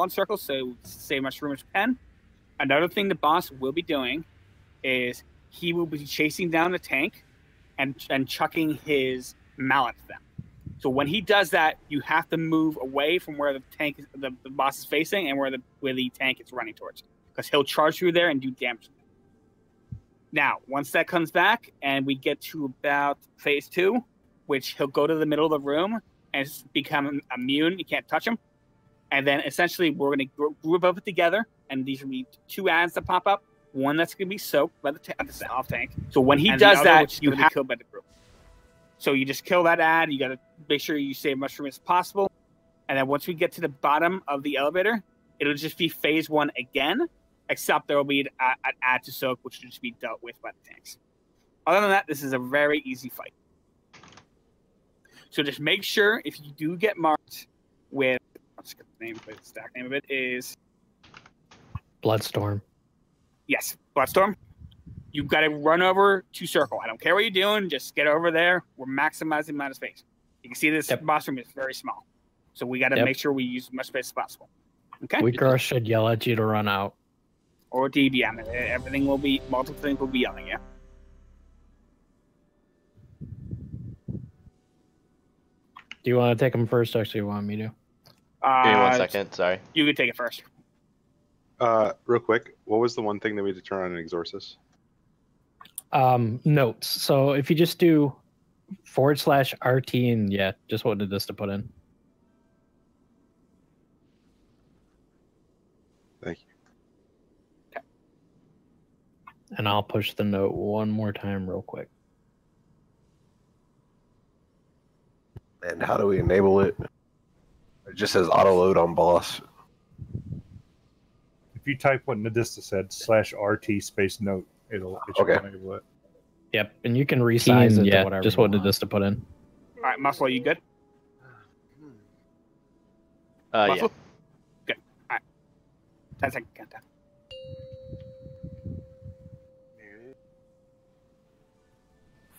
circle on circle, so save much room as we can. Another thing the boss will be doing is he will be chasing down the tank and chucking his mallet at them. So when he does that, you have to move away from where the tank is, the boss is facing, and where the tank is running towards, because he'll charge through there and do damage. Now, once that comes back and we get to about phase 2, which he'll go to the middle of the room and become immune. You can't touch him. And then essentially we're going to group up together, and these will be 2 ads that pop up. One that's going to be soaked by the off tank. So when he does that, you have to be killed by the group. So you just kill that ad. You got to make sure you save as much room as possible. And then once we get to the bottom of the elevator, it'll just be phase 1 again, except there will be an ad to soak, which will just be dealt with by the tanks. Other than that, this is a very easy fight. So just make sure if you do get marked with, I'll just get the name, the stack name of it is Bloodstorm. Yes, Bloodstorm. You've got to run over to circle. I don't care what you're doing. Just get over there. We're maximizing the amount of space. You can see this boss room is very small. So we got to make sure we use as much space as possible. Okay? Weaker should yell at you to run out. Or DBM. Everything will be, multiple things will be yelling, yeah. Do you want to take them first, or do you want me to? Give me 1 second, sorry. You can take it first. Real quick, what was the one thing that we had to turn on in Exorcist? Notes. So if you just do /RT and just what did this to put in? Thank you. Okay. And I'll push the note one more time real quick. And how do we enable it? It just says auto load on boss. If you type what Nadista said, /RT space note, it should enable it. Yep, and you can resize it to whatever. Just what want. did this to put in? All right, Muscle, are you good? Yeah. Good. All right. 10-second countdown.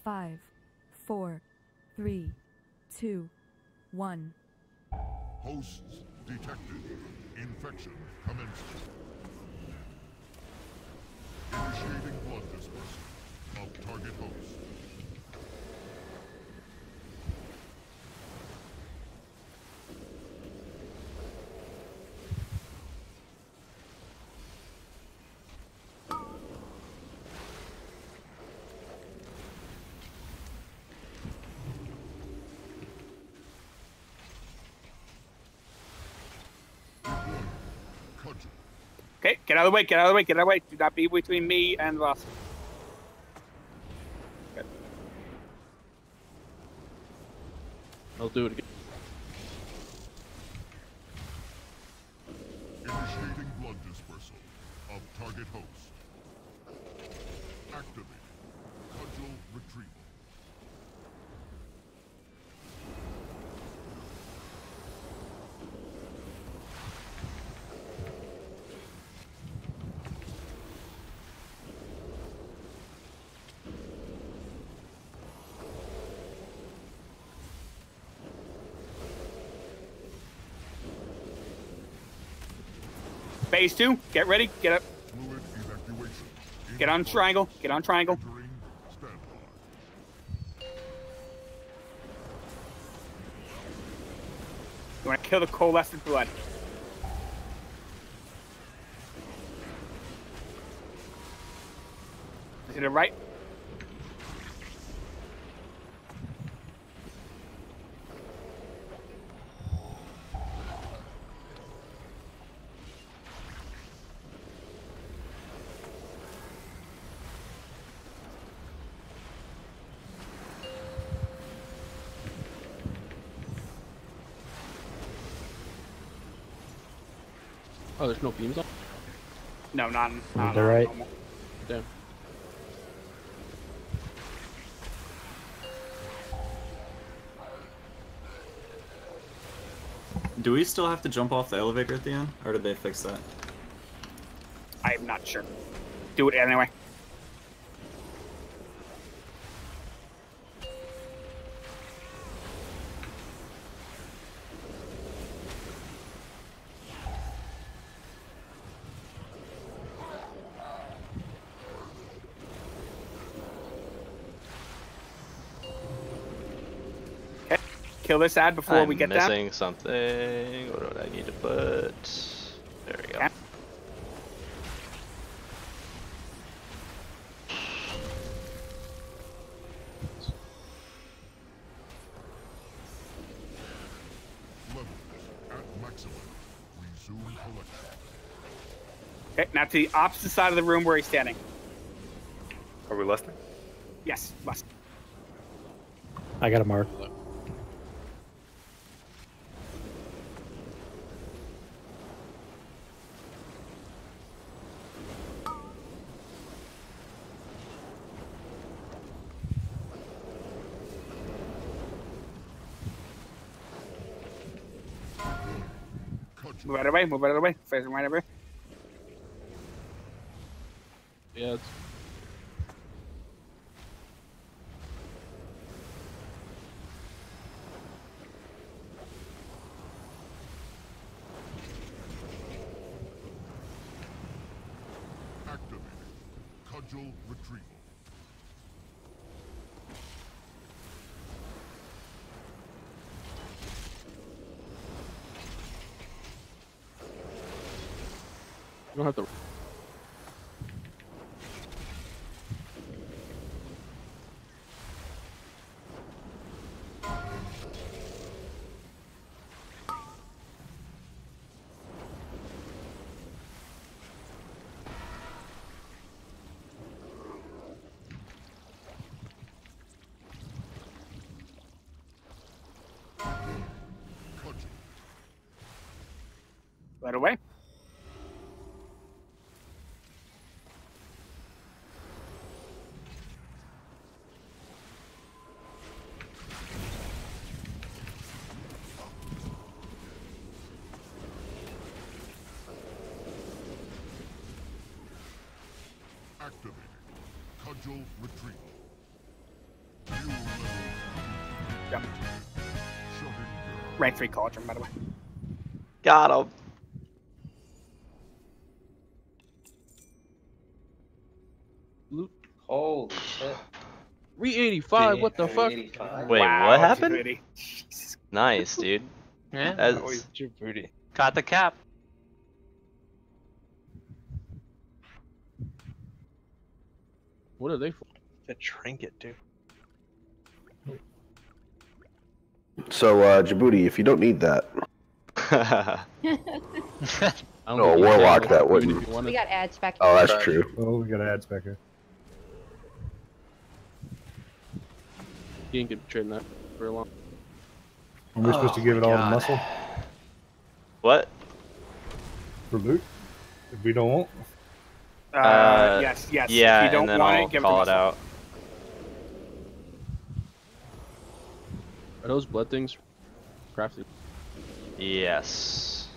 Five, 4, 3, 2, 1. Hosts detected. Infection commenced. Initiating blood dispersal of target host. Okay, get out of the way, get out of the way, get out of the way. Do not be between me and the boss. Good. I'll do it again. Initiating blood dispersal of target host. Activating cudgel retrieval. Phase 2, get ready, get up. Fluid evacuation. Get on triangle, get on triangle. Entering standby. You want to kill the coalescent blood. Is it right? Oh, there's no beams on? No, not They're right. normal. Damn. Do we still have to jump off the elevator at the end, or did they fix that? I'm not sure. Do it anyway. kill this ad before we get down? I'm missing something. What do I need to put? There we go. Okay. Level at maximum. Resume collection. Okay, now to the opposite side of the room where he's standing. Are we listening? Yes, must. I got a mark. Move out of the way, move out of the way. Facing right over. Yeah, it's... Activated. Cudgel retrieval. You don't have to... Cudgel. Right away. Activated. Cudgel retrieval. New level. Yep. Shut it down. Rank 3 cauldron, by the way. Got him. Holy shit. 385, what the fuck? 385. Wait, Wow, what happened? Djibouti. Jesus. Nice, dude. Yeah. That's- Djibouti. Caught the cap. What are they for? The trinket, dude. So, Djibouti, if you don't need that, I don't No, a think you warlock can, that even wouldn't. if you wanted. We got ads back oh, here. that's true. Oh, we got ads back here. You ain't gonna trade that for a long. Are we supposed to give it all to muscle What? for loot? If we don't want? Yes, yes. Yeah, if you don't and then want I'll it, give call it it to out. Are those blood things crafted? Yes.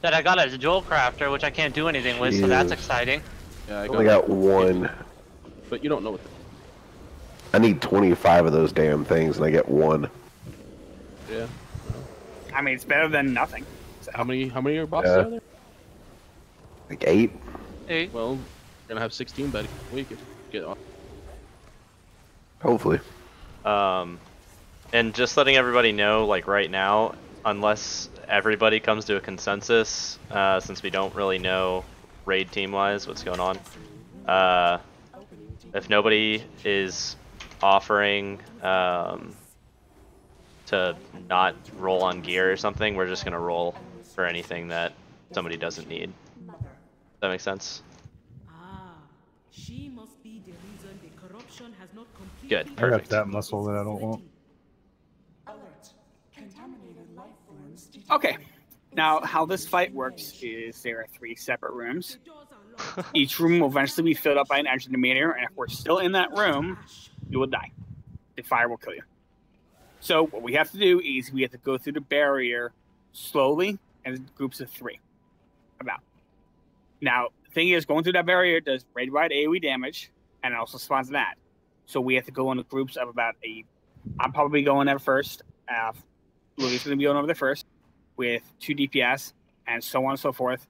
That I got a jewel crafter, which I can't do anything with, so that's Jeez. exciting. Yeah, I I only got one. But you don't know what. I need 25 of those damn things, and I get one. Yeah. I mean, it's better than nothing. So. How many are boxes Yeah. are there? Like 8? Hey. Well, we're gonna have 16 by the week if we get off. Hopefully. And just letting everybody know, like right now, unless everybody comes to a consensus, since we don't really know raid team-wise what's going on, if nobody is offering to not roll on gear or something, we're just gonna roll for anything that somebody doesn't need. Does that make sense? She must be the reason the corruption has not completed. Good, I got perfect. that muscle that I don't want. Okay. Now, how this fight works is there are 3 separate rooms. Each room will eventually be filled up by an engine meter, and if we're still in that room, you will die. The fire will kill you. So what we have to do is we have to go through the barrier slowly in groups of 3. About. Now, the thing is, going through that barrier does raid-wide AoE damage, and it also spawns an ad. So we have to go into groups of about 8. I'm probably going there first. Louis going to be going over there first with 2 DPS, and so on and so forth,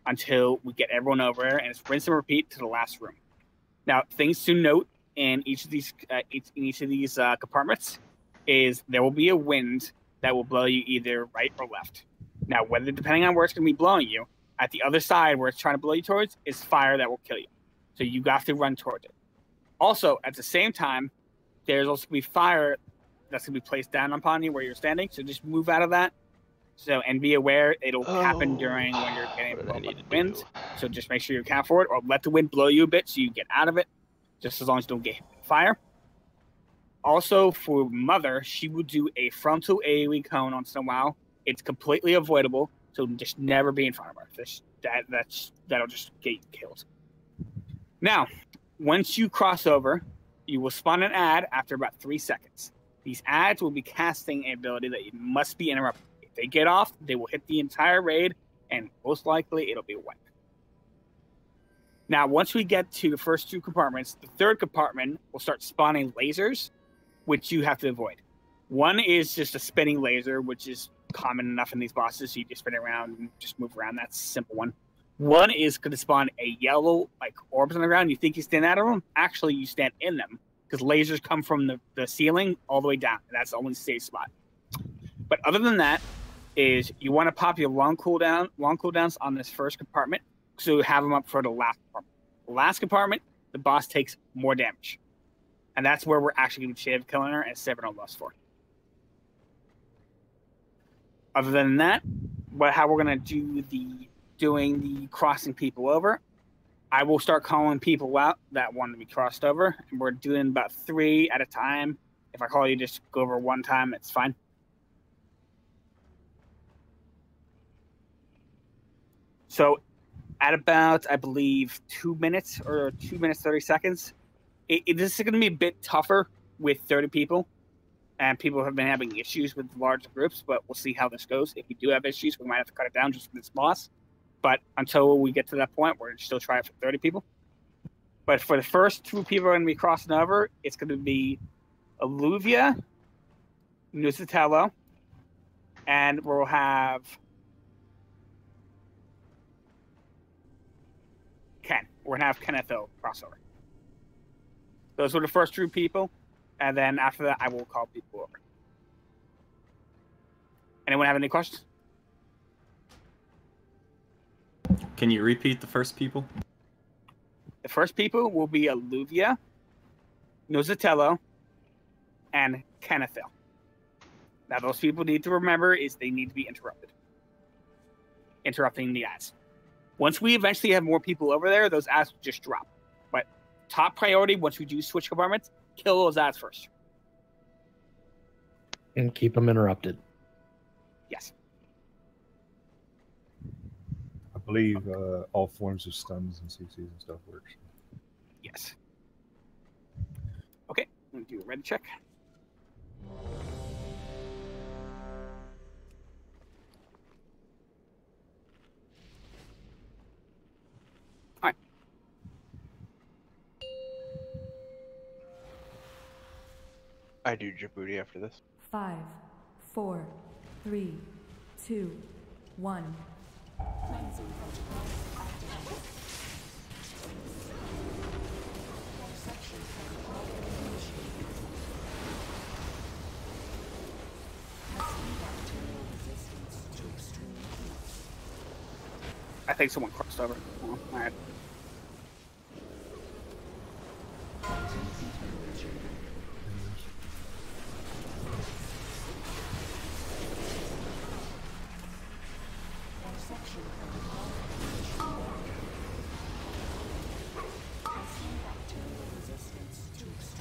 until we get everyone over there, and it's rinse and repeat to the last room. Now, things to note in each of these compartments is there will be a wind that will blow you either right or left. Now, whether depending on where it's going to be blowing you, at the other side where it's trying to blow you towards is fire that will kill you. So you have to run towards it. Also, at the same time, there's also going to be fire that's going to be placed down upon you where you're standing. So just move out of that. So, and be aware it'll happen during when you're getting blown by the wind. So just make sure you account for it, or let the wind blow you a bit so you get out of it, just as long as you don't get hit by fire. Also, for Mother, she will do a frontal AoE cone on some WoW. It's completely avoidable, so just never be in front of her. That'll just get you killed. Now, once you cross over, you will spawn an ad after about 3 seconds. These ads will be casting an ability that you must be interrupted. If they get off, they will hit the entire raid, and most likely it'll be a wipe. Now, once we get to the first 2 compartments, the third compartment will start spawning lasers, which you have to avoid. One is just a spinning laser, which is common enough in these bosses, so you just spin around and just move around. That's a simple one. One is going to spawn a yellow, like, orbs on the ground. You think you stand out of them. Actually, you stand in them, because lasers come from the ceiling all the way down, and that's the only safe spot. But other than that, is you want to pop your long cooldowns on this first compartment, so you have them up for the last compartment. The last compartment, the boss takes more damage. And that's where we're actually going to shave killing her and 7 on Lust 4. Other than that, how we're going to do doing the crossing people over, I will start calling people out that want to be crossed over, and we're doing about 3 at a time. If I call you, just go over 1 time, it's fine. So at about, I believe, 2 minutes or 2 minutes, 30 seconds, this is going to be a bit tougher with 30 people. And people have been having issues with large groups, but we'll see how this goes. If we do have issues, we might have to cut it down just for this boss. But until we get to that point, we're going to still try it for 30 people. But for the first 2 people who are going to be crossing over, it's going to be Alluvia, Nuzatello, and we'll have Ken. We're going to have Kennetho crossover. Those were the first 2 people. And then after that, I will call people over. Anyone have any questions? Can you repeat the first people? The first people will be Alluvia, Nuzatello, and Kennethil. Now, those people need to remember is they need to be interrupted. Interrupting the ads. Once we eventually have more people over there, those ads will just drop. But top priority, once we do switch compartments, kill those ads first. And keep them interrupted. Yes. I believe all forms of stuns and CCs and stuff works. Yes. Okay, I'm going to do a ready check. All right. I do Djibouti after this. 5, 4, 3, 2, 1. I think someone crossed over. Oh, all right.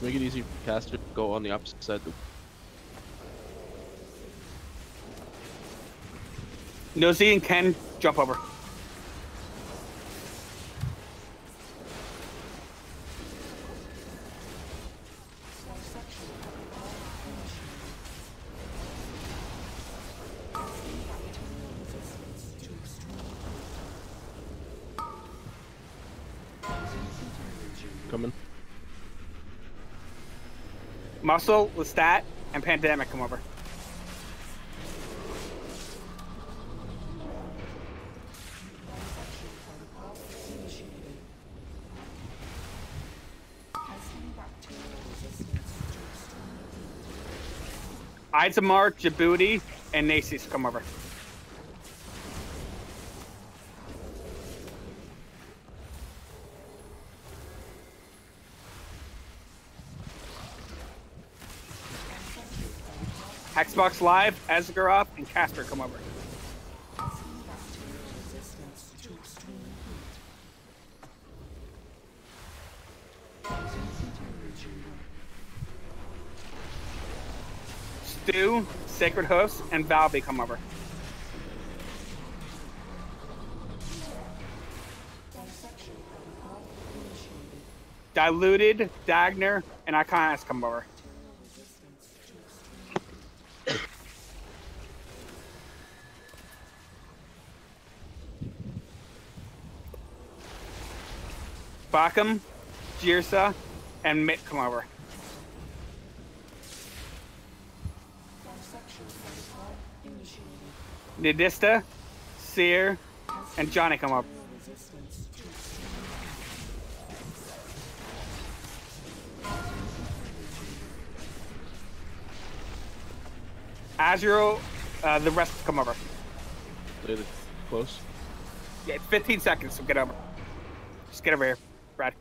Make it easy for caster to go on the opposite side. Nosy and Ken jump over. Coming. Muscle, Lestat, and Pandemic come over. Izamar, Djibouti, and Naces come over. Xbox Live, Asgaroth, and Casper come over. Stu, Sacred Hosts, and Valby come over. Diluted, Dagner, and Iconis come over. Bakum, Jirsa, and Mitt come over. Nidista, Seer, and Johnny come up. Azrael, the rest come over. Close. Yeah, it's 15 seconds, so get over. Just get over here, Brad.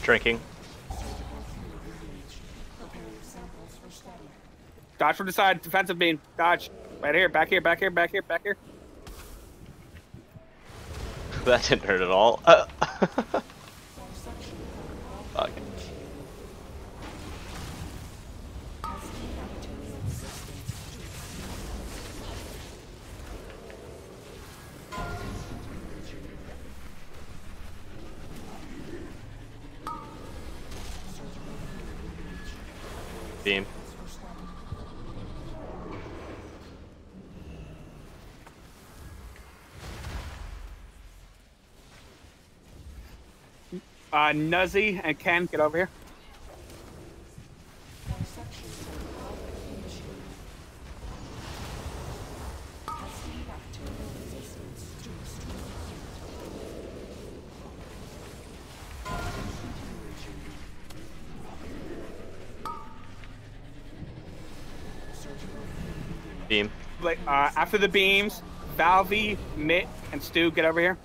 Drinking. Dodge from the side, defensive beam. Dodge. Right here, back here, back here, back here, back here. That didn't hurt at all. Fuck. Beam. Nuzzy and Ken, get over here. Beam. After the beams, Valvy, Mitt, and Stu, get over here.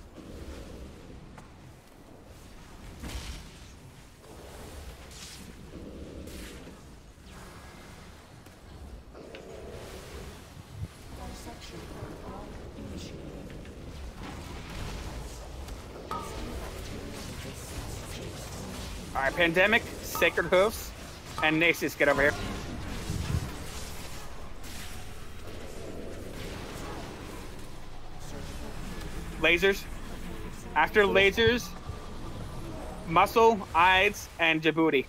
Alright, Pandemic, Sacred Hooves, and Nasus, get over here. Lasers. After lasers, Muscle, Ides, and Djibouti.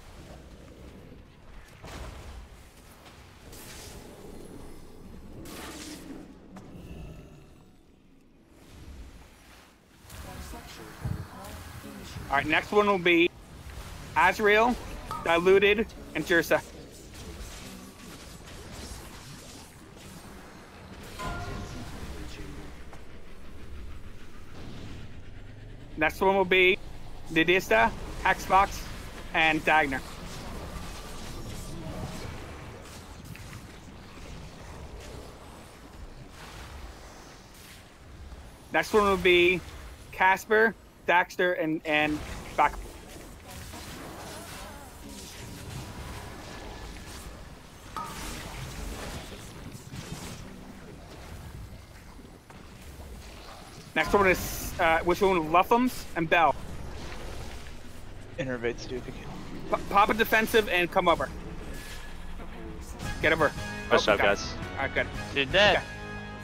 Alright, next one will be Azrael, Diluted, and Jirsa. Next one will be Nidista, Xbox, and Dagner. Next one will be Casper, Daxter, and Back. Next one is which one? Luffums and Bell. Innervate Stu if you can. Pop a defensive and come over. Get over. Nice job, guys. Alright, good. You're dead. Okay.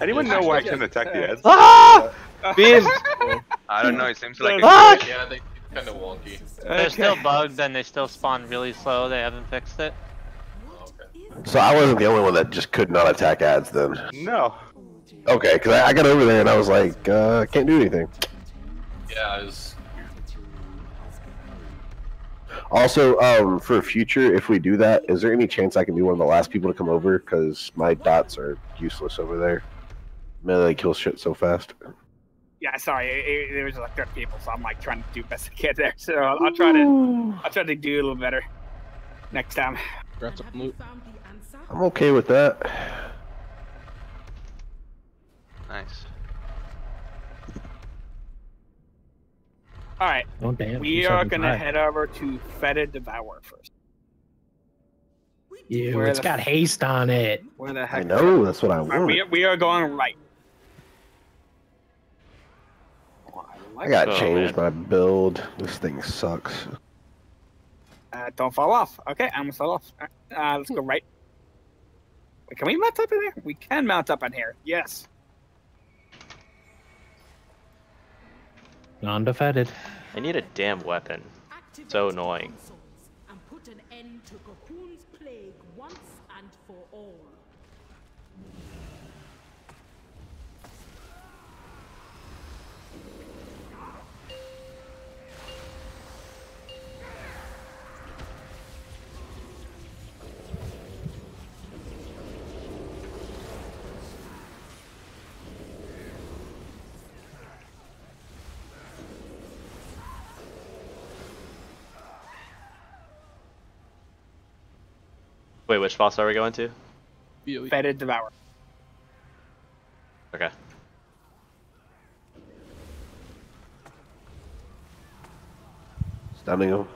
Anyone know why I can attack the ads? Ah! Beam! I don't know, it seems like Fuck! yeah, they kind of wonky. They're still bugged and they still spawn really slow. They haven't fixed it. So I wasn't the only one that just could not attack ads then. No. Okay, because I got over there and I was like, can't do anything. Yeah, it was... Also, for future, if we do that, is there any chance I can be one of the last people to come over? Because my dots are useless over there. Melee kills shit so fast. Yeah, sorry, there was like 30 people, so I'm like trying to do best I can there. So I'll try to do a little better next time. I'm okay with that. Nice. All right, Oh damn! we are gonna head over to Fetid Devour first. Ew, Where it's the got haste on it. Where the heck? I know, that's what I All right, want. we are going right. I gotta change my build. This thing sucks. Don't fall off. Okay, I'm gonna fall off. Let's go right. Wait, can we mount up in here? We can mount up in here. Yes. Non-defeated. I need a damn weapon. So annoying. And put an end to Cocoon's plague once and for all. Wait, which boss are we going to? Fetid Devour. Okay. Stunning him.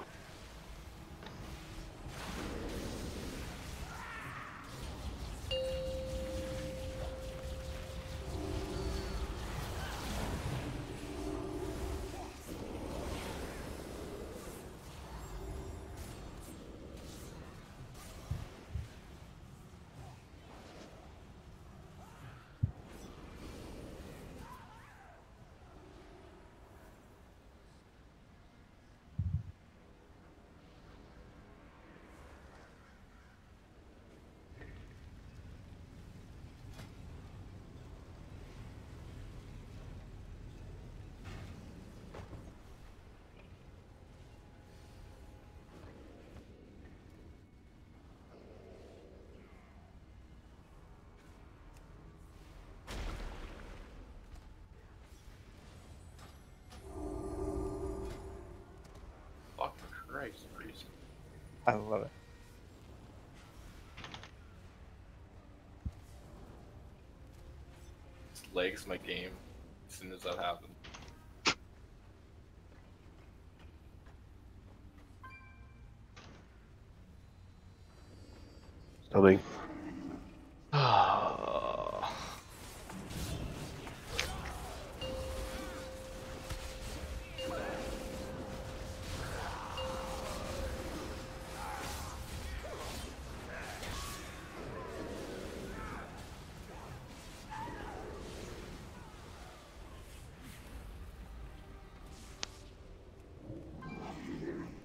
Fuck Christ, Reese. I love it. Just legs my game as soon as that happens. Stunning.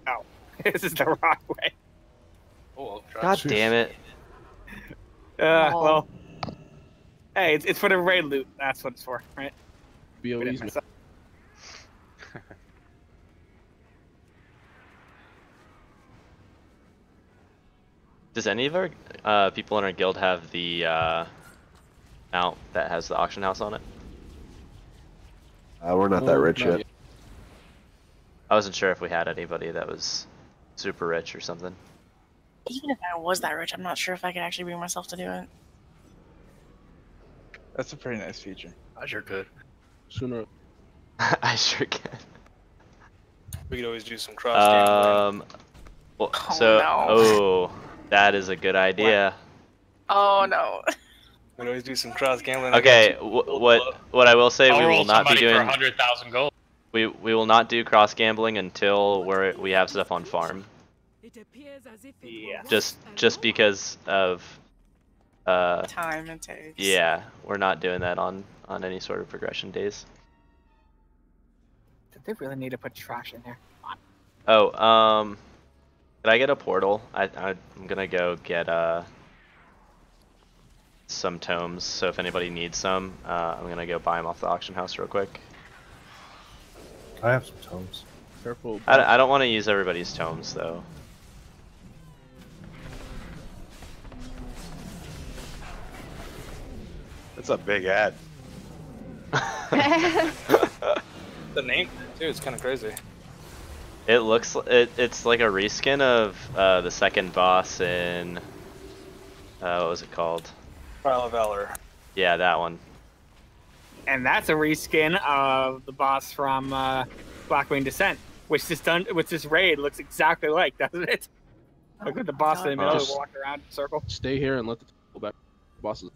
Oh, this is the wrong way. Oh, I'll try. God damn it. Well, hey, it's for the raid loot. That's what it's for, right? We didn't BOE's mess up. Does any of our people in our guild have the mount that has the auction house on it? We're not that rich yet. I wasn't sure if we had anybody that was super rich or something. Even if I was that rich, I'm not sure if I could actually bring myself to do it. That's a pretty nice feature. I sure could. Sooner. I sure can. We could always do some cross gambling. Well, Oh, so no. oh, that is a good idea. Oh no. We could always do some cross gambling. Okay, what I will say, we will not be doing. 100,000 gold. We will not do cross gambling until we have stuff on farm. Yeah. Just because of Time it takes. yeah, we're not doing that on any sort of progression days. Did they really need to put trash in there? Oh, did I get a portal? I'm gonna go get some tomes. So if anybody needs some, I'm gonna go buy them off the auction house real quick. I have some tomes. Careful. I don't want to use everybody's tomes though. That's a big ad. The name too is kind of crazy. It looks it's like a reskin of the second boss in what was it called? Trial of Valor. Yeah, that one. And that's a reskin of the boss from Blackwing Descent, which this raid looks exactly like, doesn't it? Look at the boss in the middle, Just walking around in a circle. Stay here and let the go back. Bosses.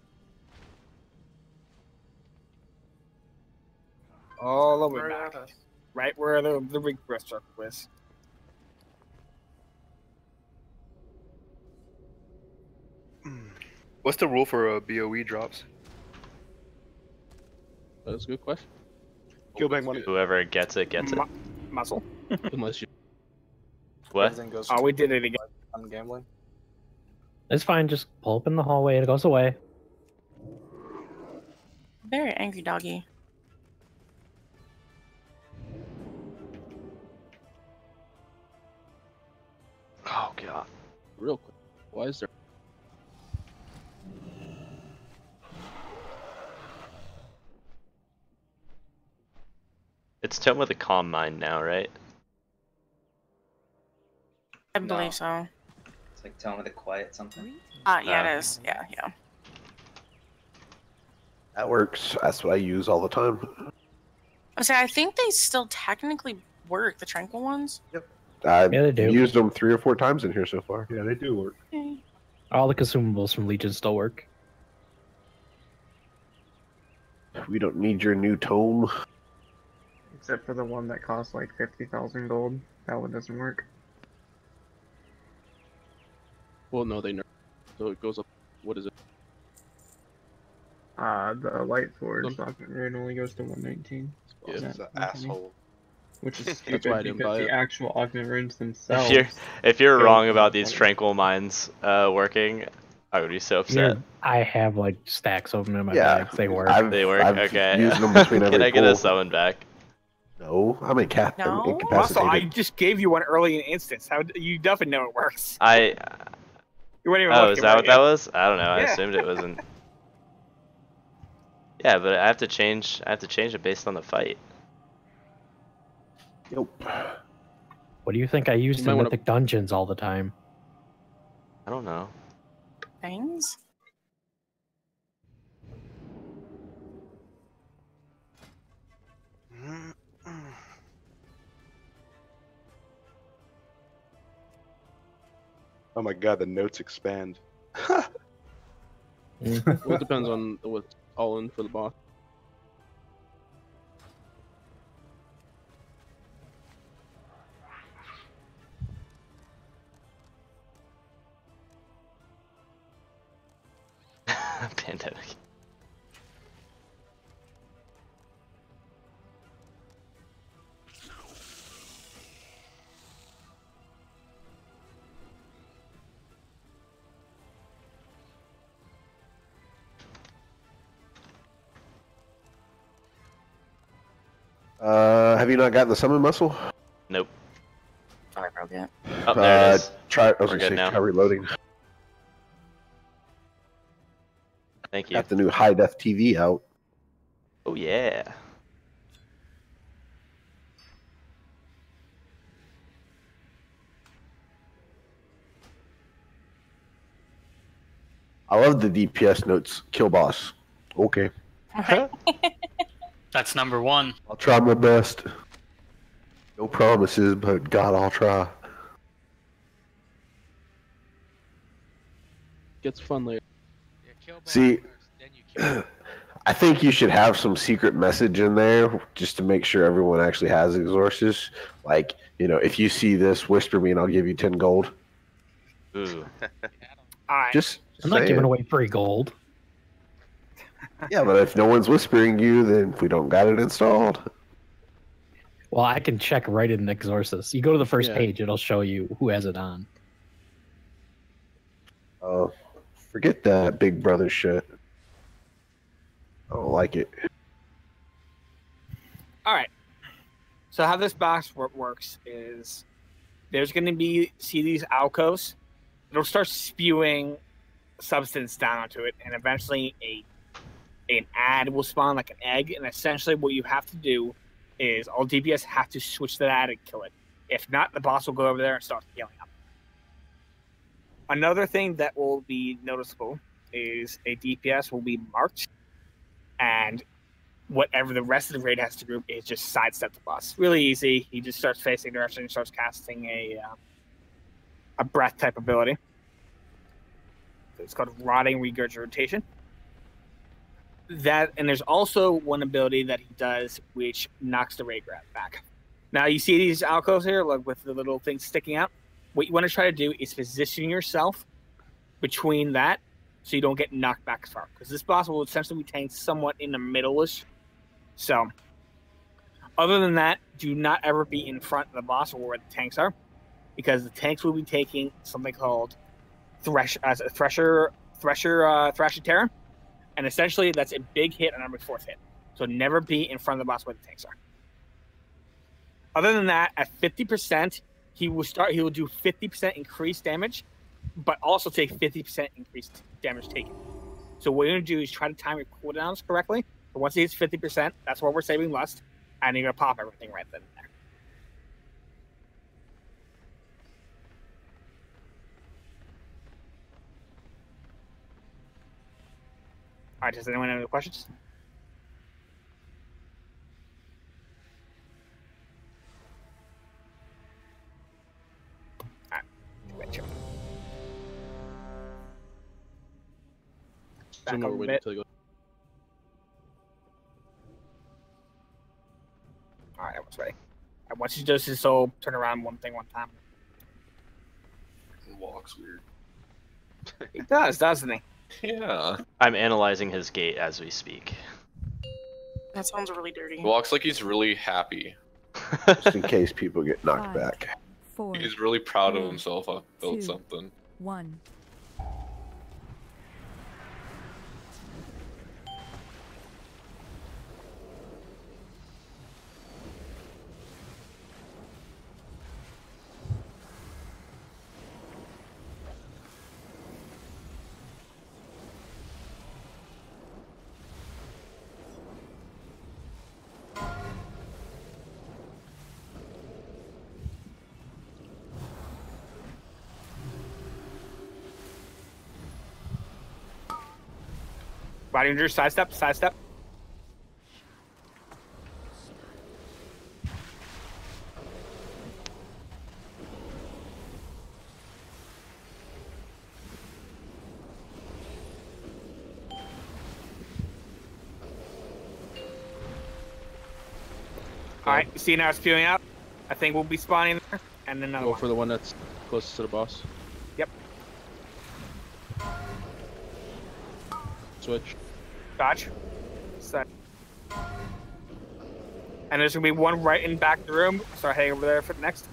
All the way back. Right where the ring rest circle is. What's the rule for BOE drops? That's a good question. Kill bank money. Whoever gets it gets it. Muscle. Unless you. What? Everything goes Oh, we did it again. on gambling. It's fine. Just pull up in the hallway. It goes away. Very angry doggy. Oh god. Real quick. Why is there? It's Tome with a calm mind now, right? I believe so. It's like Tome with a quiet something. Yeah, it is. Yeah, yeah. That works. That's what I use all the time. I think they still technically work, the tranquil ones. Yep. I've they do. used them 3 or 4 times in here so far. Yeah, they do work. All the consumables from Legion still work. We don't need your new tome. Except for the one that costs like 50,000 gold. That one doesn't work. Well, no, they nerf. So it goes up. What is it? The Light Forge rune only goes to 119. Yeah, That's it's an asshole. Which is That's stupid why I didn't because buy the it. actual augment runes themselves. If you're go wrong to about these 120. tranquil minds working, I would be so upset. I have like stacks of them in my bags. They work. They work. I've Okay. used them between Can every I get a pull. summon back? No, I'm No? incapacitated. Also, I just gave you one early in instance. How you definitely know it works. I. You weren't even Oh, looking, is that what right? that was? I don't know. I Yeah. assumed it wasn't. Yeah, but I have to change. I have to change it based on the fight. Nope. What do you think I use You in might wanna- mythic dungeons all the time? I don't know. Things? Oh my god, the notes expand. Well, it depends on what's all in for the boss. Pandemic. Have you not gotten the summon muscle? Nope. I broke it. Oh, there it is. I was We're gonna good say now. try reloading. Thank you. Got the new high def TV out. Oh yeah. I love the DPS notes. Kill boss. Okay. That's number one. I'll try my best. No promises, but God, I'll try. Gets fun later. See, I think you should have some secret message in there just to make sure everyone actually has exorcist. Like, you know, if you see this, whisper me and I'll give you 10 gold. Ooh. Just I'm not saying. giving away free gold. Yeah, but if no one's whispering you, then we don't got it installed. Well, I can check right in Exorcist. You go to the first Yeah. page, it'll show you who has it on. Oh, forget that Big Brother shit. I don't like it. All right. So how this box works is there's going to be these alcoves. It'll start spewing substance down onto it, and eventually a an ad will spawn like an egg, and essentially what you have to do is all DPS have to switch to that ad and kill it. If not, the boss will go over there and start healing up. Another thing that will be noticeable is a DPS will be marked, and whatever the rest of the raid has to group is just sidestep the boss. Really easy. He just starts facing direction and starts casting a breath type ability. So it's called Rotting Regurgitation. That, and there's also one ability that he does which knocks the raid grab back. Now you see these alcoves here, like with the little things sticking out. What you want to try to do is position yourself between that so you don't get knocked back as far. Because this boss will essentially be tanked somewhat in the middle-ish. So, other than that, do not ever be in front of the boss or where the tanks are, because the tanks will be taking something called Thrasher Terror, and essentially that's a big hit on every 4th hit. So never be in front of the boss where the tanks are. Other than that, at 50%, he will do 50% increased damage, but also take 50% increased damage taken. So what you're gonna do is try to time your cooldowns correctly. But once he hits 50%, that's where we're saving Lust, and you're gonna pop everything right then and there. All right, does anyone have any questions? All right, gotcha. Back Some up more a waiting bit. until you go. All right, I was ready. And once he does his soul, turn around one time. He walks weird. He does, doesn't he? Yeah. I'm analyzing his gait as we speak. That sounds really dirty. He walks like he's really happy. Just in case people get knocked 5, back. 4, He's really proud of 3, himself. I built 2, something. 1. Body injury, sidestep. All right, you see now it's spewing out. I think we'll be spawning there, and then another Go one. for the one that's closest to the boss. Yep. Switch. Dodge. Set. And there's gonna be one right in back of the room. Start heading over there for the next.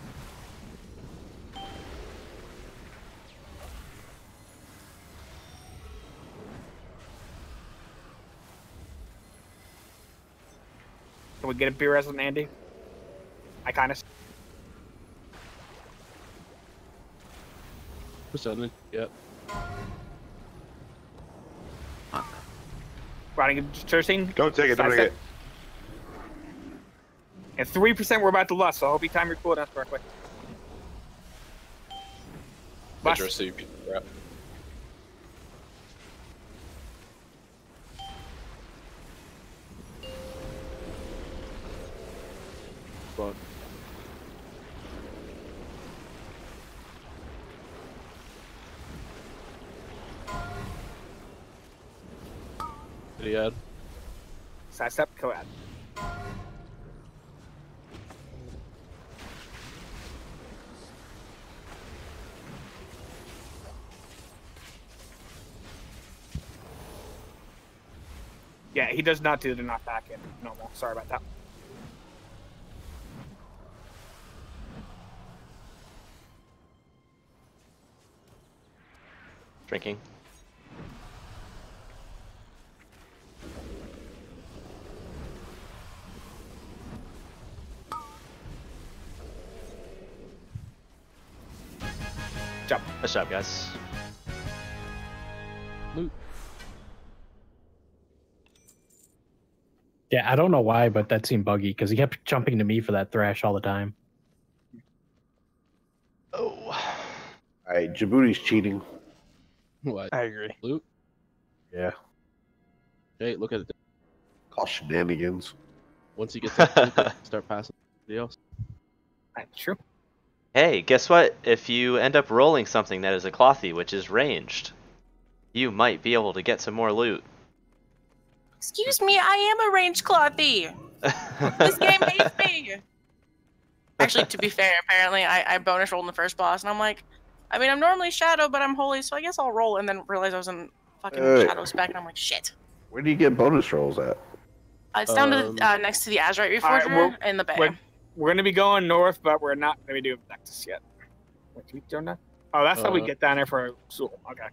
Can we get a beer res on Andy? I kind of. Percentage. Yep. Riding Tersine. Don't take it, don't take it. And 3% we're about to lust, so I hope you time your cooldowns correctly. Lust. Resto, you crap. Fuck. Did he add? Sidestep, kill ad. Yeah, he does not do the knockback in normal. Sorry about that. Drinking. Jump. Nice job, guys. Loot. Yeah, I don't know why, but that seemed buggy because he kept jumping to me for that thrash all the time. Oh. All right, Djibouti's cheating. What? I agree. Loot? Yeah. Hey, look at it. Call shenanigans. Once he gets up, start passing somebody else. That's true. Hey, guess what? If you end up rolling something that is a clothy, which is ranged, you might be able to get some more loot. Excuse me, I am a ranged clothy. This game hates me. Actually, to be fair, apparently I bonus rolled in the first boss, and I'm like, I mean, I'm normally Shadow, but I'm Holy, so I guess I'll roll, and then realize I was in fucking Shadow spec, and I'm like, shit. Where do you get bonus rolls at? It's down to the, next to the Azurite Reforger in the bay. We're going to be going north, but we're not going to be doing Nexus yet. Wait, can we do that? Oh, that's how we get down there for Sul. Okay.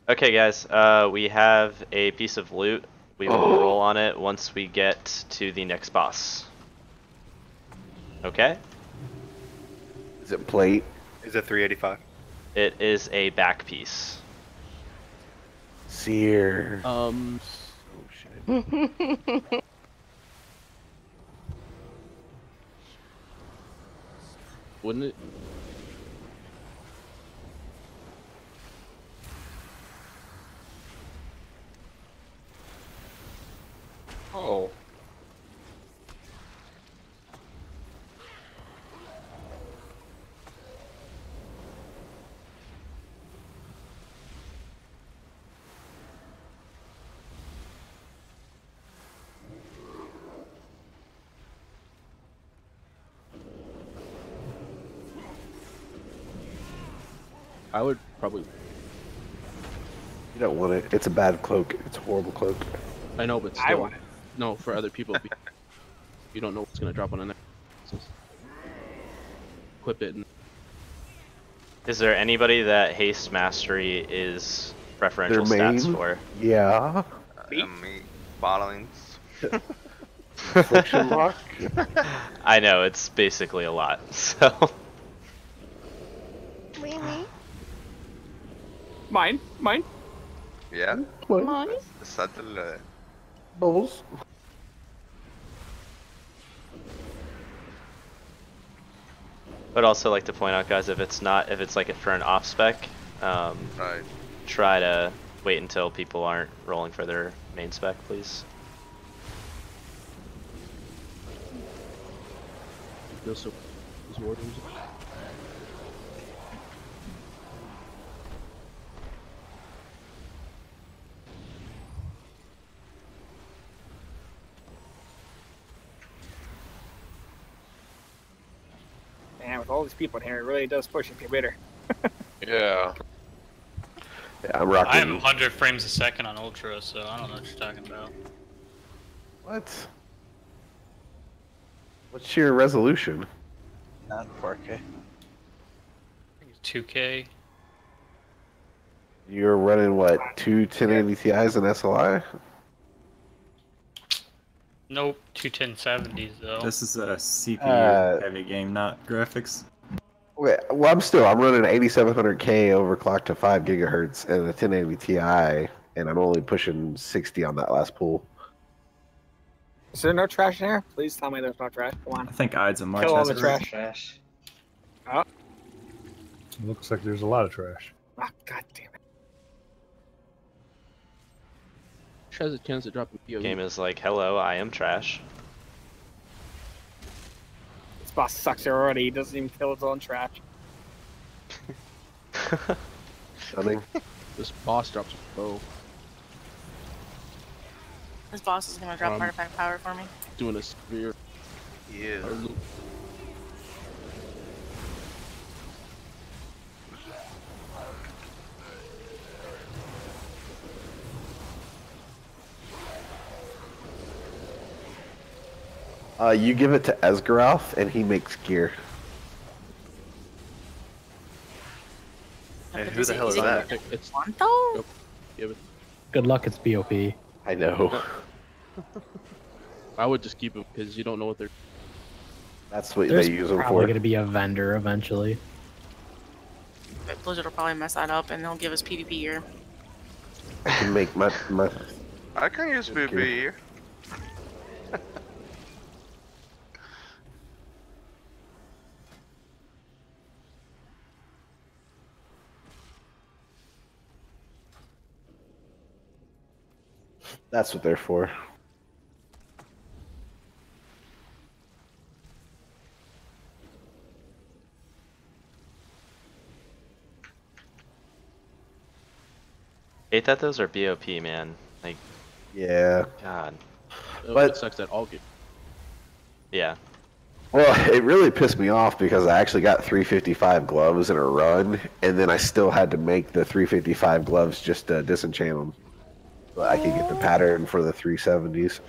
Okay, guys, we have a piece of loot. We will roll on it once we get to the next boss. Okay? Is it plate? Is it 385? It is a back piece. Seer. Oh shit. Wouldn't it? Oh. I would probably. You don't want it. It's a bad cloak. It's a horrible cloak. I know, but still. I want it. No, for other people. You don't know what's gonna drop on the next. Equip it. And... Is there anybody that haste mastery is preferential Their main? stats for? Yeah. Me. Bottlings. Friction lock. I know, it's basically a lot, so... Mine. Yeah. Mine. Subtle. Bubbles. But also like to point out, guys, if it's like for an off spec, Right. try to wait until people aren't rolling for their main spec, please. Also, those wardens. Man, with all these people in here, it really does push your computer. Yeah. Yeah, I'm rocking. I am 100 frames a second on Ultra, so I don't know what you're talking about. What? What's your resolution? Not 4K. 2K. You're running what? Two 1080 Ti's and SLI? Nope, 2 1070s though. This is a CPU heavy game, not graphics. Well, I'm running 8700K overclocked to 5 gigahertz and a 1080 Ti, and I'm only pushing 60 on that last pool. Is there no trash in here? Please tell me there's no trash. Come on. I think Ides and March Kill all has the it. trash. Oh. Looks like there's a lot of trash. Oh, god damn it. Has a chance to drop a POV. Game is like, hello, I am trash. This boss sucks already. He doesn't even kill his own trash. Stunning. This boss drops a bow. This boss is gonna drop artifact power for me. Doing a spear. Yeah. You give it to Esgaroth, and he makes gear. And who the hell is that? It's Wanto? Give it. Good luck, it's BOP. I know. I would just keep it because you don't know what they're. That's what There's they use them probably for. going to be a vendor eventually. Blizzard will probably mess that up, and they'll give us PvP gear. I can make my I can use PvP here. That's what they're for. Hate that those are BOP, man. Like, Yeah. God. But- It sucks that all get. Yeah. Well, it really pissed me off because I actually got 355 gloves in a run, and then I still had to make the 355 gloves just to disenchant them. But I could get the pattern for the 370s.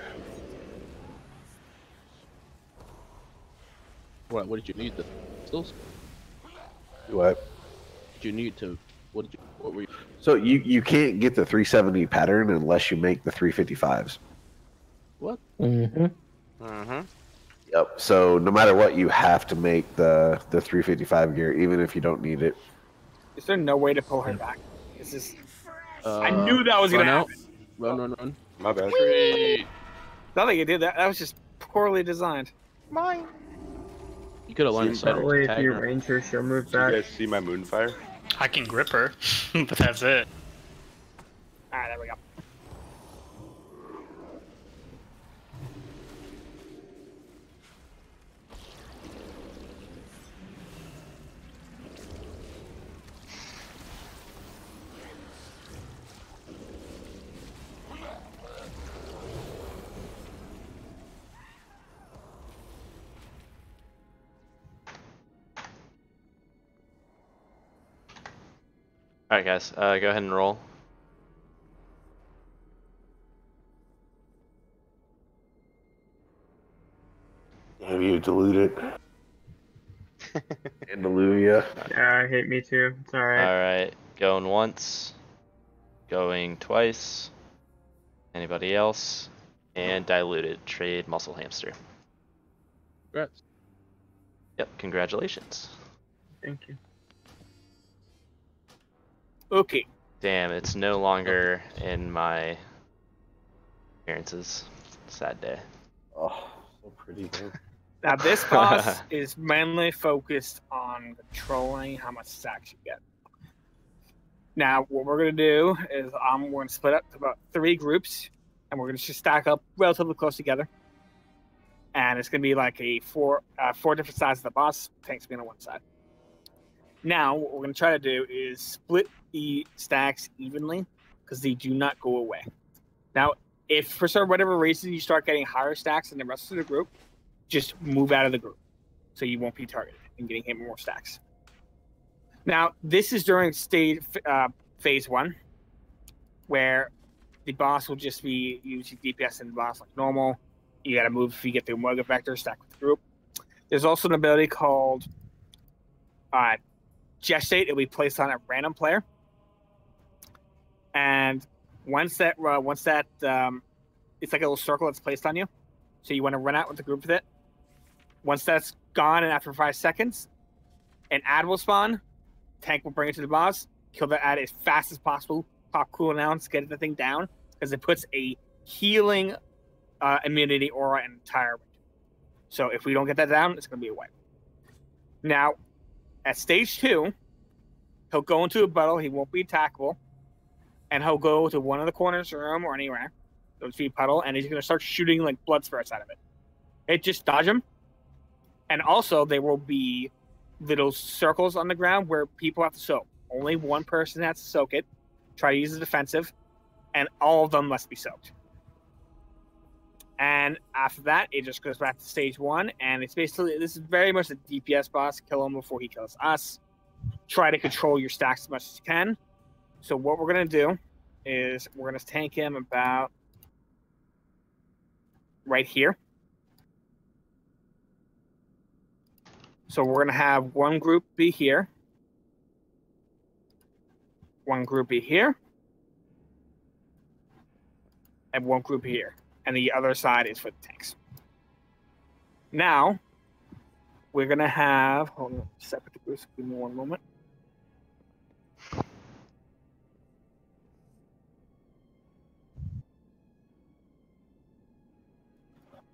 What did you need? The pistols? What? Did you need to? What were you? So you can't get the 370 pattern unless you make the 355s. What? Mm-hmm. Mm-hmm. Yep. So no matter what, you have to make the 355 gear, even if you don't need it. Is there no way to pull her back? This is. I knew that was run gonna out. happen. Run. My bad. Not like you did that. That was just poorly designed. Mine. You could have learned That better. way, if you range her, she'll move Did you back. guys see my moonfire? I can grip her, but that's it. Alright, there we go. Alright, guys. Go ahead and roll. Have you dilute it? And dilute ya. Yeah, I hate me too. It's alright. Alright. Going once. Going twice. Anybody else? And diluted. Trade muscle hamster. Congrats. Yep, congratulations. Thank you. Okay. Damn, it's no longer in my appearances. Sad day. Oh, so pretty, man. Now this boss is mainly focused on controlling how much stacks you get. Now what we're gonna do is we're gonna split up to about 3 groups, and we're gonna just stack up relatively close together. And it's gonna be like a 4 different sides of the boss. Tanks being on one side. Now what we're gonna try to do is split the stacks evenly because they do not go away. Now, if for whatever reason you start getting higher stacks than the rest of the group, just move out of the group so you won't be targeted and getting hit more stacks. Now, this is during phase 1, where the boss will just be using DPS in the boss like normal. You got to move if you get the Omega Vector stack with the group. There's also an ability called Gestate. It'll be placed on a random player. And once that it's like a little circle that's placed on you. So you want to run out with the group with it. Once that's gone, and after 5 seconds, an ad will spawn. Tank will bring it to the boss. Kill the ad as fast as possible. Pop cooldowns, get the thing down, because it puts a healing immunity aura in the entire range. So if we don't get that down, it's going to be a wipe. Now, at stage 2, he'll go into a battle. He won't be attackable. And he'll go to one of the corners of the room or anywhere. Those feet puddle, and he's going to start shooting like blood spurts out of it. Just dodge him. And also, there will be little circles on the ground where people have to soak. Only one person has to soak it. Try to use the defensive, and all of them must be soaked. And after that, it just goes back to stage 1, and it's basically, this is very much a DPS boss. Kill him before he kills us. Try to control your stacks as much as you can. So what we're going to do is we're going to tank him about right here. So we're going to have one group be here. One group be here. And one group here. And the other side is for the tanks. Now, we're going to have... Hold on, separate the groups. Give me one moment.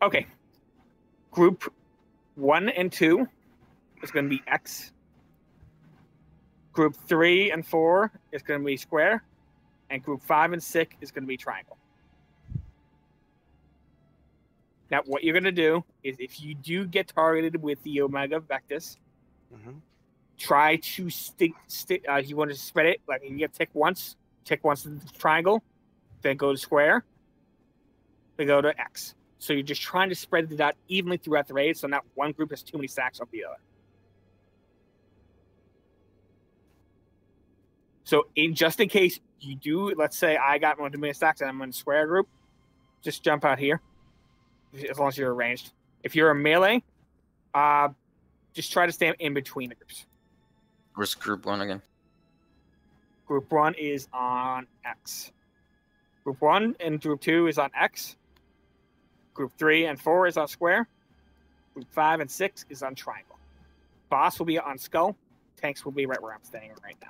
Okay. Group 1 and 2 is going to be X. Group 3 and 4 is going to be square. And group 5 and 6 is going to be triangle. Now, what you're going to do is if you do get targeted with the Omega Vectus, try to stick. You want to spread it. Like you get tick once to the triangle, then go to square, then go to X. So you're just trying to spread it out evenly throughout the raid, so not one group has too many stacks of the other. So just in case you do, let's say I got one too many stacks and I'm in a square group, just jump out here, as long as you're ranged. If you're a melee, just try to stay in between the groups. Where's group 1 again? Group 1 is on X. Group 1 and group 2 is on X. Group 3 and 4 is on square. Group 5 and 6 is on triangle. Boss will be on skull. Tanks will be right where I'm standing right now.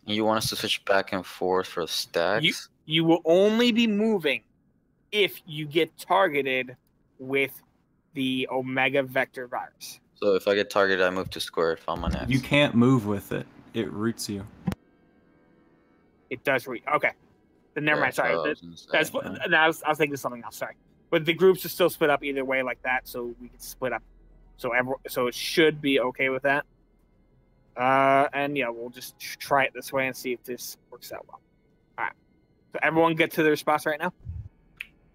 You want us to switch back and forth for stacks? You will only be moving if you get targeted with the Omega Vector virus. So if I get targeted, I move to square if I'm on X. You can't move with it. It roots you. It does root. Okay. Then never mind. Sorry. I was thinking of something else. Sorry. But the groups are still split up either way like that, so we can split up. So it should be okay with that. And yeah, we'll just try it this way and see if this works out well. All right. So everyone get to their spots right now.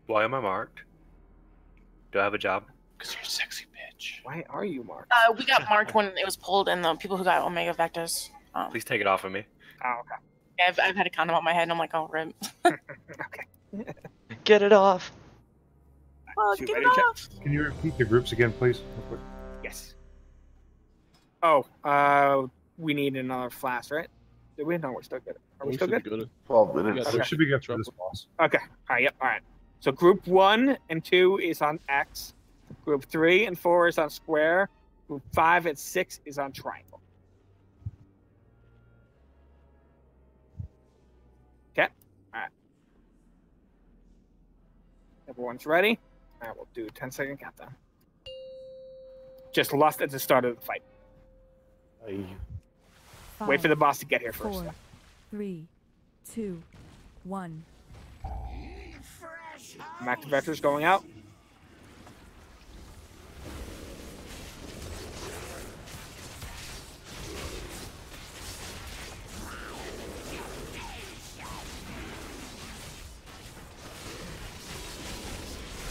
Why am I marked? Do I have a job? Because you're a sexy bitch. Why are you marked? We got marked when it was pulled, and the people who got Omega Vectors. Please take it off of me. Oh, okay. Yeah, I've had a condom on my head, and I'm like, oh, rip. Okay. Get it off. Get it off. Can you repeat the groups again, please? Real quick? Yes. Oh, we need another flash, right? Did we? No, we're still good. Are we still good? 12 minutes. We should be good for this boss. Okay. All right. Yep. All right. So group 1 and 2 is on X. Group 3 and 4 is on square. Group 5 and 6 is on triangle. Okay. All right. Everyone's ready. All right. We'll do 10-second countdown. Just lost at the start of the fight. Wait for the boss to get here first. 4, 3, 2, 1. Active vectors going out.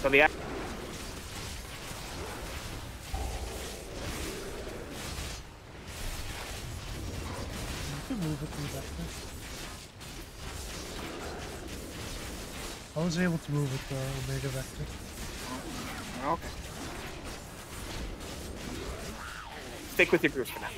So the I was able to move with the Omega Vector. Okay. Stick with your groups for now.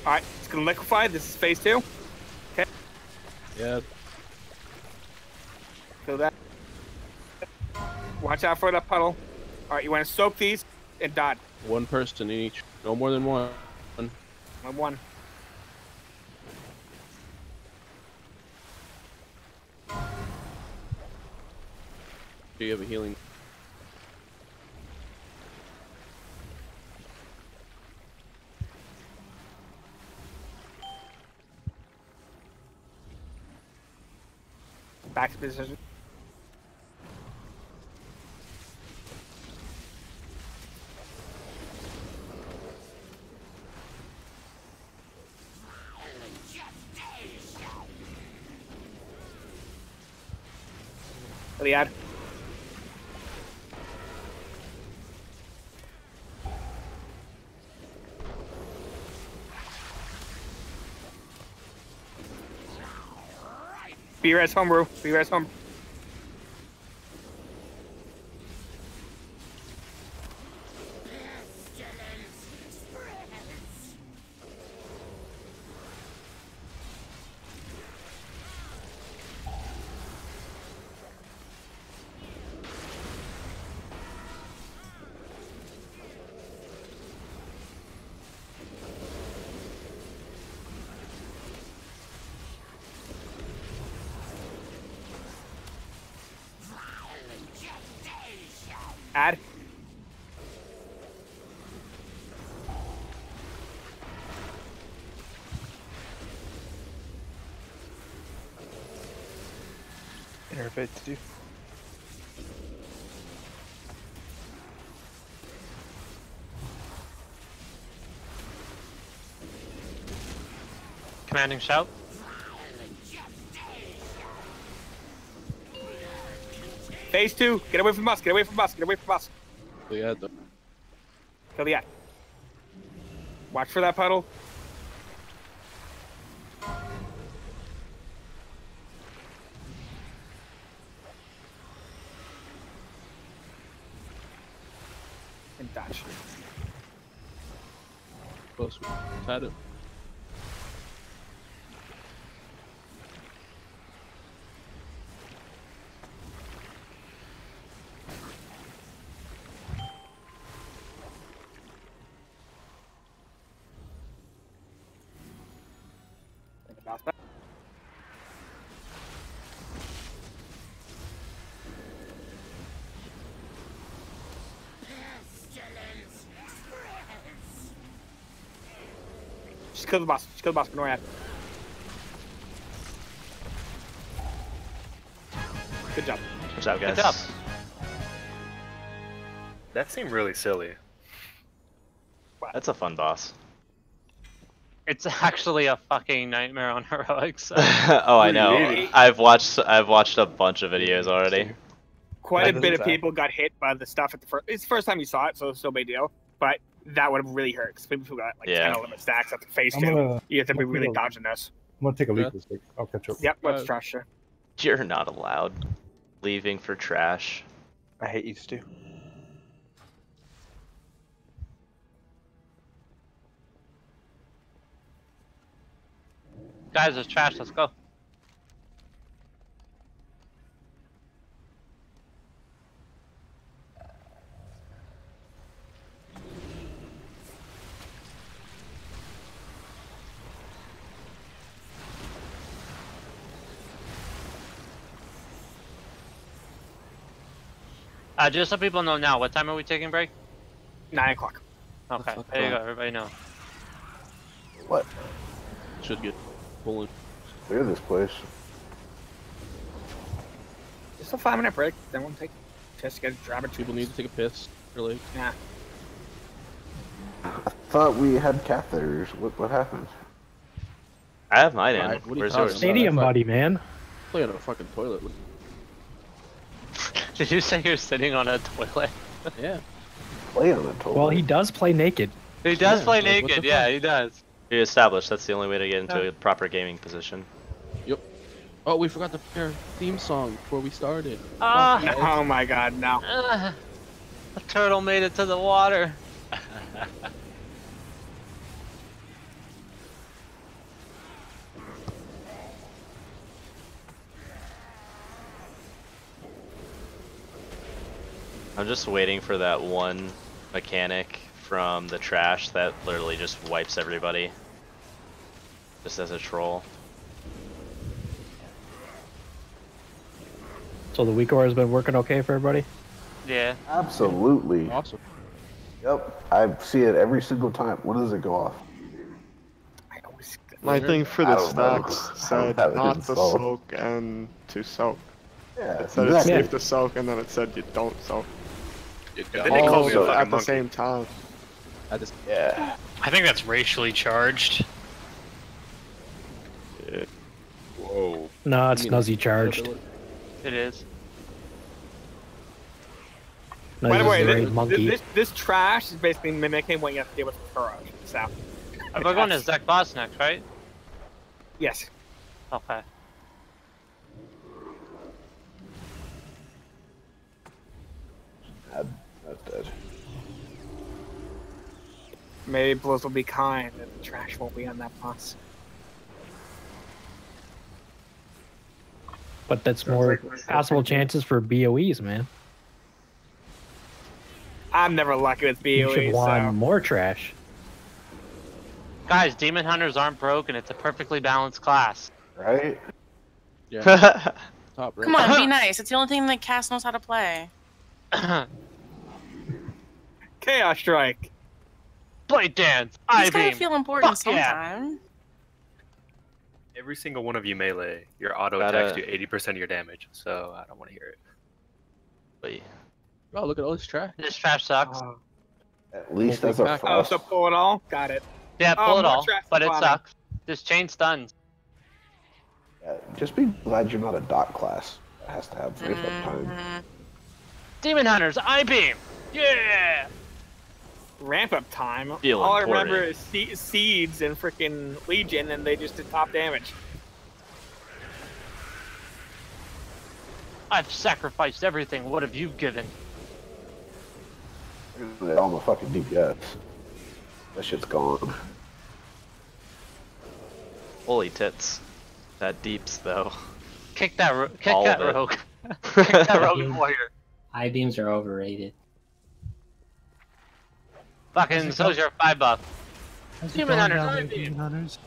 All right, it's gonna liquefy. This is phase 2. Okay. Yeah. Feel that. Watch out for that puddle. All right, you want to soak these and dot. One person in each. No more than one. One. Do you have a healing? Back to position. the ad. B-res home, bro. B-res home. Ad. Interface too. Commanding shout. Phase 2. Get away from us. Get away from us. Get away from us. Yeah. Kill the ad. Watch for that puddle. And dodge. Close. Had it. Just kill the boss. Just kill the boss. Ignore ad. Good job. Good job, guys. Good job. That seemed really silly. That's a fun boss. It's actually a fucking nightmare on heroics. Oh, I know. Really? I've watched a bunch of videos already. Quite a bit of people got hit by the stuff at the first. It's the first time you saw it, so it's no big deal. But that would have really hurt because people got like 10 limit stacks at the phase 2. You have to be really dodging this. I'm gonna take a leak this week. I'll catch up. Yep, let's trash her. You're not allowed. Leaving for trash. I hate you, Stu. Guys, there's trash. Let's go. Just so people know now, what time are we taking break? 9 o'clock. Okay, there you go, everybody know. What? Should get pulling. Clear this place. Just a 5-minute break. Then we'll take just get a grab it. People need to take a piss. Really? Yeah. I thought we had catheters. What happened? I have mine in. What are you Where's talking yours? Stadium buddy, man. Play on a fucking toilet. Did you say you're sitting on a toilet? Yeah. Play on a toilet. Well, he does play naked. He does play like, what naked, the yeah, fuck? he does. We established that's the only way to get into a proper gaming position. Yep. Oh, we forgot to play our theme song before we started. Oh my god, no. A turtle made it to the water. I'm just waiting for that one mechanic from the trash that literally just wipes everybody. Just as a troll. So the weak aura has been working okay for everybody? Yeah. Absolutely. Awesome. Yep. I see it every single time. When does it go off? My thing for I the don't know. stacks I don't said have it not to installed. soak and to soak. Yeah, It said exactly. it's safe to soak, and then it said you don't soak. And then they call me a All fucking at the monkey. same time. I just Yeah. I think that's racially charged. Whoa. No, it's Nuzzy charged. It is. By the way, Right, monkey. this trash is basically mimicking what you have to deal with Courage. So. We're going to Zek Boss next, right? Yes. Okay. That's dead. Maybe Blizz will be kind and the trash won't be on that boss. But that's more possible chances for BOEs, man. I'm never lucky with BOE. You should want so. more trash. Guys, Demon Hunters aren't broken. It's a perfectly balanced class. Right? Yeah. Top right. Come on, be nice. It's the only thing that Cass knows how to play. Chaos Strike. Blade Dance. He's gotta feel important sometime. Every single one of you melee, your auto attacks do 80% of your damage, so I don't want to hear it. Wait. Oh, look at all this trash. This trash sucks. At least that's a Oh, frost. so pull it all? Got it. Yeah, pull it more all, trash but it bottom. sucks. This chain stuns. Just be glad you're not a dot class. It has to have ramp up time. Demon Hunters, I-beam! Yeah! Ramp up time. Feel all important. I remember is Seeds and freaking Legion, and they just did top damage. I've sacrificed everything. What have you given? All my fucking DPS. That shit's gone. Holy tits. That deeps though. Kick that, rogue. Kick All that of it. rogue. Kick that rogue warrior. High beams are overrated. Fucking so's your $5. How's it Demon going Hunters, down there, I-beam. Demon Hunters?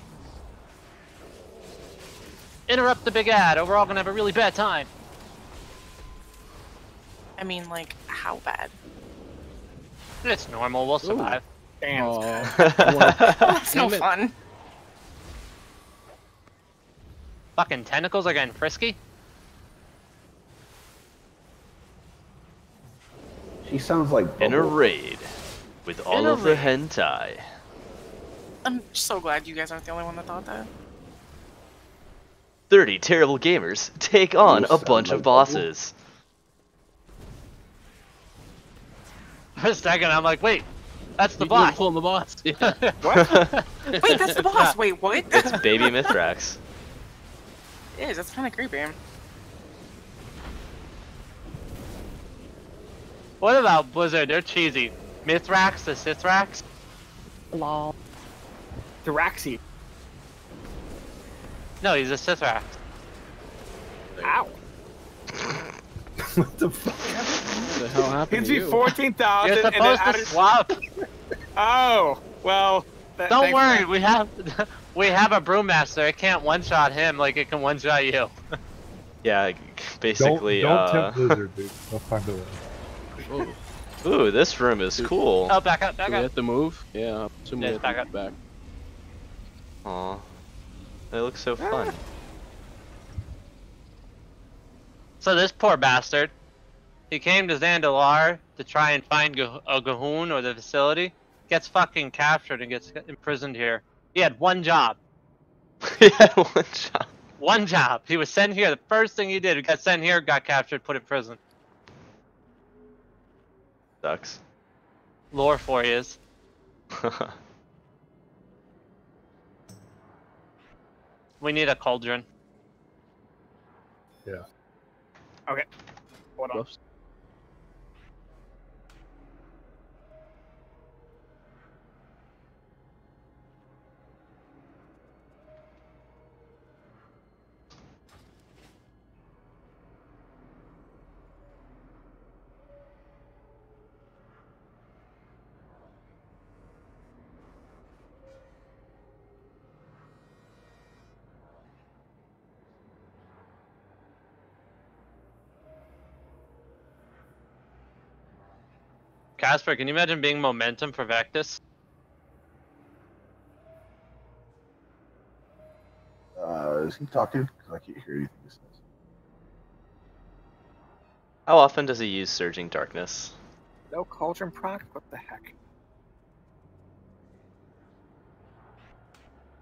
Interrupt the big ad, or we're all gonna have a really bad time. I mean, like, how bad? It's normal, we'll survive. Damn. That's no fun. Fucking tentacles are getting frisky. She sounds like In a Bubble. raid. With all of the hentai. I'm so glad you guys aren't the only one that thought that. 30 terrible gamers take on You a sound bunch like of Bubble. bosses. For a second, I'm like, wait, that's the You boss. pulling the boss. Yeah. What? Wait, that's the boss. Wait, what? It's Baby Mithrax. It is. That's kind of creepy. What about Blizzard? They're cheesy. Mithrax to Sithrax? Lol. Thraxi. No, he's a Sithrax. Ow. What the fuck? What the hell happened Gives to me you? 14,000. You're and then supposed to added- swap. Oh, well. Don't worry, we have a brewmaster. It can't one-shot him like it can one-shot you. Yeah, basically. Don't tempt Blizzard, dude. They'll find a way. Oh. Ooh, this room is cool. Oh, back up, Do back we up. have to move? Yeah, I'm assuming Yeah, we have back to up. move back. Aw. They look so fun. So this poor bastard, he came to Zandalar to try and find a Gahoon or the facility, gets fucking captured and gets imprisoned here. He had one job. He had one job. One job. He was sent here. The first thing he did, he got sent here, got captured, put in prison. Sucks. Lore for you is. We need a cauldron. Yeah. Okay. Hold on. Whoops. Casper, can you imagine being momentum for Vectus? Is he talking? Because I can't hear anything he says. How often does he use Surging Darkness? No cauldron proc? What the heck?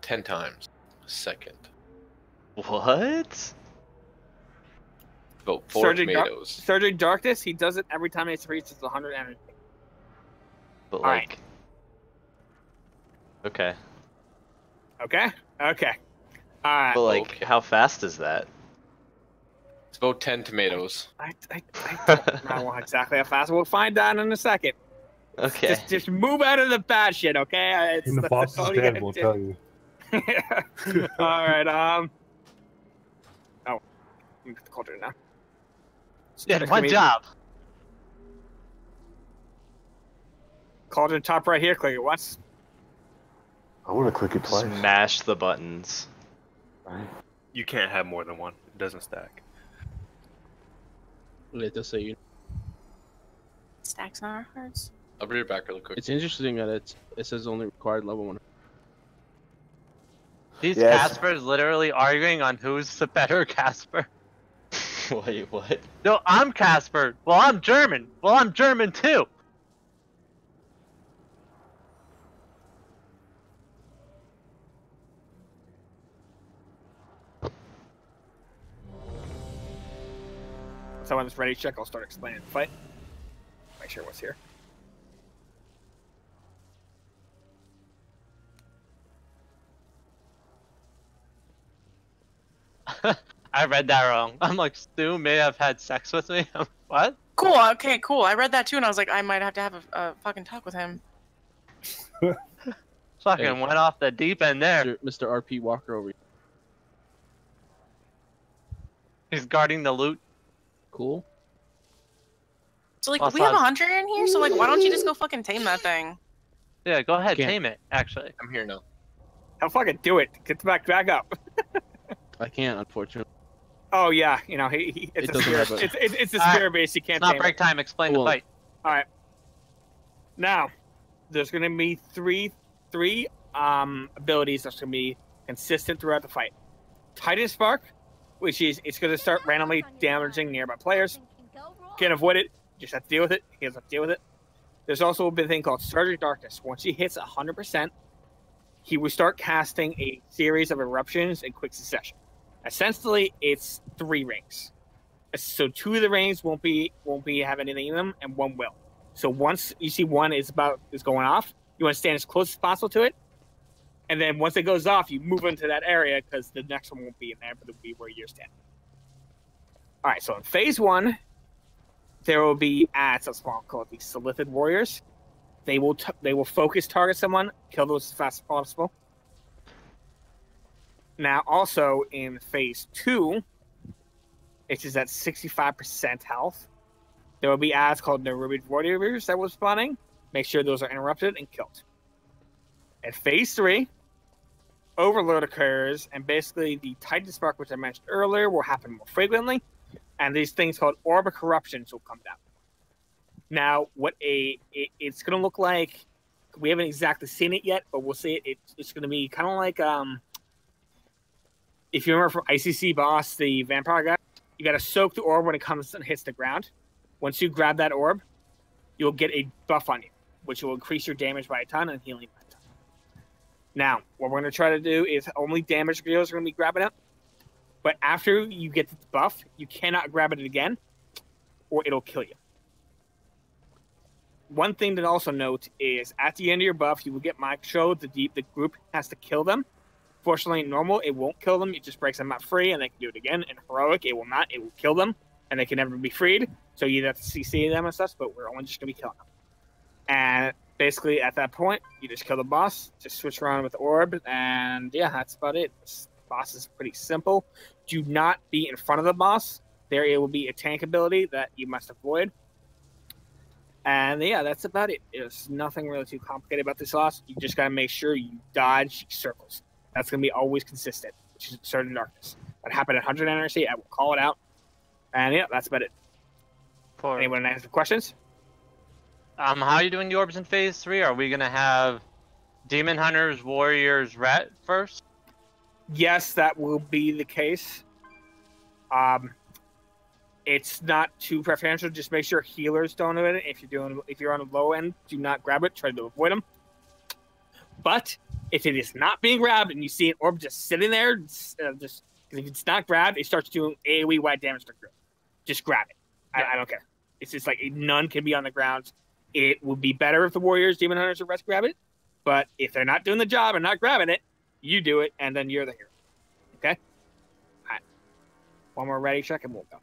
10 times a second. What? About 4 tomatoes. Surgery Darkness, he does it every time he reaches 100 energy. But All like, okay. Okay. Okay. All right. But like, how fast is that? It's about 10 tomatoes. I don't know exactly how fast. We'll find out in a second. Okay. Just move out of the bad shit, okay? When the boss is dead, we'll tell you. All right. Oh, let me get the culture now. Yeah, one job. Cauldron top right here. Click it once. I want to click it twice. Smash the buttons. You can't have more than one. It doesn't stack. Let us say you. Stacks on our hearts. I'll be right back really quick. It's interesting that it says only required level 1. These Yes. Caspers literally arguing on who's the better Casper. Wait, what? No, I'm Casper. Well, I'm German. Well, I'm German too. So when it's ready, check. I'll start explaining the fight. Make sure what's here. I read that wrong. I'm like, Stu may have had sex with me. What? Cool. Okay. Cool. I read that too, and I was like, I might have to have a fucking talk with him. Fucking went off the deep end there. Mr. RP Walker over here. He's guarding the loot. Cool. So like, we have a hunter in here. So like, why don't you just go fucking tame that thing? Yeah, go ahead, Can't. tame it. Actually, I'm here now. I'll fucking do it. Get back up. I can't, unfortunately. Oh yeah, you know it's It a doesn't spirit. have a- It's a spirit base. You can't. it's not tame break it. time. Explain the fight. All right. Now, there's gonna be three abilities that's gonna be consistent throughout the fight. Titan Spark, which is it's gonna start randomly damaging nearby players. Can't avoid it. Just have to deal with it. He has to deal with it. There's also a big thing called Surgery Darkness. Once he hits 100%, he will start casting a series of eruptions in quick succession. Essentially, it's 3 rings. So 2 of the rings won't be have anything in them, and 1 will. So once you see one is going off, you want to stand as close as possible to it, and then once it goes off, you move into that area because the next one won't be in there, but it'll be where you're standing. All right. So in phase 1, there will be ads that's called the Solithid Warriors. They will focus target someone, kill those as fast as possible. Now, also in phase 2, which is at 65% health, there will be ads called Nerubian Warriors that will spawning. Make sure those are interrupted and killed. At phase 3, Overload occurs, and basically the Titan Spark, which I mentioned earlier, will happen more frequently, and these things called Orb of Corruptions will come down. Now, it's going to look like, we haven't exactly seen it yet, but we'll see it. It's going to be kind of like, if you remember from ICC Boss, the vampire guy, you got to soak the orb when it comes and hits the ground. Once you grab that orb, you'll get a buff on you, which will increase your damage by a ton and healing by a ton. Now, what we're going to try to do is only damage dealers are going to be grabbing it. But after you get the buff, you cannot grab it again, or it'll kill you. One thing to also note is at the end of your buff, you will get micro. The group has to kill them. Fortunately, in normal, it won't kill them. It just breaks them out free, and they can do it again. In heroic, it will not. It will kill them, and they can never be freed. So you have to CC them and stuff, but we're only just going to be killing them. And basically, at that point, you just kill the boss, just switch around with the orb, and yeah, that's about it. This boss is pretty simple. Do not be in front of the boss. There will be a tank ability that you must avoid. And yeah, that's about it. There's nothing really too complicated about this boss. You just got to make sure you dodge circles. That's going to be always consistent, which is Surgery Darkness. That happened at 100 energy. I will call it out. And yeah, that's about it. Anyone have any questions? How are you doing the orbs in phase 3? Are we gonna have Demon Hunters, Warriors, Ret first? Yes, that will be the case. It's not too preferential. Just make sure healers don't do it. If you're on the low end, do not grab it. Try to avoid them. But if it is not being grabbed and you see an orb just sitting there, just because if it's not grabbed, it starts doing AoE wide damage to the group. just grab it. I don't care. It's just like none can be on the ground. It would be better if the Warriors, Demon Hunters, or Rest grab it. But if they're not doing the job and not grabbing it, you do it, and then you're the hero. Okay? All right. One more ready check, and we'll go.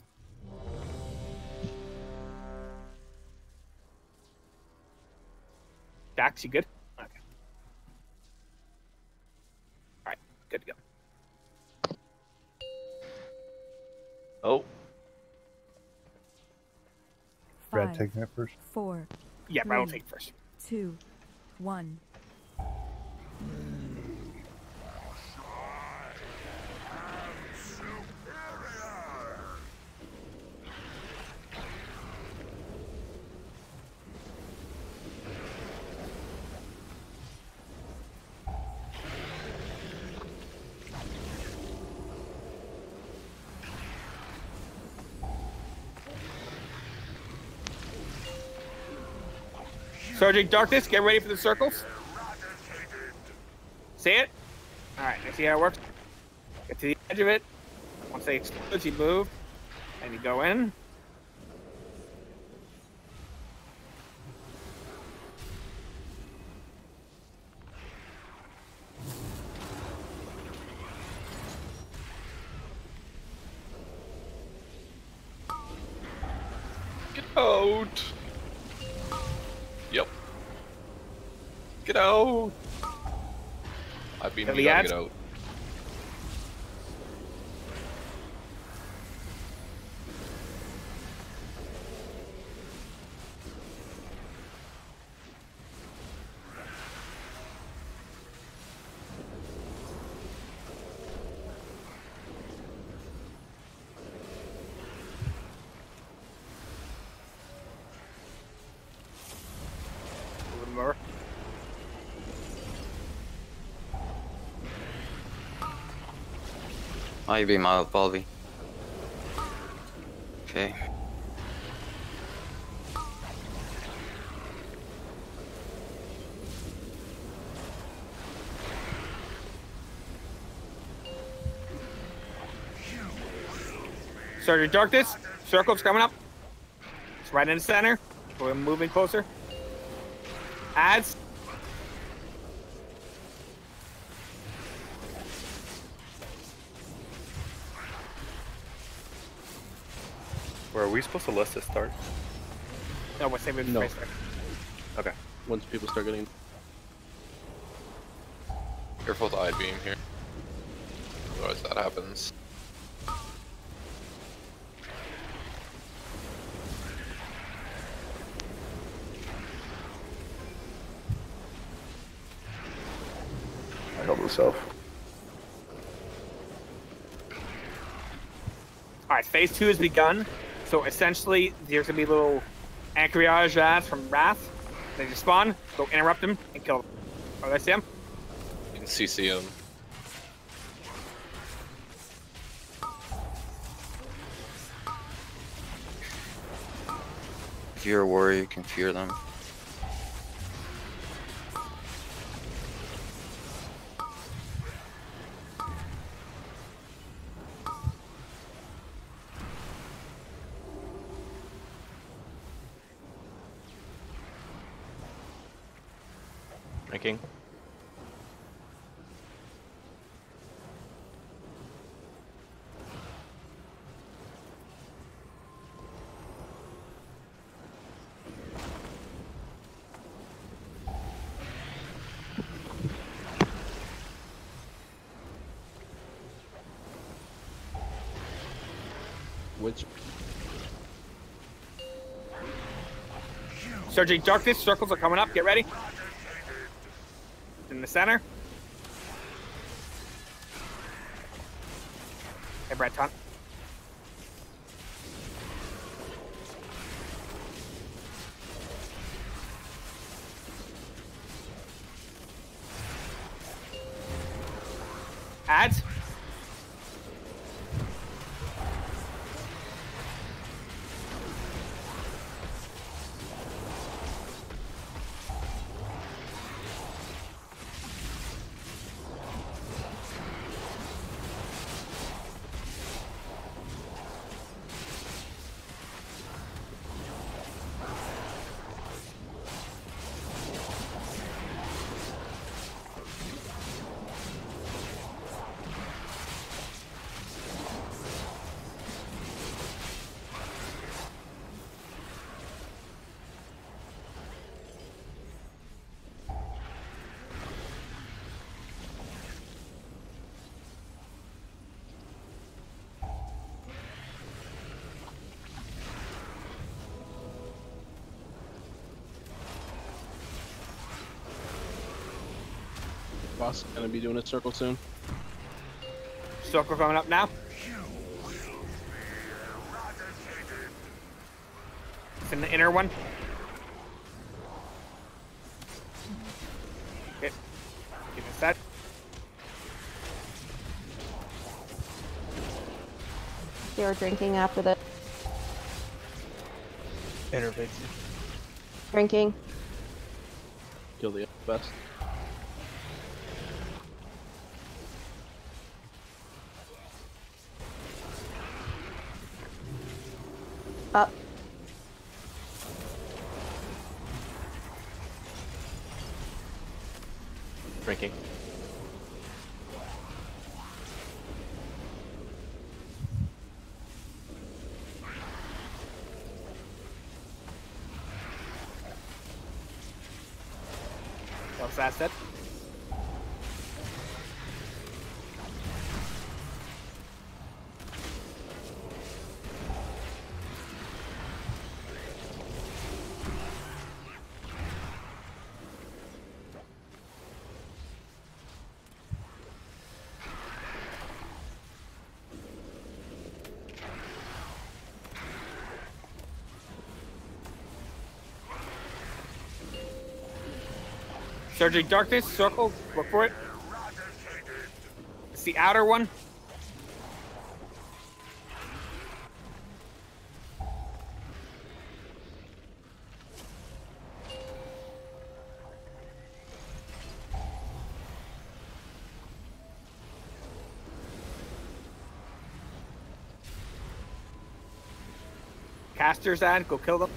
Dax, you good? Okay. All right. Good to go. Oh. Brad taking it first. 4. Yeah, Brad will take it first. 2, 1. Sergeant Darkness, get ready for the circles. See it? Alright, let's see how it works. Get to the edge of it. Once they explode, you move. And you go in. Get out. Yep. Get out. I beam you gotta get out. A little more. I beam out, Balby. Okay. Sergeant Darkness, circle's coming up. It's right in the center. We're moving closer. Adds. Where are we supposed to let this start? No, we're saving the space. Okay. Once people start getting. Careful with the eye beam here. Otherwise that happens. I help myself. Alright, phase 2 has begun. So essentially, there's gonna be little anchorage ads from Wrath. They just spawn, go interrupt them, and kill them. Oh, that's him? You can CC him. If you're a warrior, you can fear them. Drinking. Which? Sergeant Darkness, circles are coming up. Get ready. In the center. Hey, Brad, Ton. Ads. Boss is gonna be doing a circle soon. Circle coming up now. It's in the inner one. Okay. Give us that. They were drinking after this. Intervention. Drinking. Kill the best. Up. Drinking. What's that said? Surging Darkness, circle, look for it. It's the outer one. Casters and go kill them.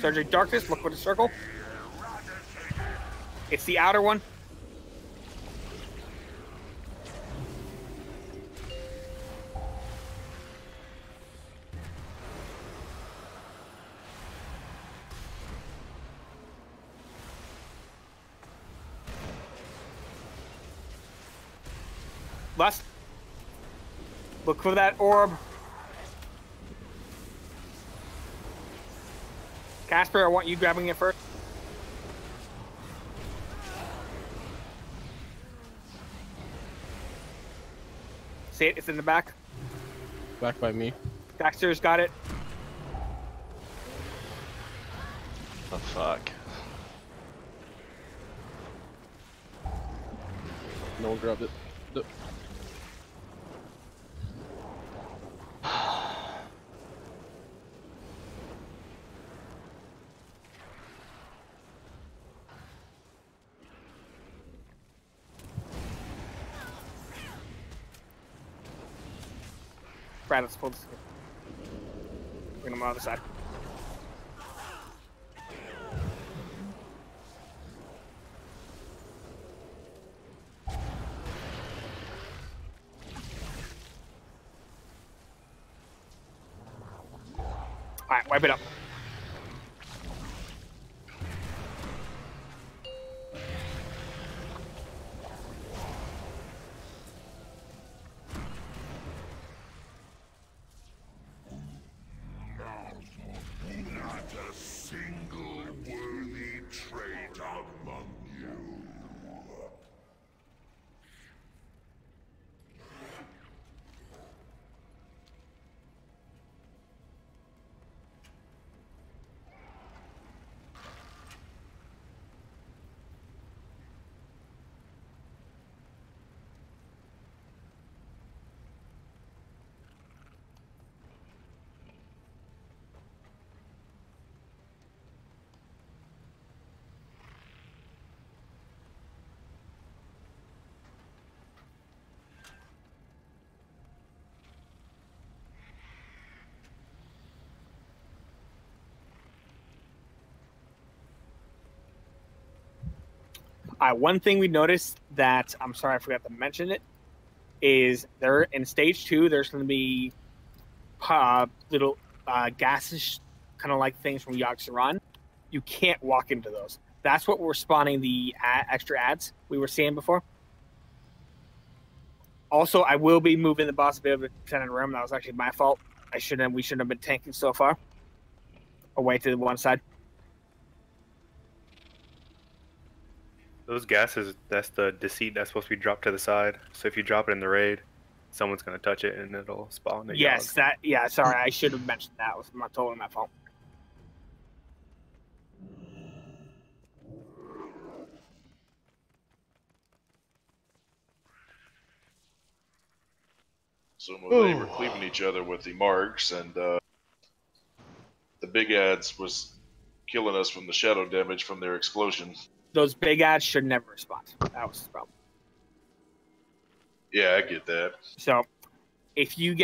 Surging Darkness, look for the circle. It's the outer one. Last. Look for that orb. Casper, I want you grabbing it first. See it? It's in the back. Back by me. Daxter's got it. Oh fuck. No one grabbed it. Brad, let's pull this. Bring them on the other side. Alright, wipe it up. One thing we noticed that I'm sorry I forgot to mention it is there in stage 2 there's going to be little gases, kind of like things from Yaxaran. You can't walk into those. That's what we're spawning the extra ads we were seeing before. Also, I will be moving the boss a bit of a tenant room. That was actually my fault. We shouldn't have been tanking so far. Away to the one side. Those gases, that's the deceit that's supposed to be dropped to the side. So if you drop it in the raid, someone's gonna touch it and it'll spawn the Yes, Yogg. sorry, I should have mentioned that. It was totally my fault. So they were cleaving each other with the marks, and the big ads was killing us from the shadow damage from their explosion. Those big ads should never respond. That was the problem. Yeah, I get that. So, if you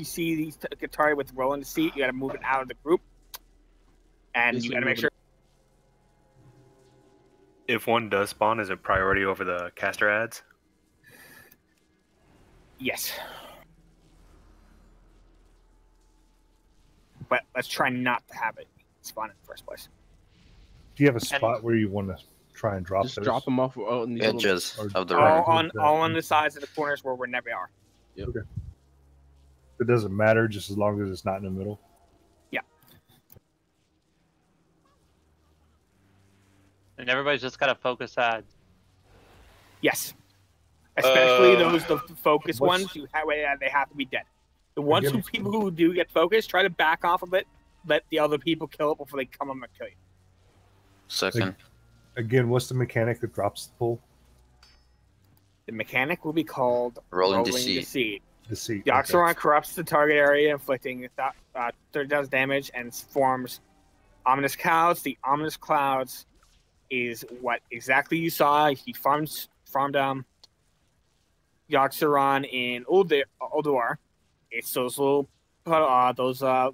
see these target with rolling the seat, you got to move it out of the group, and you got to make sure. If one does spawn, is it priority over the caster ads? Yes. But let's try not to have it spawn in the first place. Do you have a spot where you want to try and drop Just those? drop them off on these Edges little... of the all room. on the sides of the corners where we never are. Yep. Okay. It doesn't matter just as long as it's not in the middle. Yeah. And everybody's just gotta focus ads. Yes. Especially the focus ones. They have to be dead. The ones people who do get focused, try to back off a bit. Let the other people kill it before they come up and kill you. Second. Again, what's the mechanic that drops the pull? The mechanic will be called Rolling Deceit. Deceit. Yaxaran corrupts the target area, inflicting 30,000 damage, and forms ominous clouds. The ominous clouds is what exactly you saw. He farmed Yaxaran in Ulduar. It's those little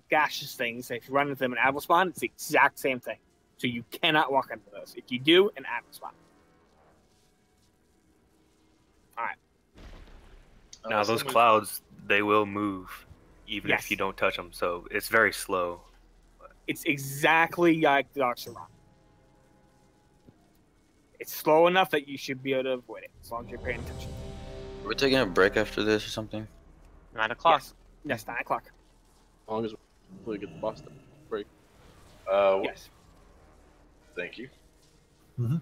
gaseous things. If you run into them in Ad will spawn, it's the exact same thing. So you cannot walk into those. If you do, an Ad will spawn. All right. Now those clouds, they will move, even if you don't touch them. So it's very slow. It's exactly like Yaxaran. It's slow enough that you should be able to avoid it, as long as you're paying attention. Are we taking a break after this or something? 9 o'clock. Yes, 9 o'clock. As long as we get the boss to break. Yes. Thank you. Mm-hmm.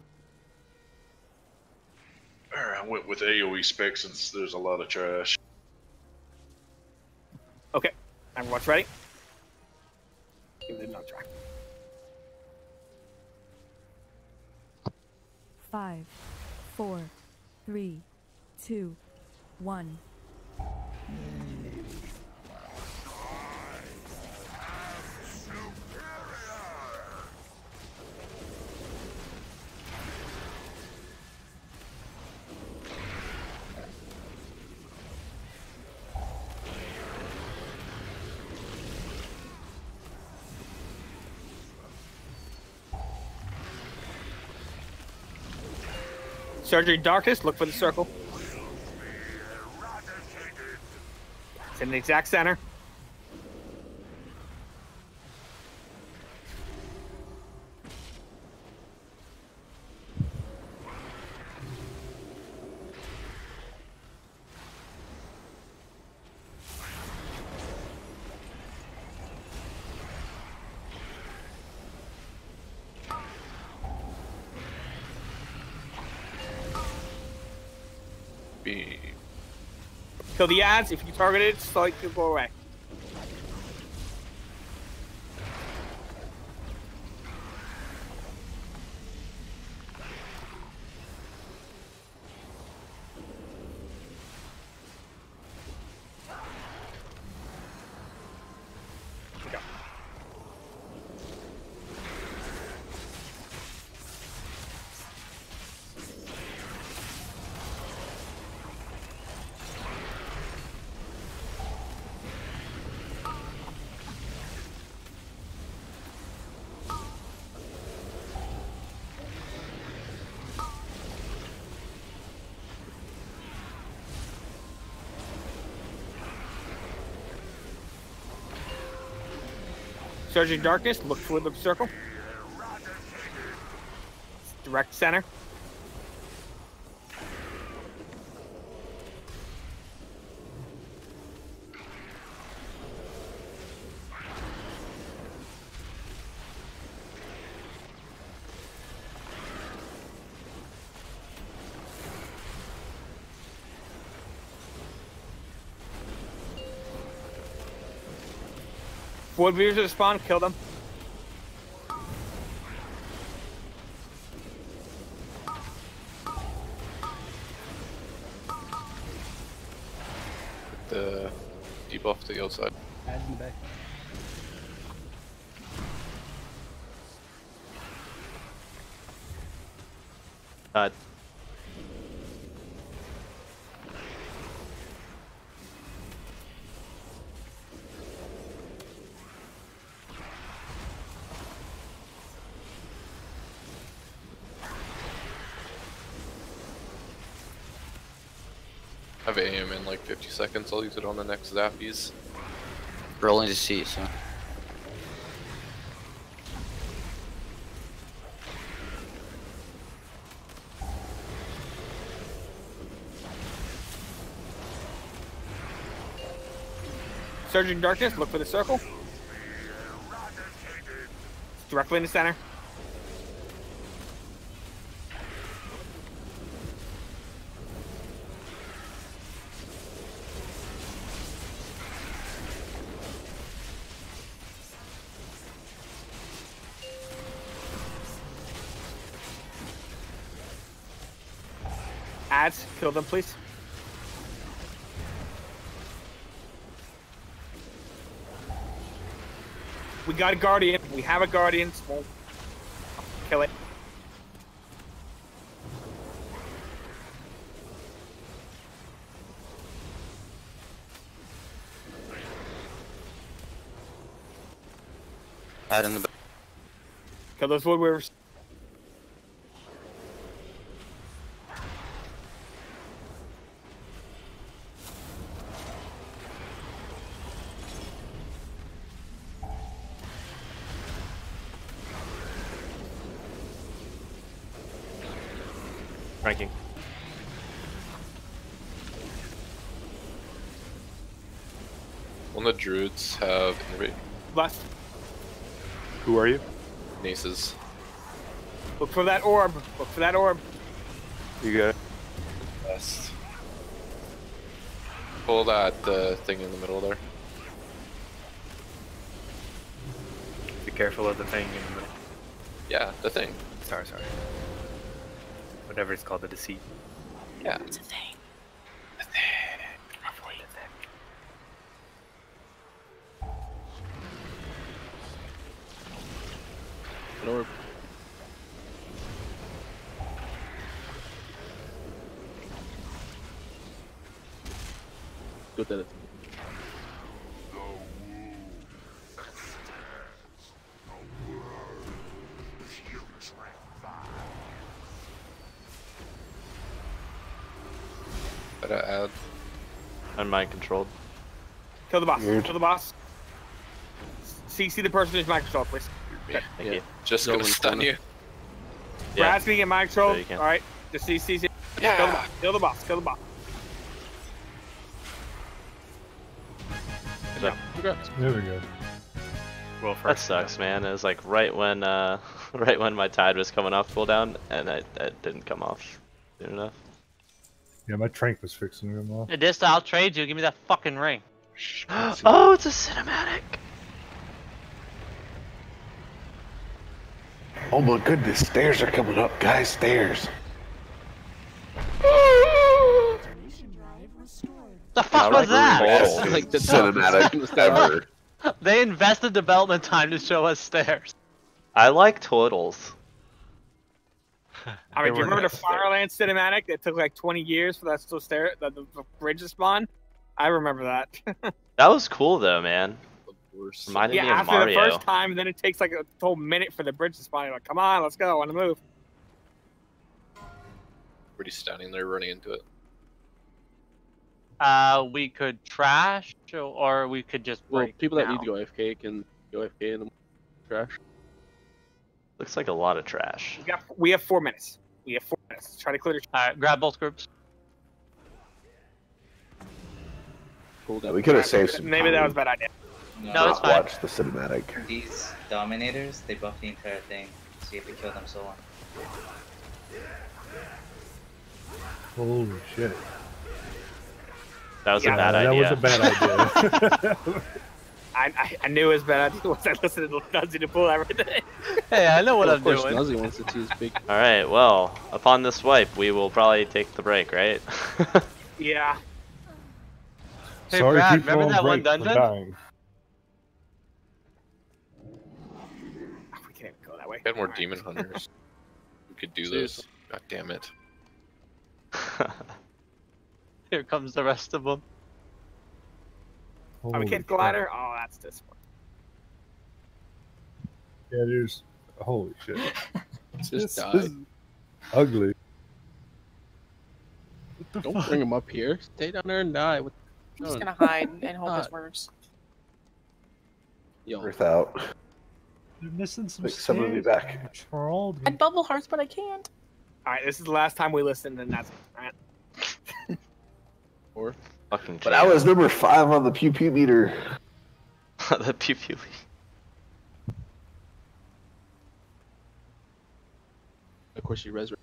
Alright, I went with AoE specs since there's a lot of trash. Okay, everyone's ready? Give it another try. 5, 4, 3, 2, 1. Surgery Darkness, look for the circle. It's in the exact center. Kill the ads. If you target it, it's like it'll go away. Go. Surging Darkness, look toward the circle. Direct center. Forward Beers at spawn, kill them. The debuff to the outside. Add in the back. I have AM in like 50 seconds. I'll use it on the next Zappies. Rolling to see, so. Surging Darkness, look for the circle. Directly in the center. Ads, kill them, please. We got a Guardian. We have a Guardian. So kill it. Add in the back. Kill those Wood Weavers. Ranking. One of the druids have innervate. Left. Who are you? Naces. Look for that orb. Look for that orb. You got it. Best. Pull that thing in the middle there. Be careful of the thing in the middle. Yeah, the thing. Sorry. Whatever it's called, the deceit. Yeah. It's a thing. Avoid the thing. An orb. Good at it. Gotta add. Unmind controlled. Kill the boss. Weird. Kill the boss. CC the person who's mind control, please. Thank you. Just Go gonna in stun corner. you. Yeah. Brad's gonna get mind control. Yeah, you can. All right. Just CC. Yeah. Kill the boss. Kill the boss. Kill the boss. Congrats. There we go. Well, That first. sucks, man. It was like right when right when my tide was coming off cooldown, and it didn't come off soon enough. Yeah, my trank was fixing them all. Adista, I'll trade you. Give me that fucking ring. Oh, it's a cinematic. Oh my goodness, stairs are coming up, guys, stairs. The fuck was that? Best Like the cinematic ever. They invested development time to show us stairs. I like turtles. I mean, do you remember the Fireland cinematic that took like 20 years for that still the bridge to spawn? I remember that. That was cool though, man. Reminded Yeah, me of after Mario. the first time, then it takes like a whole minute for the bridge to spawn. You're like, come on, let's go on the move. Pretty standing there running into it. We could trash, or we could just Well, break people that now. need to go AFK can go AFK in them. trash. Looks like a lot of trash. We have 4 minutes. We have 4 minutes. Try to clear the. All right, grab both groups. Yeah, we could have saved some Maybe that was a bad idea. No, it's fine. Watch the cinematic. These Dominators, they buff the entire thing. See if we kill them so long. Holy shit. That was a bad idea. That was a bad idea. I knew it was a bad idea once I listened to Nuzzy to pull everything. Hey, I know what I'm doing. Of course, Nuzzy wants to use big. All right. Well, upon this wipe, we will probably take the break, right? Yeah. Hey, Sorry, Brad, people remember on that one break for dungeon? dying. We can't even go that way. We had more demon hunters. We could do this. God damn it. Here comes the rest of them. Oh, we can't glider? Oh, that's disappointing. Yeah, there's. Holy shit. Just die. This is ugly. Don't bring him up here. Stay down there and die. I'm just gonna hide and hope this works. Earth out. They're missing some Like, some of you stairs. back. Trolled. I'd bubble hearts, but I can't. Alright, this is the last time we listen, and that's alright. Or fucking. But I was number 5 on the pew pew meter. The pew pew. of course you resurrect.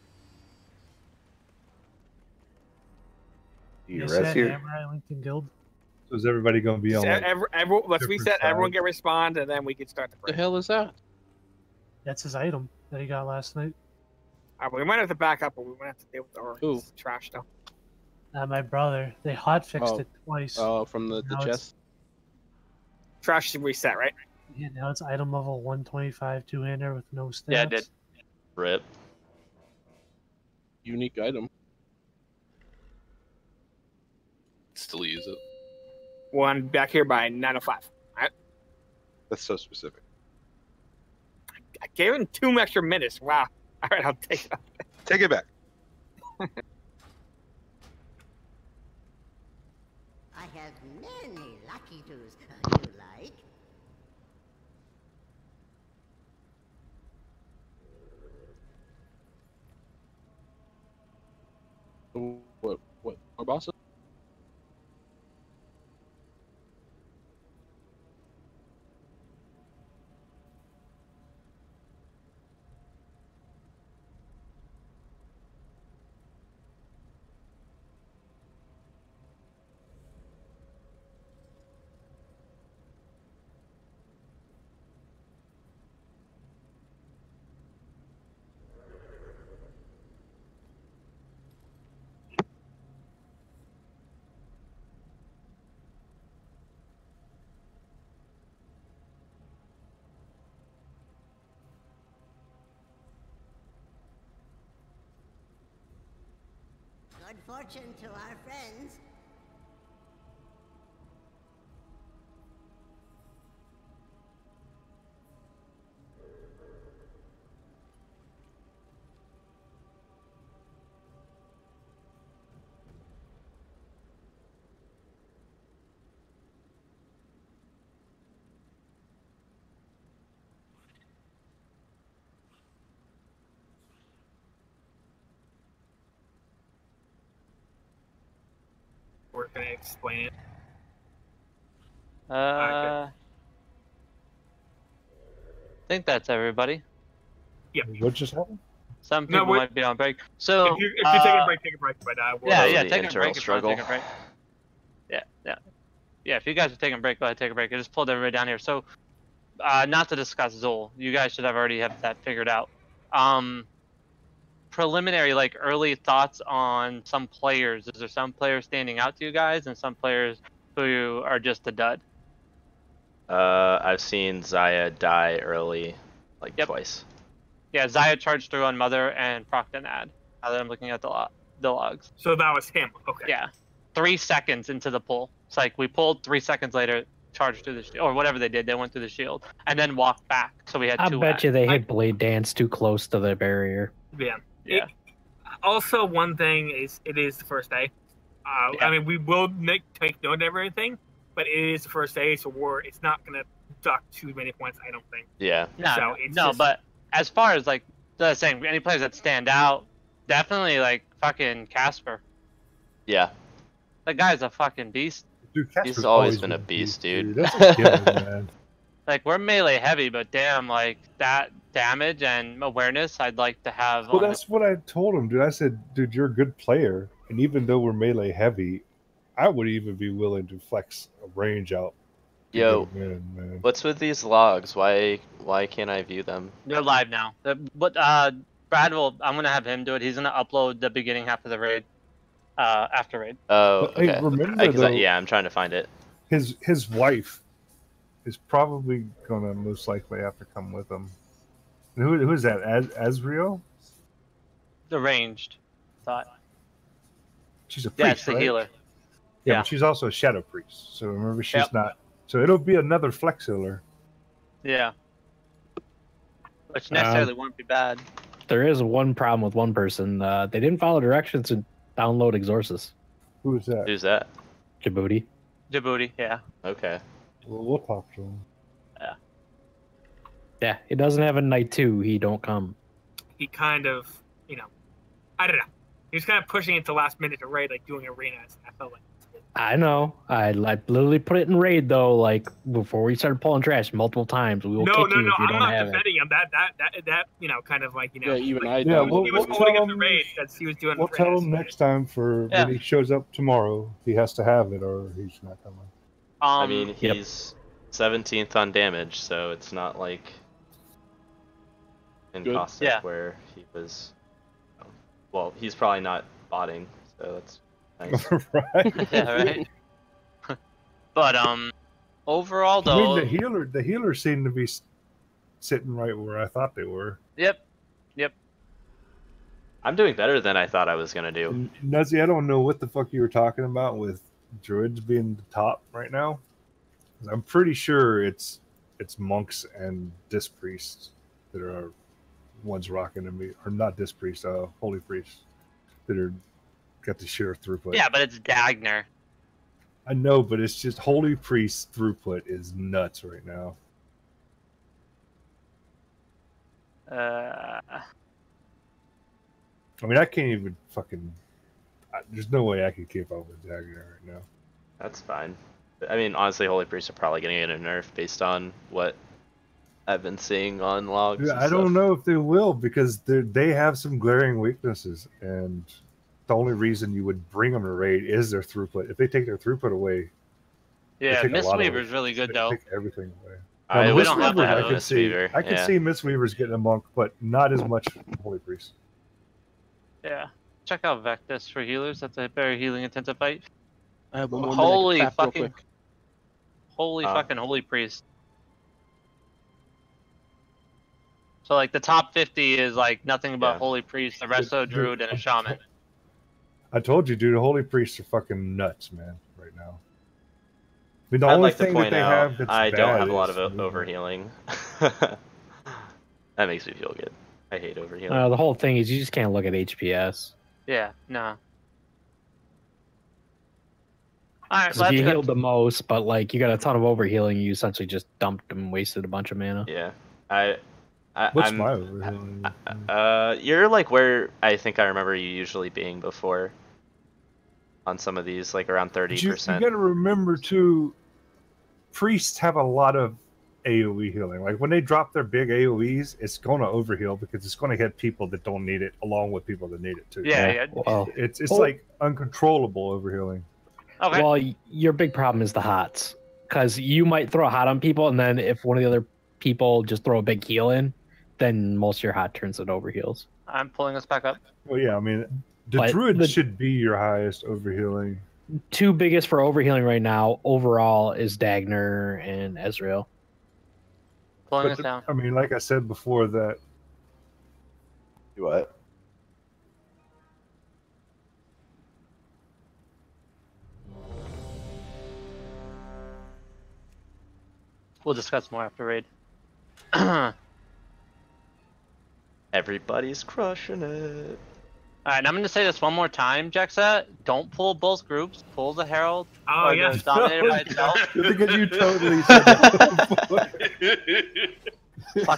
You Yes, rest that here? hammer I linked in guild. So is everybody going to be on? Like, Let's different reset. Everyone sides? get respond, and then we can start the What the break. hell is that? That's his item that he got last night. Alright, we might have to back up, but we might have to deal with our Who? trash though. My brother. They hotfixed Oh. it twice. Oh, from the Now it's- chest. Trash should reset, right? Yeah, now it's item level 125 two-hander with no stats. Yeah, it did. Rip. Unique item. Still use it. One back here by 9:05. Alright. That's so specific. I gave him 2 extra minutes. Wow. Alright, I'll take it. Take it back. I have many lucky doos. You like? What? Our bosses? Good fortune to our friends. We're gonna explain it. I think that's everybody. Yeah. What just happened? Some people might be on break. So If you're taking a break, take a break. But we'll yeah, the take a internal break. If you want to struggle. take a break. Yeah. If you guys are taking a break, go ahead, take a break. I just pulled everybody down here. So, not to discuss Zol, you guys should have already have that figured out. Preliminary, like early thoughts on some players. Is there some players standing out to you guys, and some players who are just a dud? I've seen Zaya die early, like twice. Yeah, Zaya charged through on Mother and procced an ad. Now that I'm looking at the logs. So that was him. Okay. Yeah, 3 seconds into the pull. It's like we pulled 3 seconds later, charged through the shield, or whatever they did. They went through the shield and then walked back. So we had I 2 bet ads. you they hit Blade Dance too close to the barrier. Yeah. Yeah. Also, one thing is, it is the first day. I mean, we will take note of everything, but it is the first day, so it's not gonna dock too many points. I don't think. Yeah. No, So it's no, just- but as far as like the same, any players that stand out, definitely like fucking Casper. Yeah. The guy's a fucking beast. Dude, He's Casper's always been a beast, dude. That's a killer, man. Like we're melee heavy, but damn, like that damage and awareness, I'd like to have. Well, on that's what I told him, dude. I said, dude, you're a good player, and even though we're melee heavy, I would even be willing to flex a range out. to Yo, get him in, man. what's with these logs? Why can't I view them? They're live now. But Brad will. I'm gonna have him do it. He's gonna upload the beginning half of the raid. After raid. Oh, But, hey, okay. remember, though- Yeah, I'm trying to find it. His wife is probably gonna most likely have to come with him. And who is that? Azriel? The ranged. Thought. She's a priest, Yeah, it's the right? healer. Yeah, Yeah. but she's also a shadow priest. So remember, she's Yep. not. So it'll be another flex healer. Yeah. Which necessarily won't be bad. There is one problem with one person. They didn't follow directions to download Exorcist. Who is that? Who's that? Djibouti. Djibouti, yeah. Okay. Well, we'll talk to him. Yeah, he doesn't have a night 2. He don't come. He kind of, I don't know. He was kind of pushing it to last minute to raid, like doing arenas. I felt like. I know. I literally put it in raid though. Like before we started pulling trash multiple times. We will No, kick no, you no. if you I'm don't not have it. defending him. That kind of like Yeah, even like, I Yeah, don't. he was we'll holding tell up the him- raid because he was doing. We'll tell arenas. him next time for Yeah. when he shows up tomorrow. He has to have it, or he's not coming. I mean, Yep. he's 17th on damage, so it's not like in Good. Caustic Yeah. where he was. Well, he's probably not botting, so that's nice. Right? Yeah, right. But overall I though. mean, the healer seemed to be sitting right where I thought they were. Yep. I'm doing better than I thought I was gonna do. And Nuzzy, I don't know what the fuck you were talking about with druids being the top right now. 'Cause I'm pretty sure it's monks and disc priests that are ones rocking to me, or not disc priests, holy priests that are got the sheer throughput. Yeah, but it's Dagner. I know, but it's just holy priest throughput is nuts right now. I mean, I can't even fucking. There's no way I could keep up with Dagger right now. That's fine. I mean, honestly, Holy Priests are probably gonna get a nerf based on what I've been seeing on logs. Yeah, and I don't stuff. know if they will because they have some glaring weaknesses, and the only reason you would bring them to raid is their throughput. If they take their throughput away, Yeah, take a lot of Mistweaver's really good they though. take everything away. We don't have to Mistweaver, have I a can see. Mistweaver, I can yeah. see Mistweaver's getting a monk, but not as much holy priest. Yeah. Check out Vectus for healers. That's a very healing intensive fight. I have one more Holy minute to tap real fucking. quick. Holy fucking holy priest. So like the top 50 is like nothing but Yeah. holy priest, a resto druid, and a shaman. I told you, dude. Holy priests are fucking nuts, man. Right now. I mean, the I'd only like to thing point that they out have that's I don't bad have a lot is of movement. overhealing. That makes me feel good. I hate overhealing. The whole thing is you just can't look at HPS. Yeah, no. Alright, 'Cause if you healed the most, but like you got a ton of overhealing, you essentially just dumped and wasted a bunch of mana. Yeah, What's I'm, my overhealing? You're like where I think I remember you usually being before. On some of these, like around You 30%. got to remember too, priests have a lot of AoE healing. Like when they drop their big AoEs, it's going to overheal because it's going to hit people that don't need it, along with people that need it too. Yeah. Well, It's like uncontrollable overhealing. Okay. well, your big problem is the hots, because you might throw a hot on people, and then if one of the other people just throw a big heal in, then most of your hot turns into overheals. I'm pulling us back up. Well, yeah, I mean, the But druid should be your highest overhealing. Two biggest for overhealing right now overall is Dagner and Ezreal. Pulling But us down. I mean, like I said before, that What? We'll discuss more after raid. Everybody's crushing it. Alright, and I'm gonna say this one more time, Jexa. Don't pull both groups. Pull the Herald Oh, or yeah. the Dominator by itself. Because you totally said that.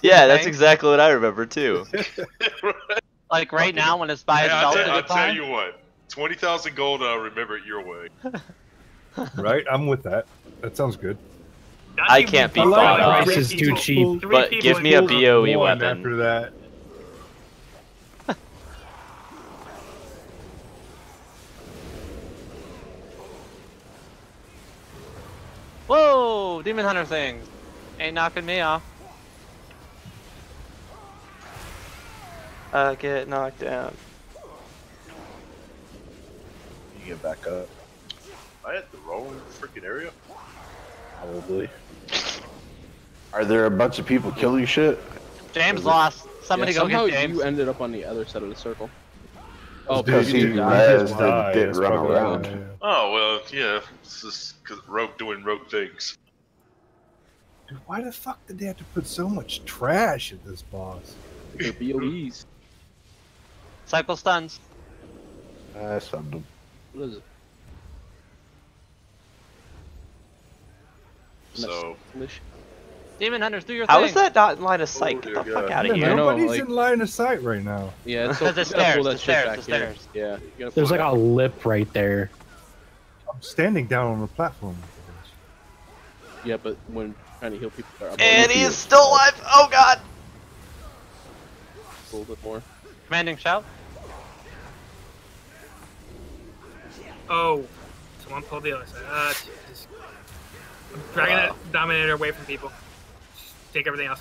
Yeah, that's exactly what I remember too. Like right now when it's by Hey, itself. I'll tell you what. 20,000 gold, I'll remember it your way. Right? I'm with that. That sounds good. I can't be I like bought how off. three This is too people- cheap. But give me a BOE One weapon. After that. Whoa! Demon Hunter things. Ain't knocking me off. Get knocked down. You get back up. I had the wrong freaking area. Probably. Are there a bunch of people killing shit? James lost. Somebody go somehow get James. you ended up on the other side of the circle. Oh, because he rezzed and didn't run probably around. why, yeah. Oh, well, yeah. This is because Rogue doing rogue things. Dude, why the fuck did they have to put so much trash at this boss? They're BOEs. Cycle stuns. I stunned him. What is it? So, Demon Hunters, do your How thing. is that not in line of sight? Get the dear fuck God. out of Yeah, here. nobody's in line of sight right now. Yeah, it's Because the stairs, the stairs, the stairs. Yeah. you gotta There's pull like a lip right there. I'm standing down on the platform. Yeah, but when trying to heal people are And he is still alive. Oh god. a little bit more. Commanding shout. Oh, someone pulled the other side. Just I'm dragging that Dominator away from people. Just take everything else.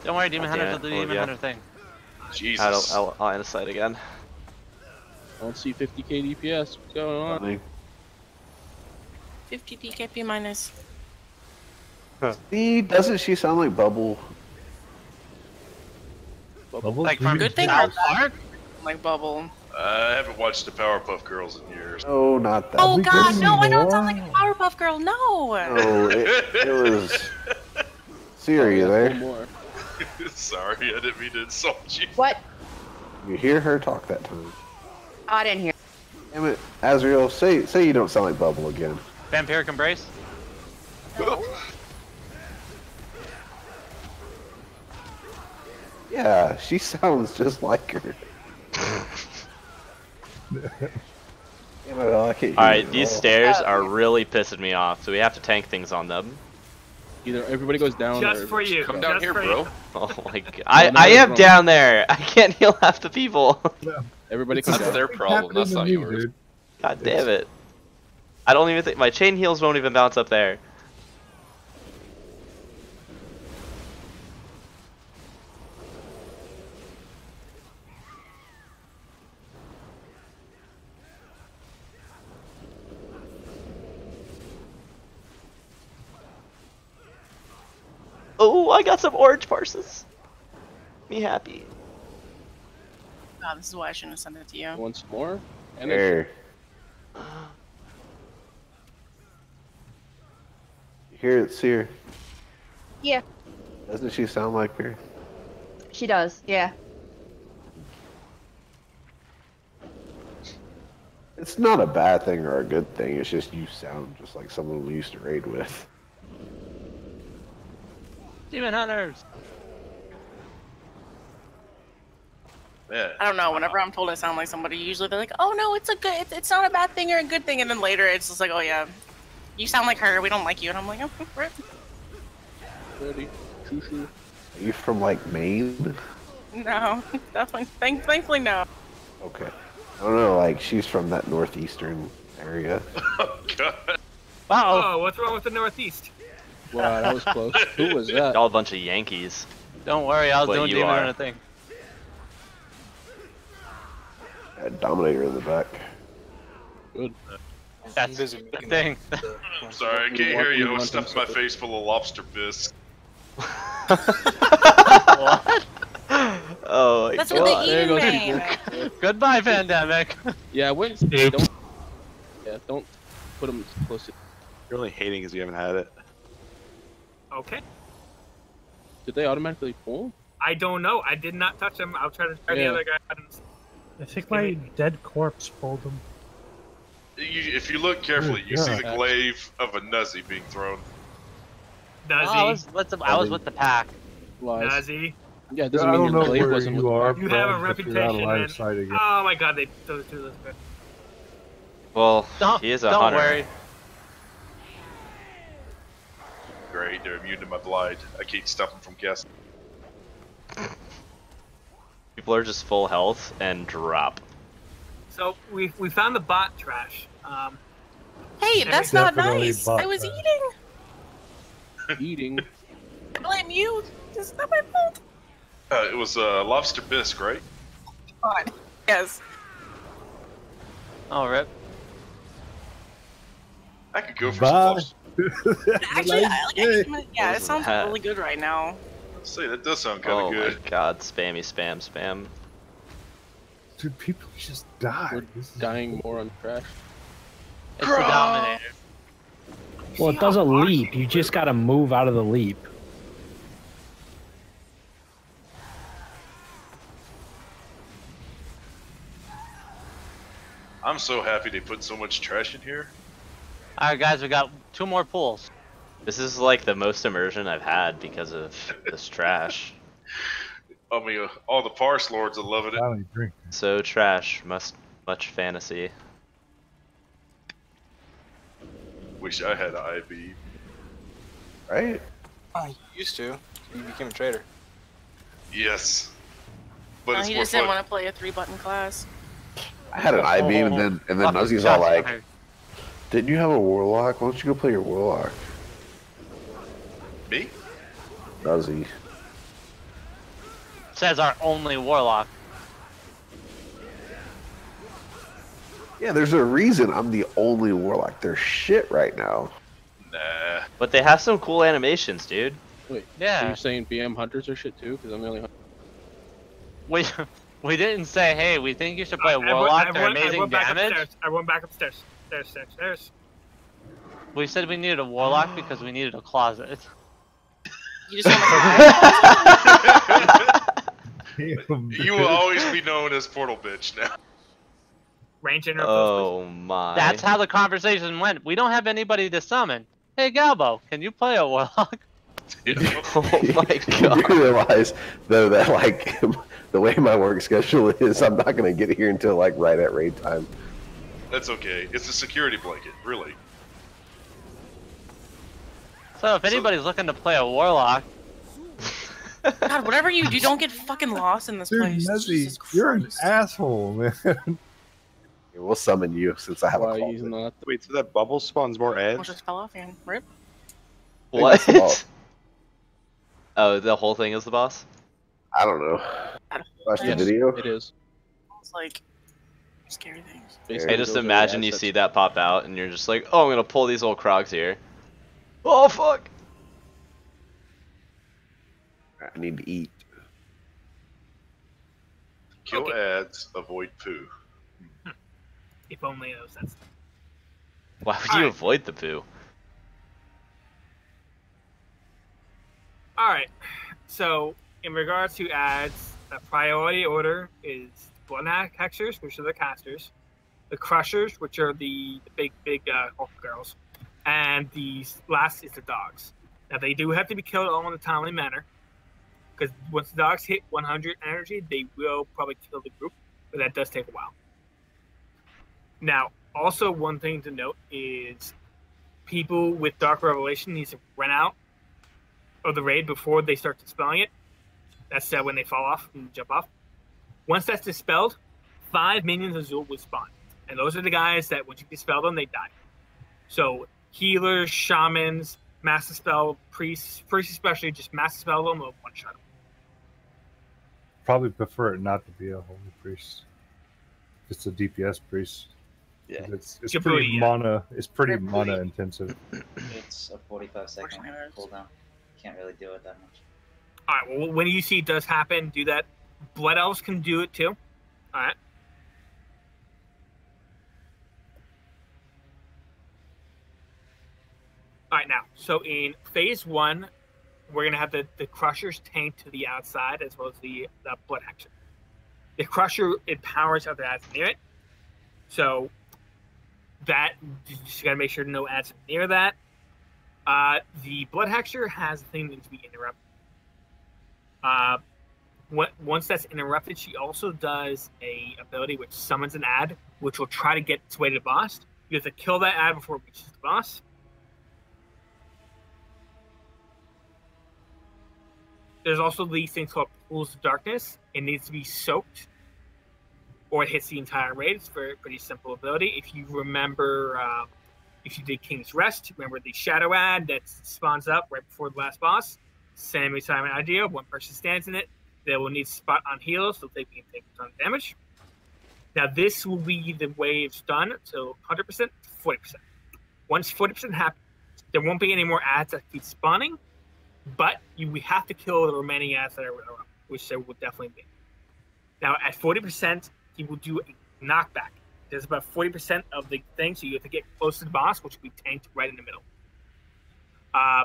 Don't worry, Demon God damn Hunters will it, do the Demon Olivia. Hunter thing. Jesus. I'll end the sight again. I don't see 50k DPS. What's going on? 50 DKP minus. See, doesn't she sound like Bubble? Bubble? Like from Good Thing or Bad? Like Bubble. I haven't watched the Powerpuff Girls in years. Oh, not that. Oh god, no, I don't sound like a Powerpuff Girl, no! Oh, it was. See, are you there? Sorry, I didn't mean to insult you. What? You hear her talk that time. Oh, I didn't hear. Damn it, Azrael, say you don't sound like Bubble again. Vampiric Embrace. Yeah, she sounds just like her. Damn it, I can't hear Alright, you at these all. stairs are really pissing me off, so we have to tank things on them. Either everybody goes down Just or for you. Come down Just here, for bro. you. Oh my god. no, I it's am wrong. down there. I can't heal half the people. everybody That's comes down. their problem, that's not yours. Dude. God damn it. I don't even think my chain heals won't even bounce up there. Oh, I got some orange parses. Me happy. God, this is why I shouldn't have sent it to you. Once more. And There. You hear it, see her? Yeah, Doesn't she sound like her? she does. Yeah. It's not a bad thing or a good thing, it's just you sound just like someone we used to raid with. Demon Hunters. Yeah. I don't know, whenever I'm told I sound like somebody, usually they're like, oh no, it's a good, it's not a bad thing or a good thing, and then later it's just like, oh yeah, you sound like her, we don't like you, and I'm like, oh, rip. ready. Shoo-shoo. Are you from like Maine? No, definitely, thankfully no. Okay. I don't know, like she's from that northeastern area. Oh, God. Oh, what's wrong with the Northeast? Wow, that was close. Who was that? Y'all a bunch of Yankees. Don't worry, I was What doing you Demon are. Hunter thing. That Dominator in the back. Good. That's the thing. I'm sorry, I can't hear you. I was stuffing my face full of lobster bisque. What? Oh my That's god. what they there eat in goes Maine. people. Goodbye, pandemic. Yeah, don't put them close to. You're only hating because you haven't had it. Okay. Did they automatically pull? I don't know. I did not touch him. I'll try to try the Yeah. other guy. I think my dead corpse pulled him. If you look carefully, you see the God. glaive of a Nuzzy being thrown. Does I was with the pack. Nuzzy. Yeah, it I doesn't mean don't your know glaive where wasn't with you the are, pack. You have a Brad, but you're out of reputation, line man. of sight again. Oh my god, those two look good. Well, Don't, he is a don't hunter. worry. Great, they're immune to my blight. I can't stop them from guessing. People are just full health and drop. So we found the bot trash. Hey, and that's we- not Definitely nice. bot I was trash. eating. Eating. I blame you. This is not my fault. It was lobster bisque, right? God. Yes. Oh, rip. I could go for Bye. some lobster. Actually, yeah, it sounds that? really good right now. Say that does sound kind Oh of good. my god, spammy spam spam. Dude, people just die. We're dying more on trash. It's the Dominator. Well, it doesn't leap. You just gotta move out of the leap. I'm so happy they put so much trash in here. Alright, guys, we got 2 more pools. This is like the most immersion I've had because of this trash. I mean, all the Parse Lords are loving it. Finally drink. So trash, much fantasy. Wish I had an IV. Right? Oh, you used to. You became a trader. Yes. But it's He more just didn't fun. want to play a 3-button class. I had an I-beam, and then Nuzzy's all like, "Didn't you have a warlock? Why don't you go play your warlock?" Me? Nuzzy. Says our only warlock. Yeah, there's a reason I'm the only warlock. They're shit right now. Nah. But they have some cool animations, dude. Wait, Yeah. so you're saying BM hunters are shit too? Because I'm the only hunter. We didn't say, hey, we think you should play a warlock. They're amazing damage. I went back upstairs. Stairs. We said we needed a warlock because we needed a closet. You just You will always be known as Portal Bitch now. Range in Oh my. That's how the conversation went. We don't have anybody to summon. Hey, Galbo, can you play a warlock? Oh my You god. do realize, though, that like the way my work schedule is, I'm not gonna get here until like right at raid time. That's okay. It's a security blanket, really. So if anybody's looking to play a warlock, God, whatever you do, don't get fucking lost in this Dude, place. Nuzzy, Jesus you're an Christ. asshole, man. We'll summon you since I have a Why call. he's not? Wait, so that bubble spawns more Well, ads? just fell off and rip. What? Oh, the whole thing is the boss? I don't know. Watch the Yes, video. It is. It's like scary things. Basically, I just those are the imagine you assets. see that pop out and you're just like, oh, I'm gonna pull these old crocs here. Oh fuck! I need to eat. Kill ads, avoid poo. If only those. That's. Why would you avoid the poo? All right. So in regards to ads, the priority order is blood hexers, which are the casters, the crushers, which are the big Hulk girls, and the last is the dogs. Now they do have to be killed all in a timely manner, because once the dogs hit 100 energy, they will probably kill the group, but that does take a while. Now, also one thing to note is people with Dark Revelation needs to run out of the raid before they start dispelling it. That's when they fall off and jump off. Once that's dispelled, 5 minions of Zul will spawn. And those are the guys that once you dispel them, they die. So healers, shamans, mass dispel, priests especially, just mass dispel them or one-shot them. Probably prefer it not to be a holy priest. It's a DPS priest. Yeah. It's Jaburi, pretty yeah. mana. It's pretty mana intensive. It's a 45-second cooldown. Can't really do it that much. All right, well, when you see it does happen, do that. Blood elves can do it too. All right. All right, now, so in phase 1, we're gonna have the Crusher's tank to the outside as well as the Blood Hexer. The Crusher empowers other ads near it, so that you just gotta make sure no ads are near that. The Blood Hexer has a thing that needs to be interrupted. Once that's interrupted, she also does a ability which summons an ad, which will try to get its way to the boss. You have to kill that ad before it reaches the boss. There's also these things called Pools of Darkness. It needs to be soaked, or it hits the entire raid. It's a very pretty simple ability. If you remember, if you did King's Rest, remember the shadow ad that spawns up right before the last boss? Same exact idea. One person stands in it. They will need spot on heals, so they can take a ton of damage. Now, this will be the way it's done, so 100% to 40%. Once 40% happens, there won't be any more ads that keep spawning, but we have to kill the remaining ads that are around, which there will definitely be. Now, at 40%, he will do a knockback. There's about 40% of the thing, so you have to get close to the boss, which will be tanked right in the middle. I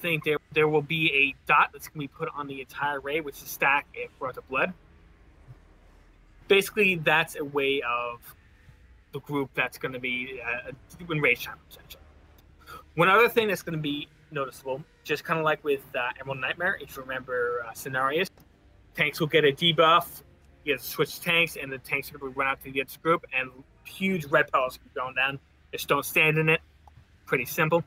think there will be a dot that's going to be put on the entire raid, which is stack and Growth of Blood. Basically, that's a way of the group that's going to be in rage time, essentially. One other thing that's going to be noticeable, just kind of like with Emerald Nightmare, if you remember scenarios, tanks will get a debuff, you have to switch tanks, and the tanks are going to run out to the other group, and huge red pellets are going down. Just don't stand in it. Pretty simple.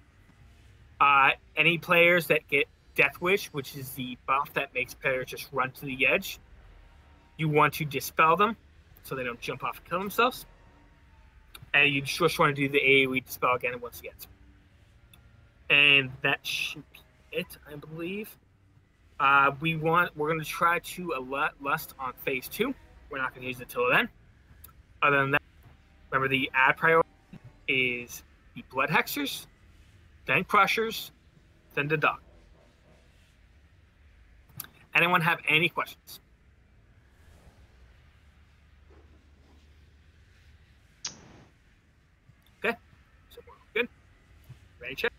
Any players that get Death Wish, which is the buff that makes players just run to the edge, you want to dispel them so they don't jump off and kill themselves. And you just want to do the AoE dispel again once again. And that should be it, I believe. We're going to try to lust on phase 2. We're not going to use it till then. Other than that, remember the ad priority is the Blood Hexers, then Crushers, then the Dog. Anyone have any questions? Okay, so we're good. Ready, check.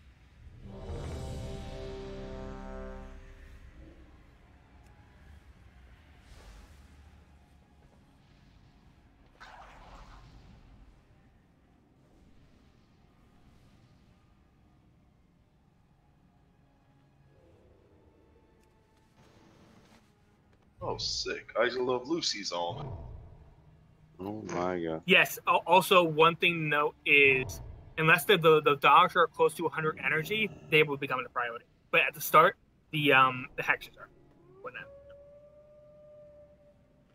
Oh, sick. I love Lucy's on. Oh my god. Yes. Also, one thing to note is, unless the dogs are close to 100 energy, they will become a priority. But at the start, the hexers are.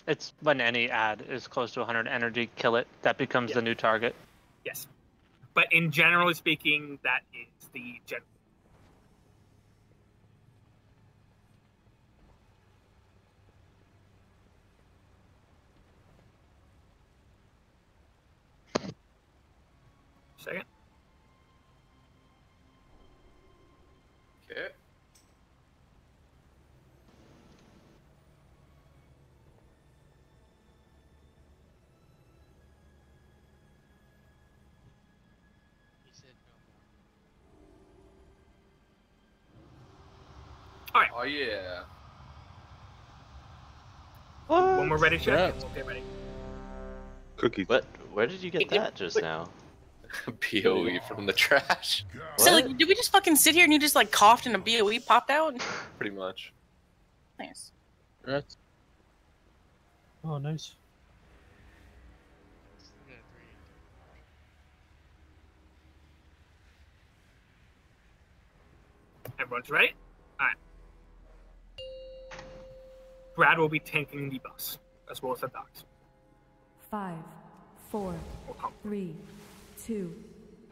It's when any ad is close to 100 energy, kill it. That becomes the new target. Yes. But in generally speaking, that is the general. Second. Okay. All right. Oh yeah. When we're ready, check. Yeah. We'll get ready. Cookies. What? Where did you get that just now? POV from the trash. So, like, did we just fucking sit here and you just like coughed and a BOE popped out? Pretty much. Nice. Oh, nice. Everyone's ready? All right. Brad will be tanking the boss, as well as the dogs. 5, 4, 3, 2,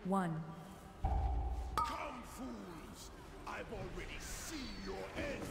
1. Come, fools! I've already seen your end.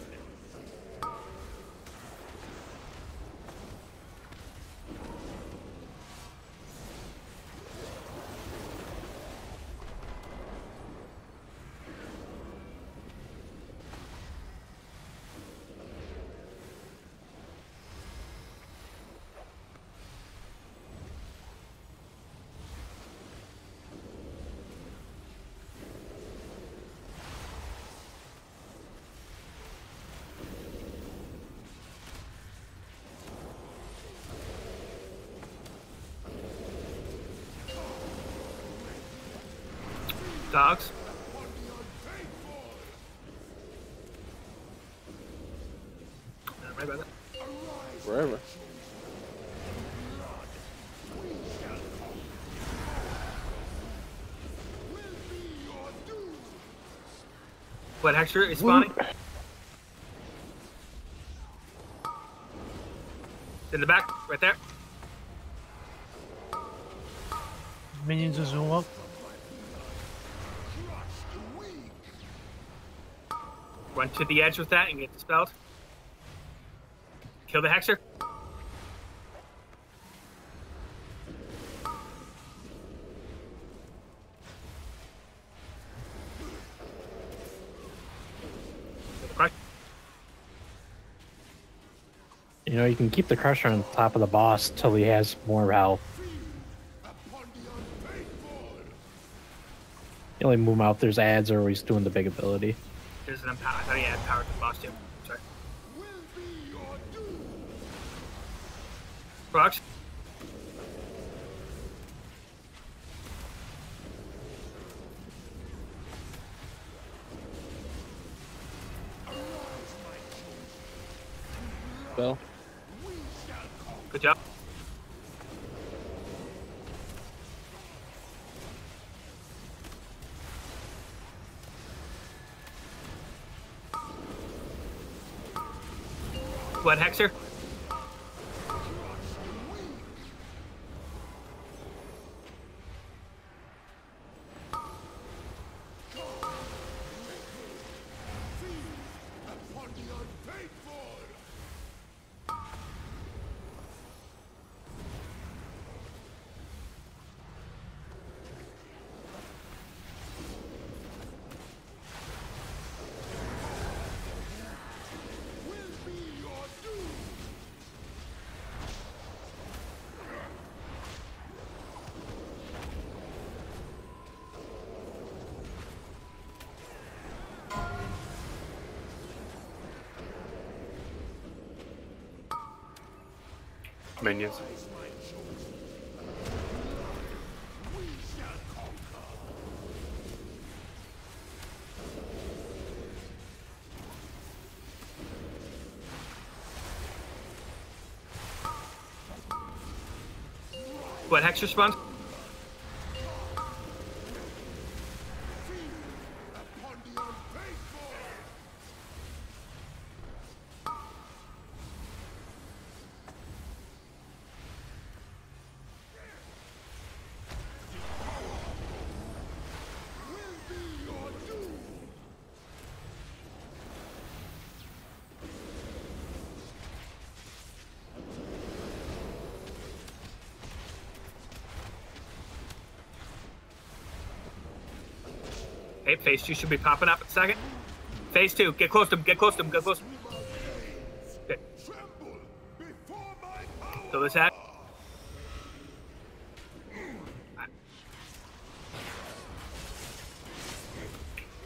Dogs. Right by that. Wherever. What Hexer is spawning? In the back, right there. Minions are zoom up. Run to the edge with that and get dispelled. Kill the Hexer. You know, you can keep the Crusher on top of the boss till he has more health. You only move him out if there's ads or he's doing the big ability. There's an empower. I thought he had power to the boss too. Sorry. Rocks. Bell. Good job. What, Hexer? Minions. What, Hexer spawned? Okay, phase 2 should be popping up in a second. Phase 2, get close to him, get close to him, get close to him. Okay. So this hat.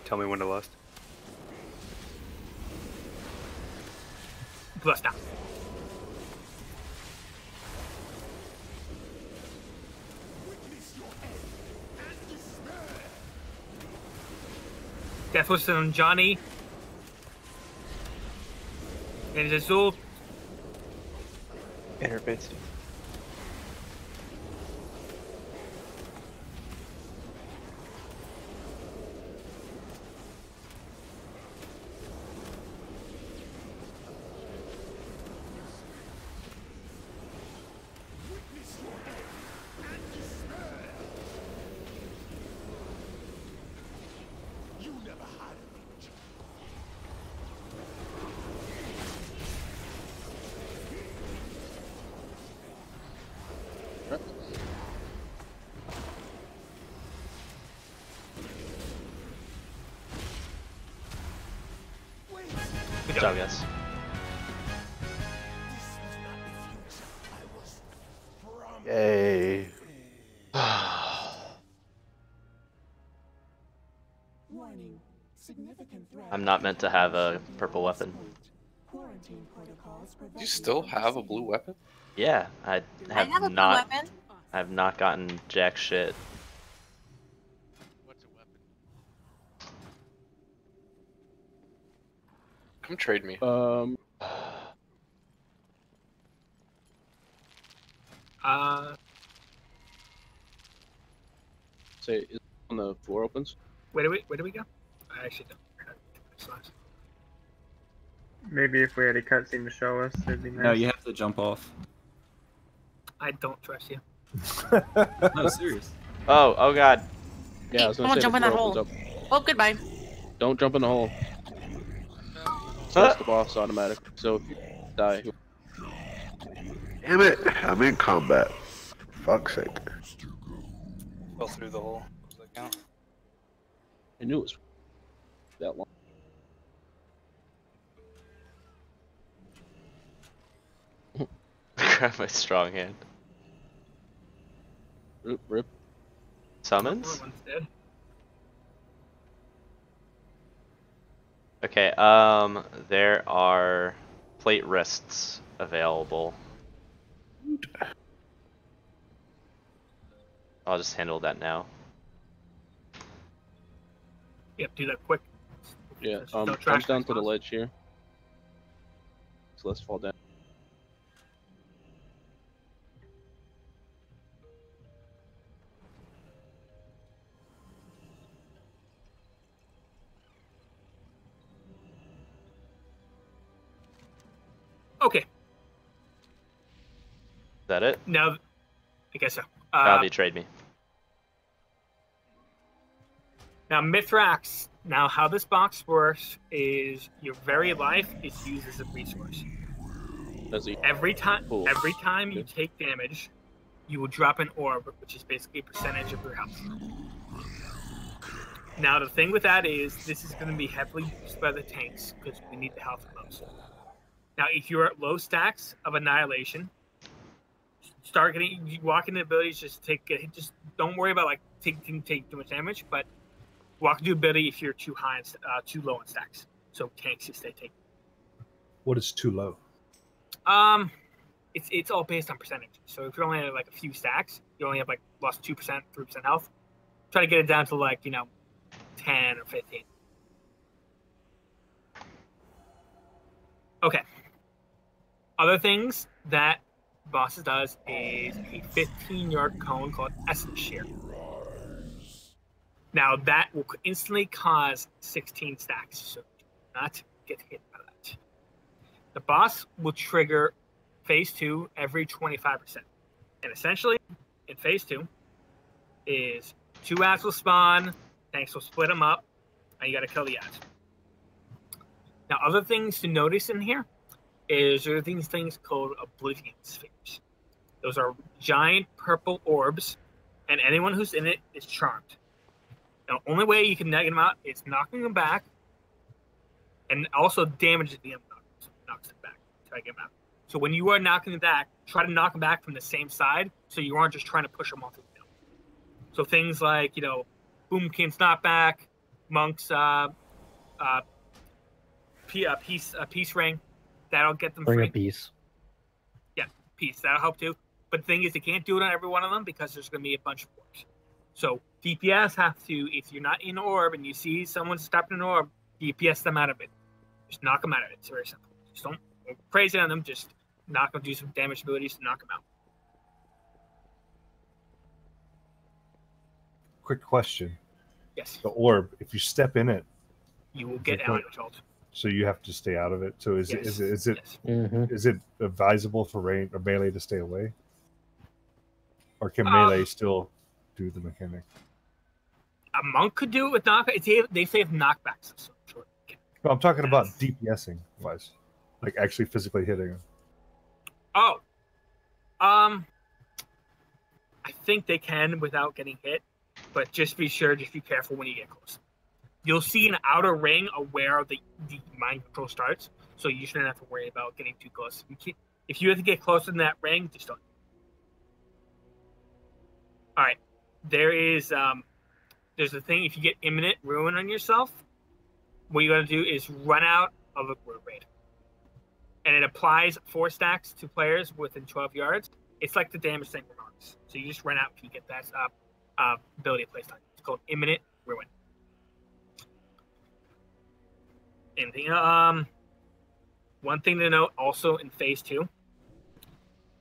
Tell me when to lust. Bust down. Death was on Johnny. And Azul. Interbits. Good job, guys. Yay. I'm not meant to have a purple weapon. Do you still have a blue weapon? Yeah, I have, have a blue not. weapon. I have not gotten jack shit. Come trade me. Say, is when the floor opens? Where do we go? I actually don't. Maybe if we had a cutscene to show us, it'd be nice. No, you have to jump off. I don't trust you. No, serious. Oh god. Yeah, I was gonna Someone say jump the in that floor hole. opens up. Oh, goodbye. Don't jump in the hole. That's the boss automatic. So if you die. Damn it! I'm in combat. Fuck's sake. Fell through the hole. Does that count? I knew it was that long. Grab my strong hand. Rip. Summons? One's dead. Okay, there are plate wrists available. I'll just handle that now. Yep, do that quick. Yeah, Don't trash jump down my to the spots. ledge here. So let's fall down. Okay, Is that it? now I guess so. How do you trade me? Now Mithrax. Now how this box works is your very life is used as a resource. Does he? Every time Cool. you take damage, you will drop an orb, which is basically a percentage of your health. Now the thing with that is this is going to be heavily used by the tanks because we need the health most. Now if you're at low stacks of annihilation, start getting you walk into abilities. Just don't worry about like taking too much damage, but walk into ability if you're too high, too low in stacks. So tanks just stay taking. What is too low? It's all based on percentage. So if you only have like a few stacks, you only have like lost 2%, 3% health. Try to get it down to like 10 or 15. Okay. Other things that bosses does is a 15-yard cone called Essence Shear. Now that will instantly cause 16 stacks, so do not get hit by that. The boss will trigger phase 2 every 25%. And essentially, in phase 2, is 2 ads will spawn, tanks will split them up, and you gotta kill the ads. Now, other things to notice in here is there are these things called Oblivion Spheres. Those are giant purple orbs, and anyone who's in it is charmed. The only way you can negative them out is knocking them back, and also damage the enemy knocks them back. Try to get them out. So when you are knocking them back, try to knock them back from the same side, so you aren't just trying to push them off the hill. So things like Boomkin's knockback, Monk's peace ring, that'll get them Bring free. a piece. Yeah, peace. That'll help too. But the thing is, they can't do it on every one of them because there's going to be a bunch of orbs. So DPS have to, if you're not in an orb and you see someone stepping in an orb, DPS them out of it. Just knock them out of it. It's very simple. Just don't go crazy on them. Just knock them, do some damage abilities to knock them out. Quick question. Yes. The orb, if you step in it, You will get out results. so you have to stay out of it. So is Yes. is it advisable for range or melee to stay away, or can Uh, melee still do the mechanic? A monk could do it with knockback. They say if knockbacks. So sure. No, I'm talking about DPSing wise, like actually physically hitting him. Oh. I think they can without getting hit, but just be careful when you get close. You'll see an outer ring of where the mind control starts, so you shouldn't have to worry about getting too close. If you have to get closer than that ring, just don't. All right, there's a thing. If you get imminent ruin on yourself, what you got to do is run out of a raid, and it applies 4 stacks to players within 12 yards. It's like the damage thing remarks. So you just run out if you get that ability placed on you. It's called imminent ruin. Anything? One thing to note also in phase 2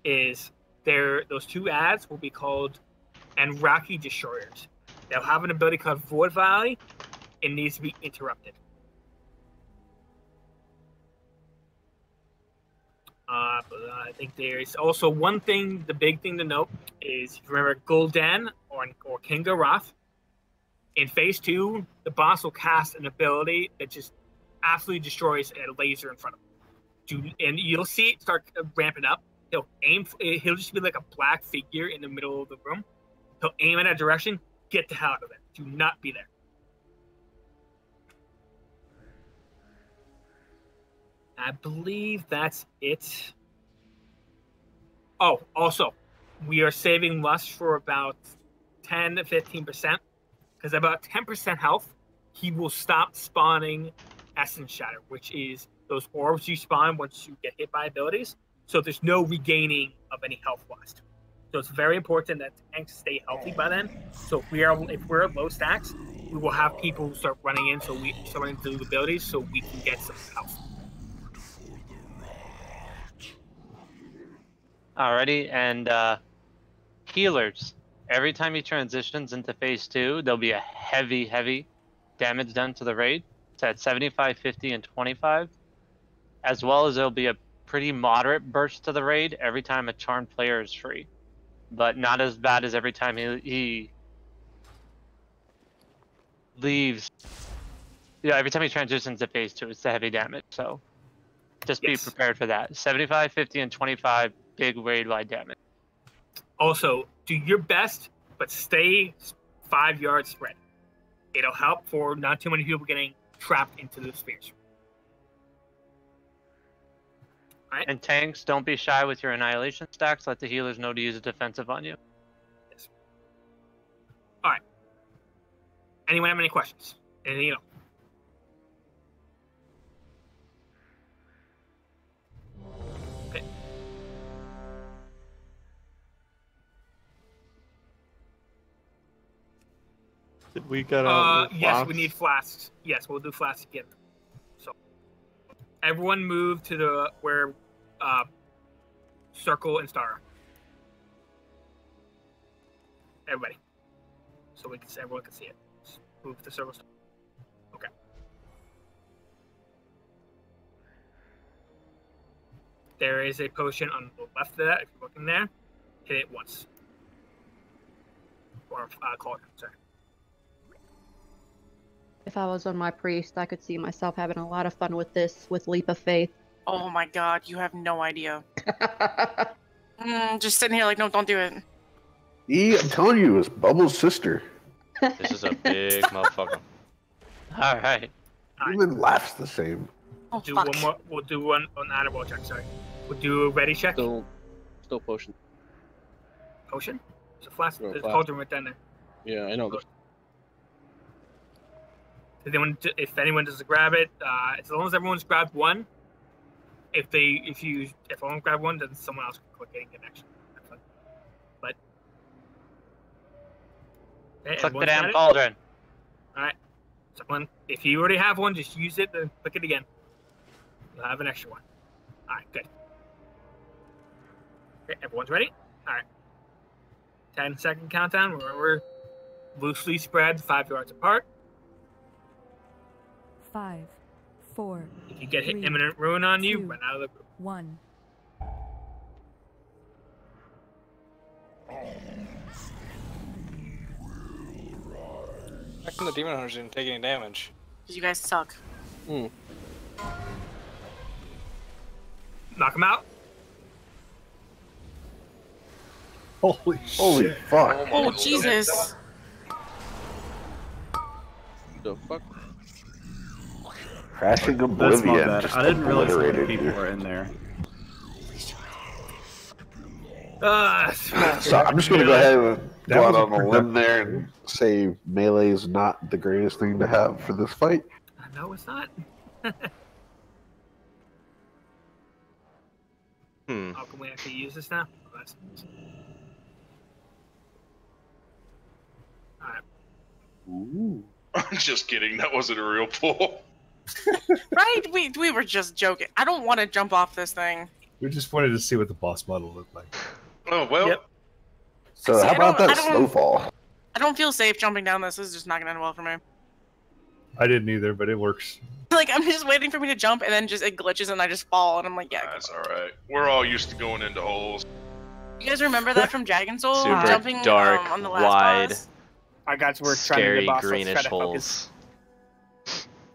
is those 2 ads will be called Enraki Destroyers. They'll have an ability called Void Valley. It needs to be interrupted. I think there's also one thing, the big thing to note is, if you remember Gul'dan or King Garoth, in phase 2, the boss will cast an ability that just absolutely destroys a laser in front of him. And you'll see it start ramping up. He'll just be like a black figure in the middle of the room. He'll aim in that direction. Get the hell out of it. Do not be there. I believe that's it. Oh, also, we are saving Lust for about 10 to 15%, because about 10% health, he will stop spawning Essence Shatter, which is those orbs you spawn once you get hit by abilities. So there's no regaining of any health lost. So it's very important that tanks stay healthy by then. So if we're low stacks, we will have people start running in, so we start running through the abilities, so we can get some health. Alrighty, and healers. Every time he transitions into phase 2, there'll be a heavy damage done to the raid. It's at 75, 50, and 25. As well as there'll be a pretty moderate burst to the raid every time a charmed player is free. But not as bad as every time he leaves. Yeah, every time he transitions to phase 2, it's the heavy damage. So just be prepared for that. 75, 50, and 25, big raid-wide damage. Also, do your best, but stay 5 yards spread. It'll help for not too many people getting trapped into the spheres. Right. And tanks, don't be shy with your annihilation stacks. Let the healers know to use a defensive on you. Yes. All right. Anyone have any questions? Anything else? Okay. Did we get out? Yes, we need flasks. Yes, we'll do flasks again. So everyone move to the where Circle and Star. Everybody. So everyone can see it. Just move to Circle. Okay. There is a potion on the left of that. If you're looking there, hit it once. Or call it. Sorry. If I was on my priest, I could see myself having a lot of fun with this, with Leap of Faith. Oh my god, you have no idea. Just sitting here like, no, don't do it. I'm telling you, it's Bubbles' sister. This is a big motherfucker. Alright. Even laughs the same. Oh, do fuck. one more. We'll do one honorable check. Sorry. We'll do a ready check. Still potion. Potion? It's a flask. No, There's a flask. cauldron right down there. Yeah, I know. If anyone doesn't grab it, as long as everyone's grabbed one, if everyone grab one, then someone else can click it and get action. But okay, Click the everyone's damn got it? cauldron. All right. Someone, if you already have one, just use it. Then click it again. You'll have an extra one. All right, good. Okay, everyone's ready. All right. 10-second countdown. We're loosely spread, 5 yards apart. 5, 4. If you get hit 3, imminent ruin on you, 2, run out of the group. 1. How come the demon hunters didn't take any damage? Because you guys suck. Knock him out. Holy fuck. Oh, Jesus. The fuck? Crashing That's my Oblivion. bad. Just I didn't realize how many obliterated people you. were in there. So I'm just going to go ahead and go out on a limb there and say melee is not the greatest thing to have for this fight. No, it's not. How can we actually use this now? Oh, that's... Alright. Ooh. I'm just kidding. That wasn't a real pull. Right? We were just joking. I don't want to jump off this thing. We just wanted to see what the boss model looked like. Oh well. Yep. So See, how I about don't- that I don't- snowfall? I don't feel safe jumping down this. This is just not gonna end well for me. I didn't either, but it works. Like, I'm just waiting for me to jump, and then just it glitches, and I just fall, and I'm like, yeah. That's all right. We're all used to going into holes. You guys remember that from Dragon Soul? Super Jumping dark, on the last wide, boss? I got to work trying to scary get boss. Let's greenish try to focus.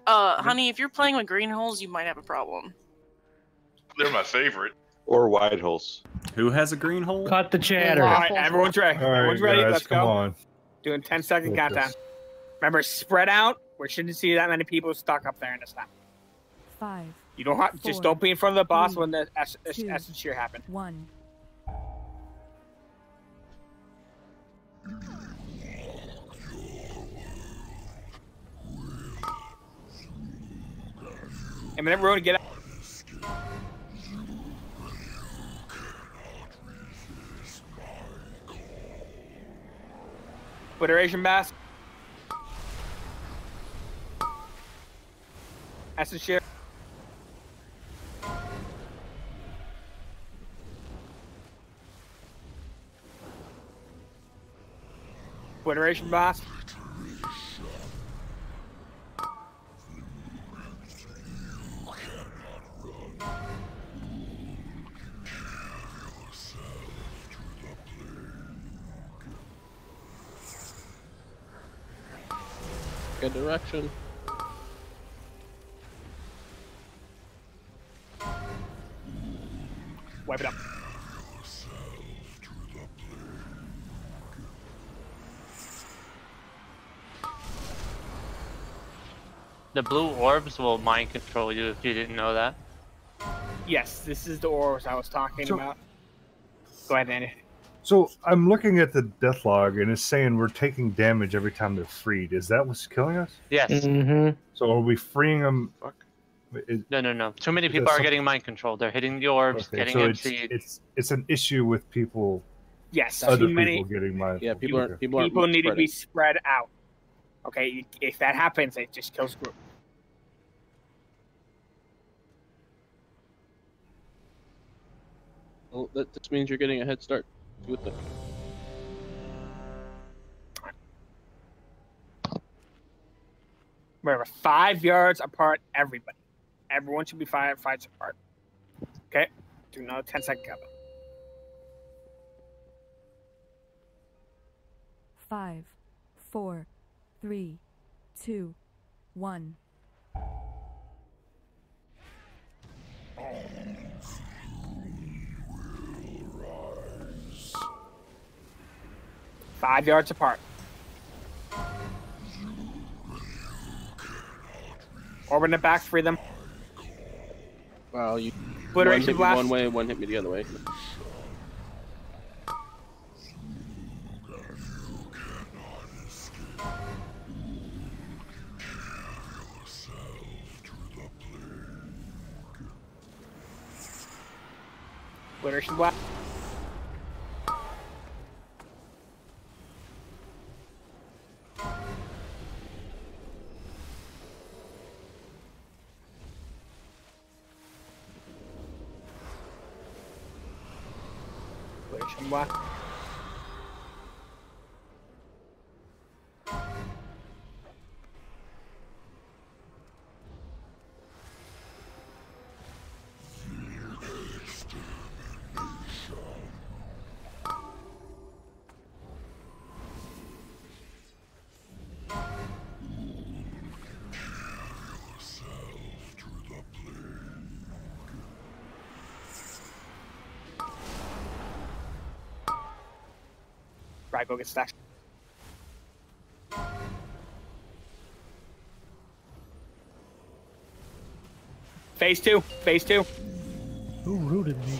holes. Honey, if you're playing with green holes, you might have a problem. They're my favorite. Or wide holes. Who has a green hole? Cut the chatter. All right, everyone's ready. All right, Everyone's ready. guys, Let's come go. on. Doing 10-second Focus. countdown. Remember, spread out. We shouldn't see that many people stuck up there in this time. 5, You don't have, just 4, don't be in front of the boss 3, when the 2, essence shear happen. 1. And then everyone get out. Obliteration Bass. Essence shear. Obliteration Boss. Good direction. Wipe it up. The blue orbs will mind control you if you didn't know that. Yes, this is the orbs I was talking So- about. Go ahead, Andy. So I'm looking at the death log, and it's saying we're taking damage every time they're freed. Is that what's killing us? Yes. Mm-hmm. So are we freeing them? No. Too many people That's are some- getting mind controlled. They're hitting the orbs, Okay, getting so emptied. it's an issue with people. Yes, Other too many people getting my. Yeah, people aren't. People aren't people need to be spreading. spread out. Okay, if that happens, it just kills group. Well, that just means you're getting a head start. Do it then. Remember, 5 yards apart, everybody. Everyone should be 5 yards apart. Okay? Do another 10-second countdown. 5, 4, 3, 2, 1. Five yards apart. Orb in the back, free them. Wow, you. Obliteration one hit me blast. one way, one hit me the other way. Obliteration blast. Obliteration blast. Right, go get stacked. Phase two. Phase two. Who rooted me?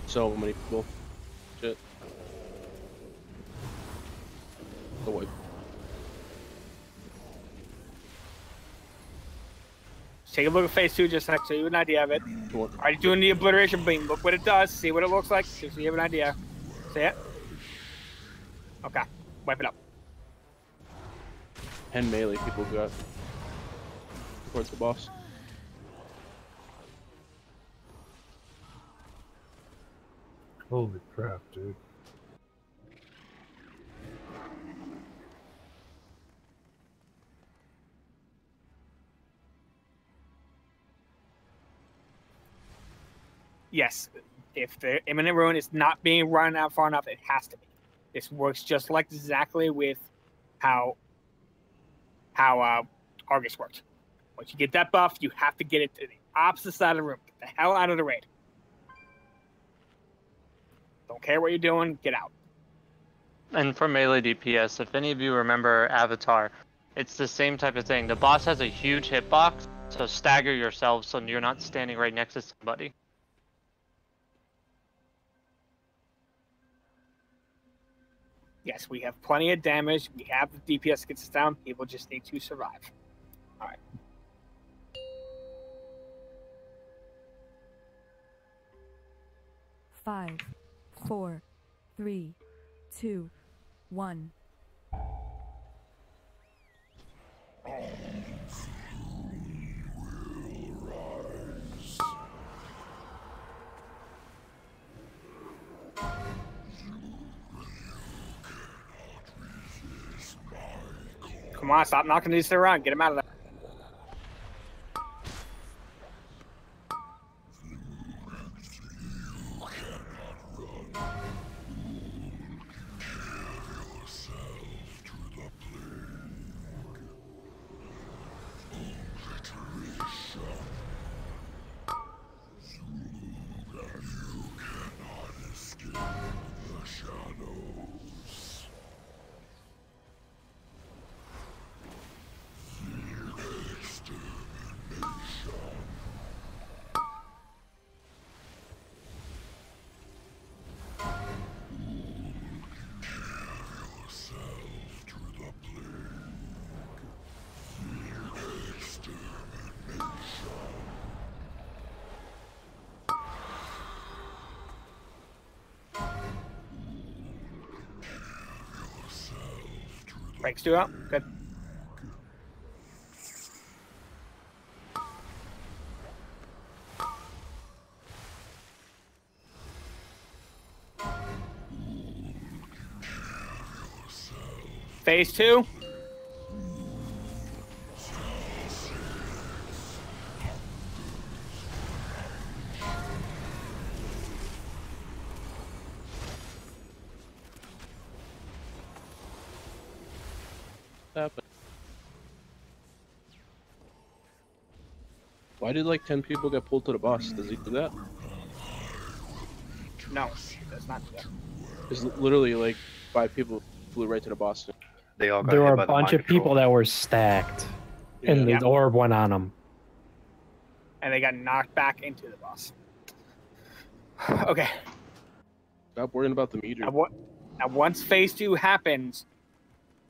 So many people. Shit. The wipe. Take a look at phase two just so you have an idea of it. Are you doing the obliteration beam? Look what it does. See what it looks like. So you have an idea. See it? Okay, wipe it up. 10 melee people got towards the boss. Holy crap, dude. Yes, if the imminent ruin is not being run out far enough, it has to be. This works just like exactly with how Argus worked. Once you get that buff, you have to get it to the opposite side of the room. Get the hell out of the raid. Don't care what you're doing, get out. And for melee DPS, if any of you remember Avatar, it's the same type of thing. The boss has a huge hitbox, so stagger yourself so you're not standing right next to somebody. Yes, we have plenty of damage. We have the DPS gets us down. People just need to survive. All right. Five, 4, 3, 2, 1. Come on, stop knocking these around. Get him out of there. Breaks two out. Good. Phase 2. Why did like 10 people get pulled to the boss? Does he do that? No, that's not good. It's literally like 5 people flew right to the boss. They all got There hit were by a the bunch mind of control. people that were stacked, and Yeah. the orb went on them. And they got knocked back into the boss. Okay. Stop worrying about the meter. Now, once phase 2 happens,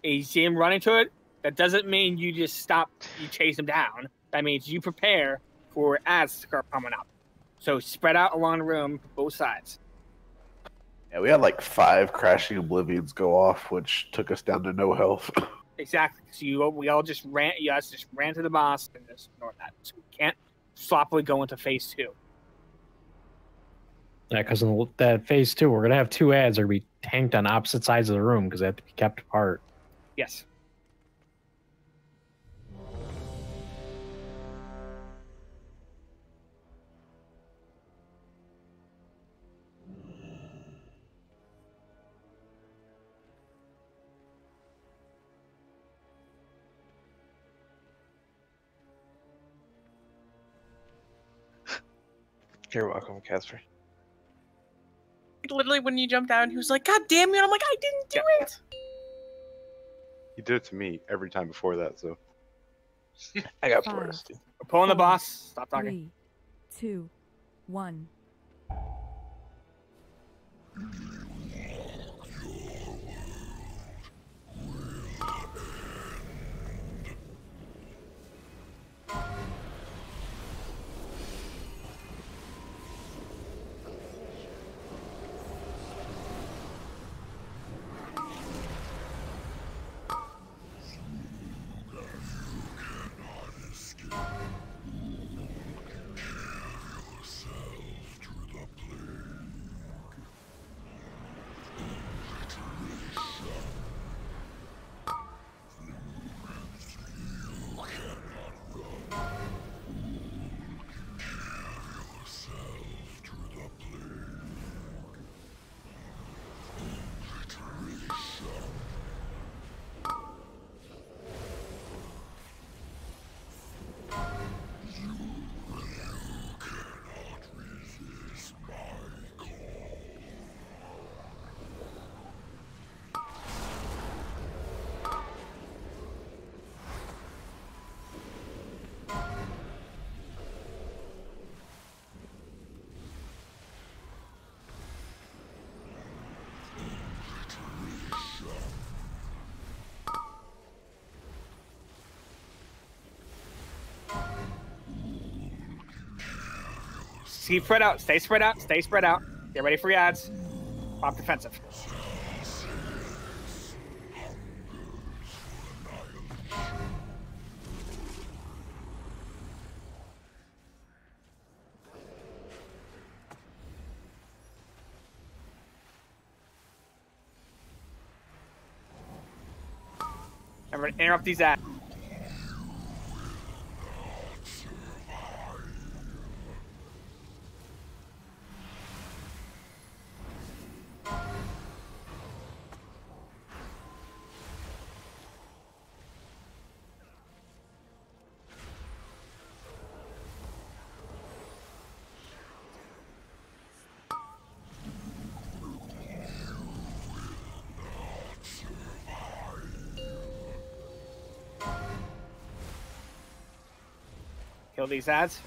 and you see him running to it, that doesn't mean you just stop, you chase him down. That means you prepare for ads to start coming up. So spread out along the room, both sides. Yeah, we had like 5 crashing oblivions go off, which took us down to no health. Exactly. So we all just ran. You guys just ran to the boss and just ignore that. So we can't sloppily go into phase 2. Yeah, because in that phase 2, we're gonna have 2 ads that are be tanked on opposite sides of the room because they have to be kept apart. Yes. You're welcome, Casper. Literally, when you jumped down, he was like, "God damn you!" And I'm like, "I didn't do it." He did it to me every time before that, so. I got 5, forest. We're pulling the boss. Stop talking. 3, 2, 1. keep spread out. Stay spread out. Stay spread out. Get ready for your ads. Pop defensive. Everyone interrupt these ads. Kill these ads.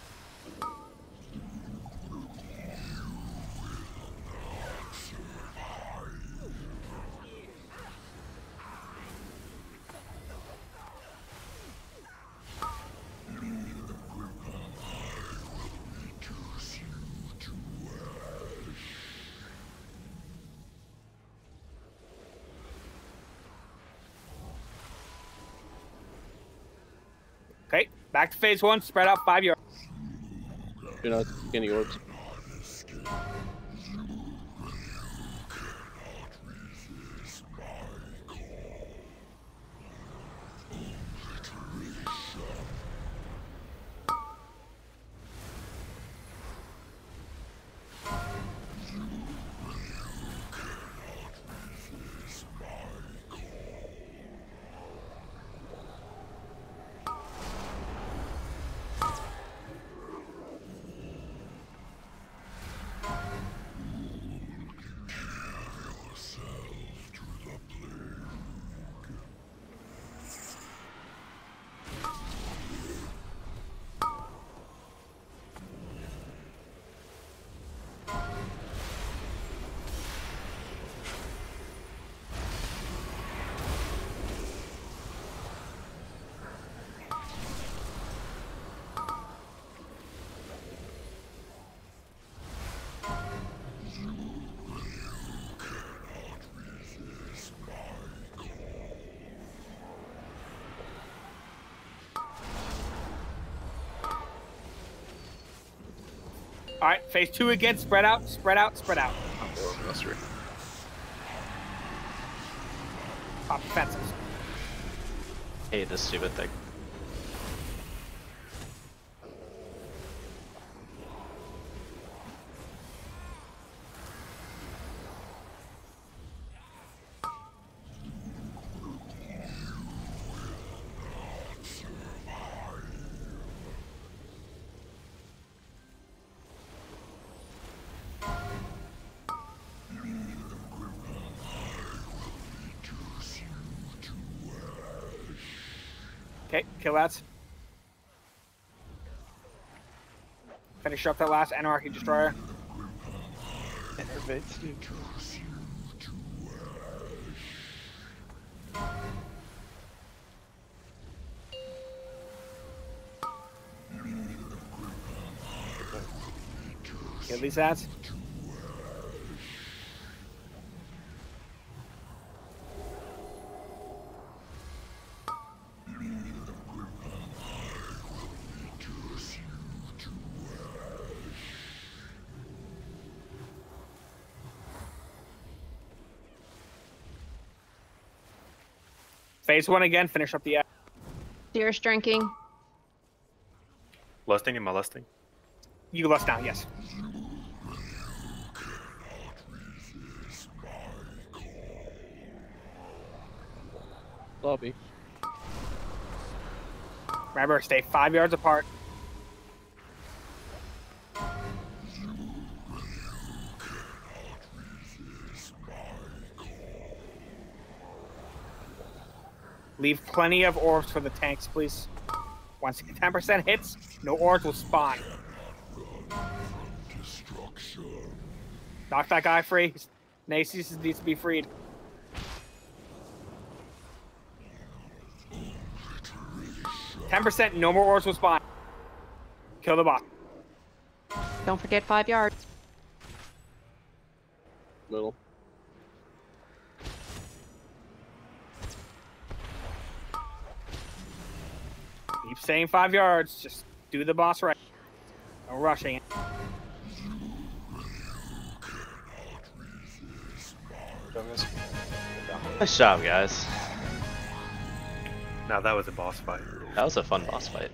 Okay, back to phase 1. Spread out 5 yards. You're not any orbs. All right, phase 2 again. Spread out, spread out, spread out. Pop defensive. Hate this stupid thing. Okay, kill that. Finish up that last Anarchy Destroyer. Enervates, dude. Kill these ads. Phase 1 again, finish up the ad. Deer's drinking. Lusting, am I lusting? You lust now, yes. Lobby. Remember, stay 5 yards apart. Leave plenty of orbs for the tanks, please. Once 10% hits, no orbs will spawn. Knock that guy free. Nasus needs to be freed. %, no more orbs will spawn. Kill the boss. Don't forget 5 yards. Middle. Keep saying 5 yards. Just do the boss right. No rushing it. Nice job, guys. Now that was a boss fight. That was a fun boss fight.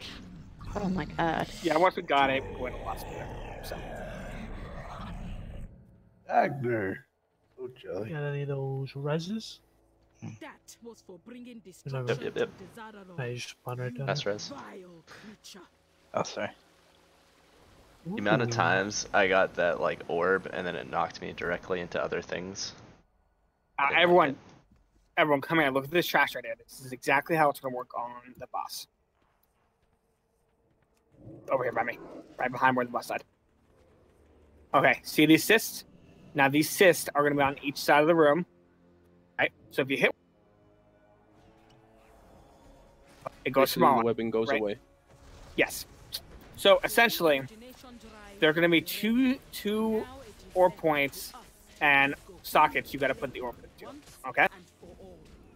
Oh my god. Yeah, once we got it, we went a lot smoother. So. Agner. So jelly. Got any of those reses? That was for bringing Yep. I just spawned right down. That's res. Oh, sorry. The amount of times I got that like orb and then it knocked me directly into other things. Everyone, come here. Look at this trash right here. This is exactly how it's going to work on the boss. Over here by me. Right behind where the boss died. Okay, see these cysts? Now these cysts are going to be on each side of the room. Right? So if you hit... It goes Basically, smaller. the weapon goes right? away. Yes. So essentially, there are going to be two orb points and sockets you got to put the orb into. Okay?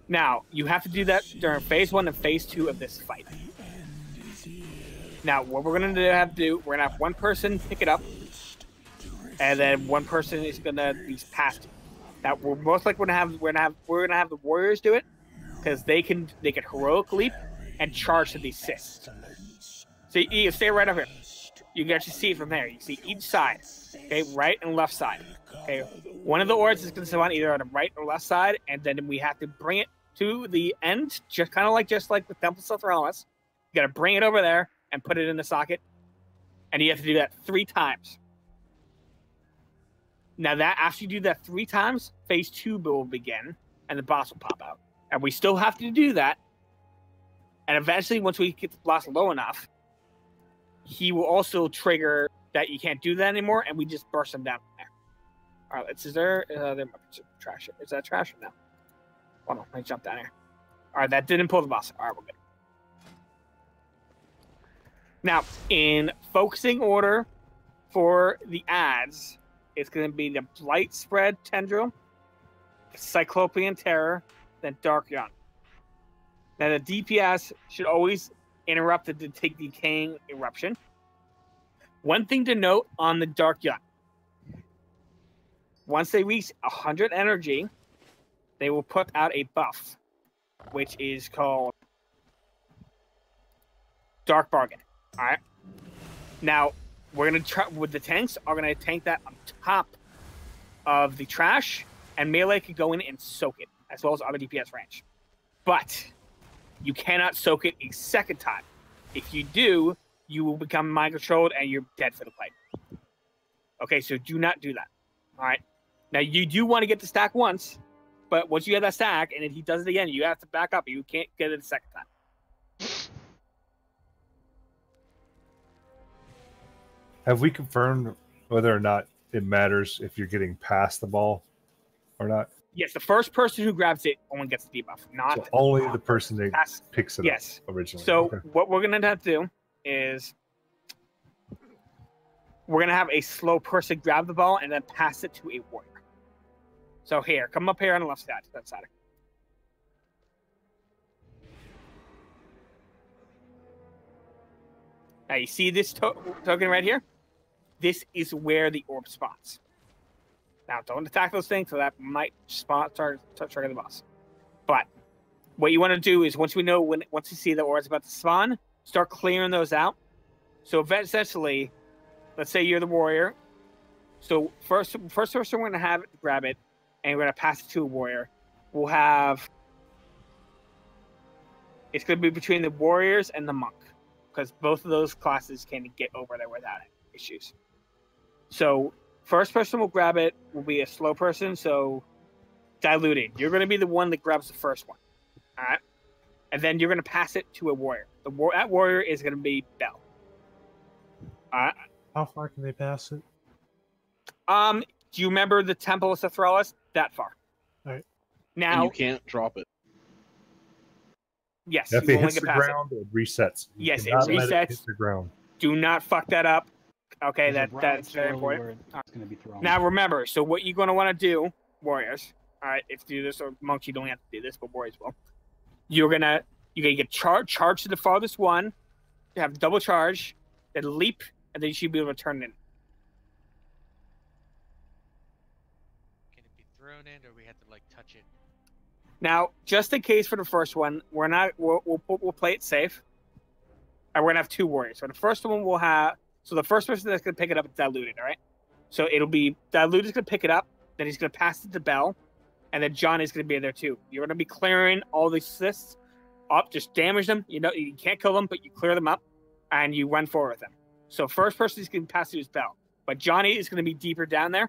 Now, you have to do that during phase 1 and phase 2 of this fight. Now, what we're going to have to do, we're going to have one person pick it up, and then one person is going to be passed. Now, we're most likely going to have the warriors do it, because they can heroic leap and charge to these cysts. So you stay right up here. You can actually see it from there. You see each side, okay, right and left side. Okay, one of the orbs is going to spawn either on the right or left side, and then we have to bring it to the end, just like with Temple Sothralis. You got to bring it over there and put it in the socket, and you have to do that 3 times. Now that after you do that 3 times, phase 2 will begin, and the boss will pop out. And we still have to do that, and eventually, once we get the boss low enough, he will also trigger that you can't do that anymore, and we just burst him down from there. All right, is there trash? Is that trash or no? Hold on, let me jump down here. All right, that didn't pull the boss. All right, we're good. Now, in focusing order for the ads, it's going to be the Blight Spread Tendril, Cyclopean Terror, then Dark Yawn. Now, the DPS should always interrupt the decaying eruption. One thing to note on the Dark Yawn. Once they reach 100 energy, they will put out a buff, which is called Dark Bargain. All right. Now, we're going to try with the tanks, are going to tank that on top of the trash, and melee could go in and soak it, as well as other DPS range. But you cannot soak it a second time. If you do, you will become mind controlled and you're dead for the fight. Okay, so do not do that. All right. Now, you do want to get the stack once, but once you have that stack and if he does it again, you have to back up. You can't get it a second time. Have we confirmed whether or not it matters if you're getting past the ball or not? Yes, the first person who grabs it only gets the debuff, not So only the person that picks it yes. up originally. So Okay. what we're going to have to do is we're going to have a slow person grab the ball and then pass it to a warrior. So here, come up here on the left side. That side. Now you see this token right here? This is where the orb spawns. Now don't attack those things, so that might start trigger the boss. But what you want to do is once you see the orb's about to spawn, start clearing those out. So essentially, let's say you're the warrior. So first person we're going to have grab it, and we're going to pass it to a warrior. We'll have... It's going to be between the warriors and the monk, because both of those classes can get over there without issues. So first person will grab it will be a slow person, so diluted. You're going to be the one that grabs the first one. All right? And then you're going to pass it to a warrior. That warrior is going to be Bell. All right? How far can they pass it? Do you remember the Temple of Sothralis? That far. All right. Now And you can't drop it. Yes. If you it only hits can the pass ground, it resets. You Yes, it cannot let resets. hit the ground. Do not fuck that up. Okay, There's a that's right very slowly where important. it's going to be thrown. Now remember, so what you're going to want to do, warriors, all right, if you do this, or monks, you don't have to do this, but warriors will. You're going to get charge to the farthest one, you have double charge, then leap, and then you should be able to turn it in. Can it be thrown in, or we have to like touch it? Now, just in case for the first one, we'll play it safe. And we're gonna have two warriors. So the first one will have. So the first person that's gonna pick it up is diluted. All right. So it'll be diluted gonna pick it up. Then he's gonna pass it to Bell, and then Johnny's gonna be there too. You're gonna be clearing all these assists up. Just damage them. You know you can't kill them, but you clear them up, and you run forward with them. So first person is gonna pass it is Bell, but Johnny is gonna be deeper down there,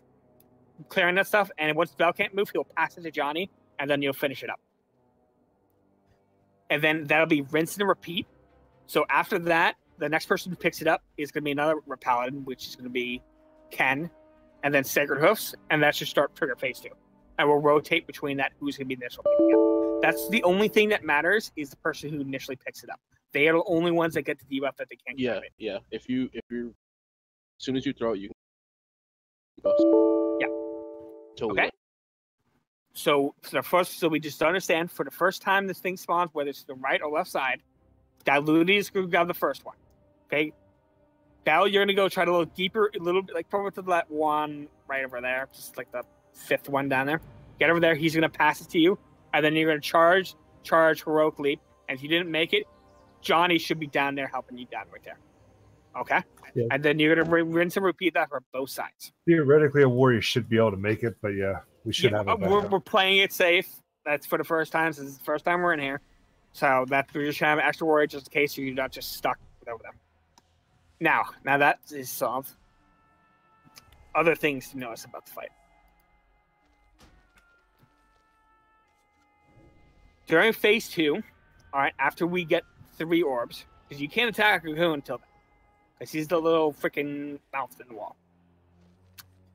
clearing that stuff. And once Bell can't move, he'll pass it to Johnny, and then you'll finish it up. And then that'll be rinse and repeat. So after that, the next person who picks it up is going to be another Paladin, which is going to be Ken, and then Sacred Hoofs, and that should start trigger phase 2. And we'll rotate between that who's going to be the initial picking up. That's the only thing that matters is the person who initially picks it up. They are the only ones that get the debuff that they can't Yeah, grab it. yeah. If you're, as soon as you throw it, you can. Yeah. Totally. Okay. So we just understand for the first time this thing spawns, whether it's the right or left side, Diluted is going to grab the first one. Okay. Bell, you're going to go try to look deeper, a little bit, like probably to that one right over there, just like the 5th one down there. Get over there. He's going to pass it to you, and then you're going to charge, heroic leap. And if you didn't make it, Johnny should be down there helping you down right there. Okay. Yeah. And then you're going to rinse and repeat that for both sides. Theoretically, a warrior should be able to make it, but yeah, we should have it. We're playing it safe. That's for the first time. Since it's the first time we're in here. So that we're just gonna have an extra warrior just in case you're not just stuck over them. Now that is solved. Other things to notice about the fight. During phase 2, all right, after we get 3 orbs, because you can't attack a Cocoon until then, because he's the little freaking mouth in the wall.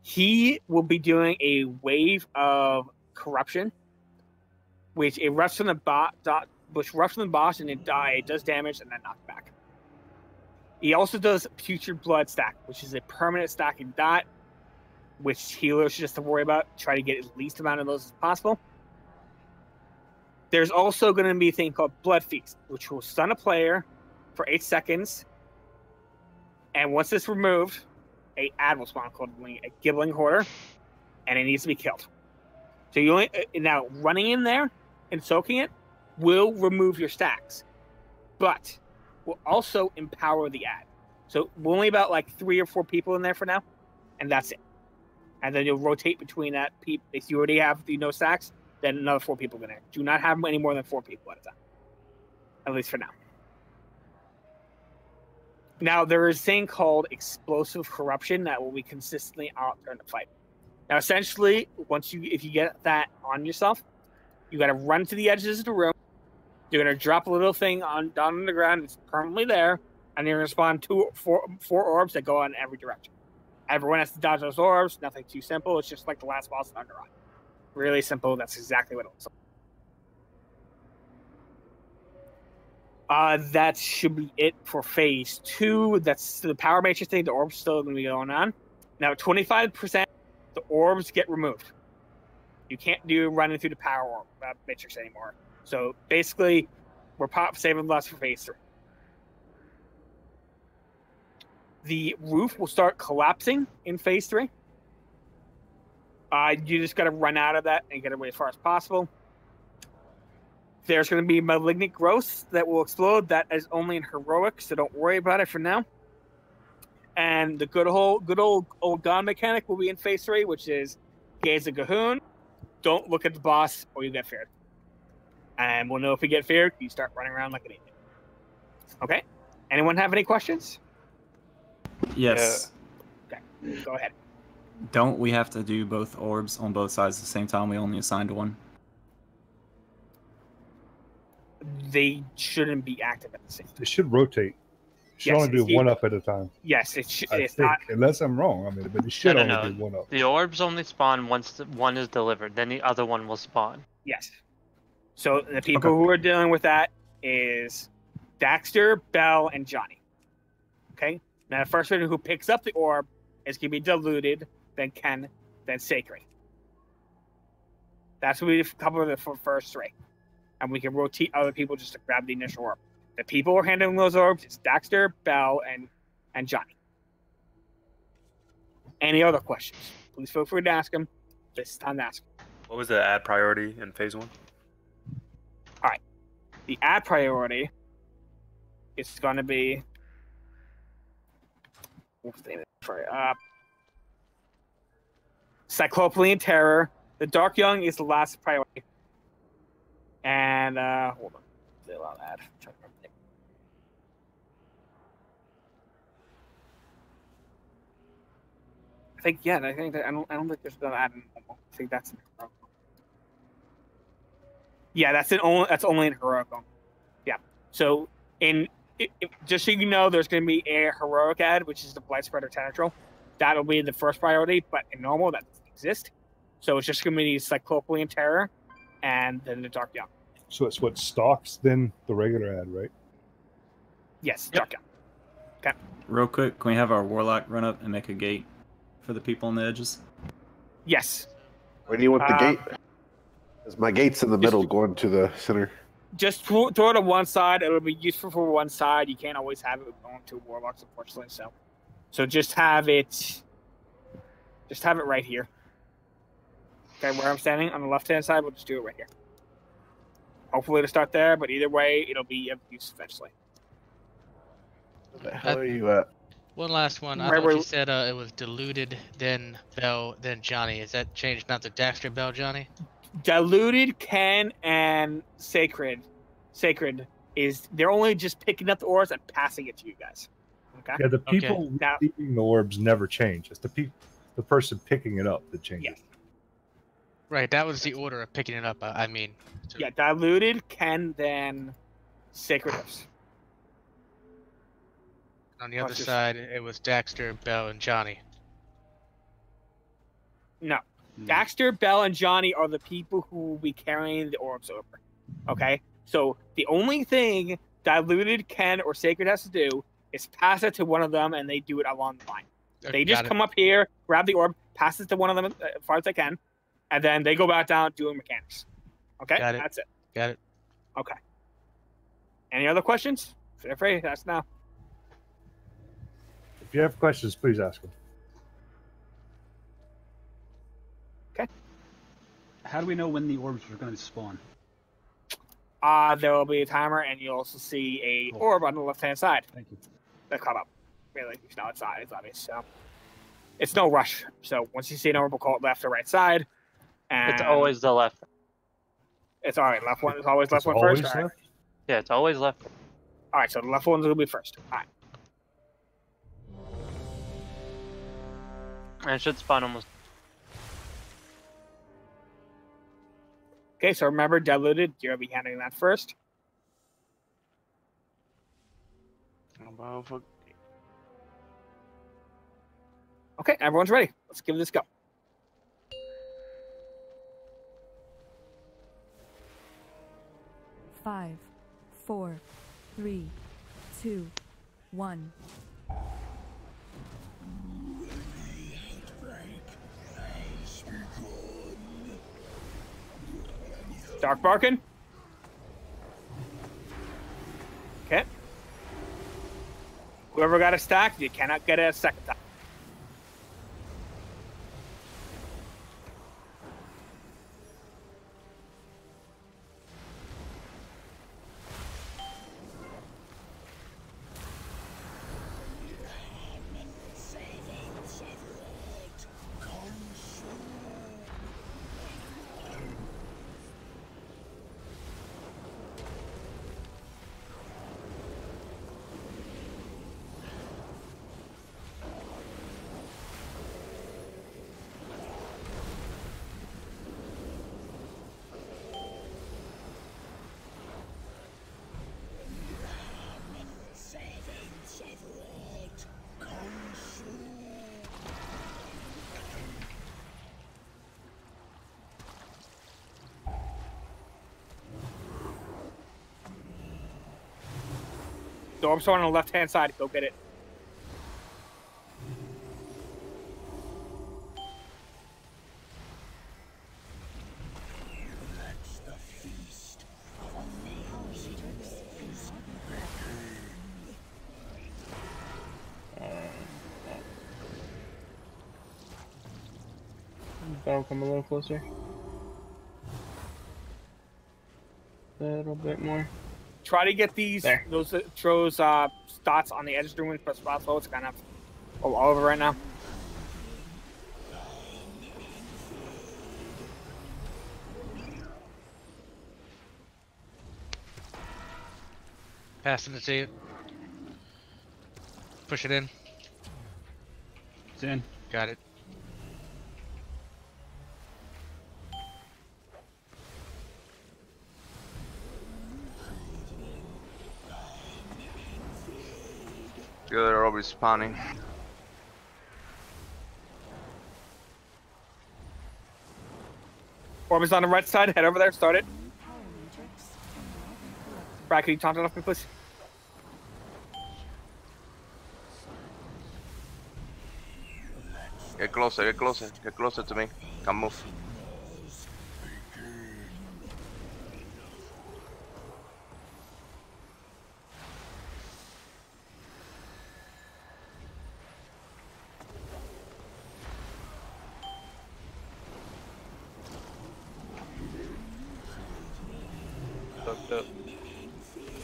He will be doing a wave of corruption, which erupts from the boss and it does damage and then knocks back. He also does Putrid Blood stack, which is a permanent stacking dot, which healers should just to worry about. Try to get as least amount of those as possible. There's also going to be a thing called Blood Feast, which will stun a player for 8 seconds. And once it's removed, a ad will spawn called a Gibbling Hoarder, and it needs to be killed. So you only now running in there and soaking it will remove your stacks, but will also empower the ad. So we're only about like 3 or 4 people in there for now, and that's it. And then you'll rotate between that. If you already have the no stacks, then another 4 people in there. Do not have any more than 4 people at a time, at least for now. Now there is a thing called explosive corruption that will be consistently out during the fight. Now essentially, if you get that on yourself, you got to run to the edges of the room. You're gonna drop a little thing down on the ground. It's permanently there, and you're gonna spawn 4 orbs that go in every direction. Everyone has to dodge those orbs. Nothing too simple. It's just like the last boss in Underground. Really simple. That's exactly what it looks like. That should be it for phase 2. That's the power matrix thing. The orbs still gonna be going on. Now 25%, the orbs get removed. You can't do running through the power orb matrix anymore. So basically, we're saving less for phase 3. The roof will start collapsing in phase 3. You just got to run out of that and get away as far as possible. There's going to be malignant growth that will explode. That is only in heroic, so don't worry about it for now. And the good old gun mechanic will be in phase 3, which is gaze a Gahoon. Don't look at the boss or you get feared. And we'll know if we get feared, you start running around like an idiot. Okay? Anyone have any questions? Yes. Okay, go ahead. Don't we have to do both orbs on both sides at the same time? We only assigned one. They shouldn't be active at the same time. They should rotate. You should only do one up at a time. Yes, it should. I think, unless I'm wrong. I mean, but it should only do one up. The orbs only spawn once one is delivered. Then the other one will spawn. Yes. So the people who are dealing with that is Daxter, Bell, and Johnny. Okay? Now, the first one who picks up the orb is going to be diluted, then Ken, then Sacred. That's what we cover the first 3. And we can rotate other people just to grab the initial orb. The people who are handling those orbs is Daxter, Bell, and Johnny. Any other questions? Please feel free to ask them. This is time to ask them. What was the ad priority in phase 1? All right. The ad priority is going to be... What's the name of it? Cyclopean Terror. The Dark Young is the last priority. And, hold on. They allow that. I think, yeah, I don't think there's no ad in normal. I think that's in Heroic. Yeah, that's only in Heroic. Yeah. So, just so you know, there's going to be a Heroic ad, which is the Blight Spreader Tentacruel. That'll be the first priority, but in normal, that doesn't exist. So it's just going to be Cyclopean Terror and then the Dark Young. So it's what stocks then the regular ad, right? Yes, Dark Young. Okay. Real quick, can we have our Warlock run up and make a gate for the people on the edges? Yes. Where do you want the gate? Because my gate's in the middle going to the center. Just throw it on one side. It'll be useful for one side. You can't always have it going to Warlocks, unfortunately. So just have it right here. Okay, where I'm standing on the left-hand side, we'll just do it right here. Hopefully it'll start there, but either way, it'll be of use eventually. Where the hell are you at? One last one. I thought you said it was diluted, then Bell, then Johnny. Is that changed now to Daxter, Bell, Johnny? Diluted, Ken, and Sacred. Sacred is they're only just picking up the orbs and passing it to you guys. Okay. Yeah, the people receiving the orbs never change. It's the person picking it up that changes. Yes. Right, that was the order of picking it up. I mean. Yeah, diluted, Ken, then Sacred orbs. On the other side, it was Daxter, Bell, and Johnny. No. Daxter, Bell, and Johnny are the people who will be carrying the orbs over. Okay? So the only thing diluted, Ken, or Sacred has to do is pass it to one of them, and they do it along the line. They just come up here, grab the orb, pass it to one of them as far as they can, and then they go back down doing mechanics. Okay? That's it. Got it. Okay. Any other questions? Feel free to ask now. If you have questions, please ask them. Okay. How do we know when the orbs are going to spawn? There will be a timer, and you'll also see a orb on the left-hand side. Thank you. That come up. Really, no, it's not. It's obvious. So it's no rush. So once you see an orb, we'll call it left or right side. And It's always the left. It's all right. Left one is always left one first. All right. Yeah, it's always left. All right. So the left one's will be first. All right. And it should spawn almost. Okay. So remember, diluted. You'll be handling that first. Okay, everyone's ready. Let's give this a go. Five, 4, 3, 2, 1. Dark barking. Okay. Whoever got a stack, you cannot get it a second time. The orb's on the left-hand side. Go get it. Bell, come a little closer. A little bit more. Try to get these those dots on the edge of the room, but spot flow. It's kind of all over right now. Passing it to you. Push it in. It's in. Got it. The other orb is spawning. Orb is on the right side. Head over there. Start it. Brad, can you taunt it off me, please? Get closer to me. Come move.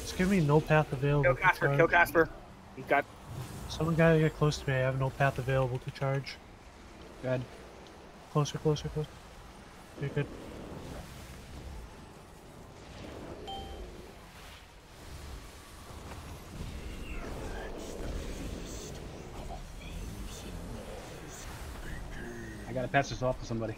It's giving me no path available. Kill Casper. Kill Casper. He got. Someone gotta get close to me. I have no path available to charge. Good. Closer, closer, closer. Okay, good. I gotta pass this off to somebody.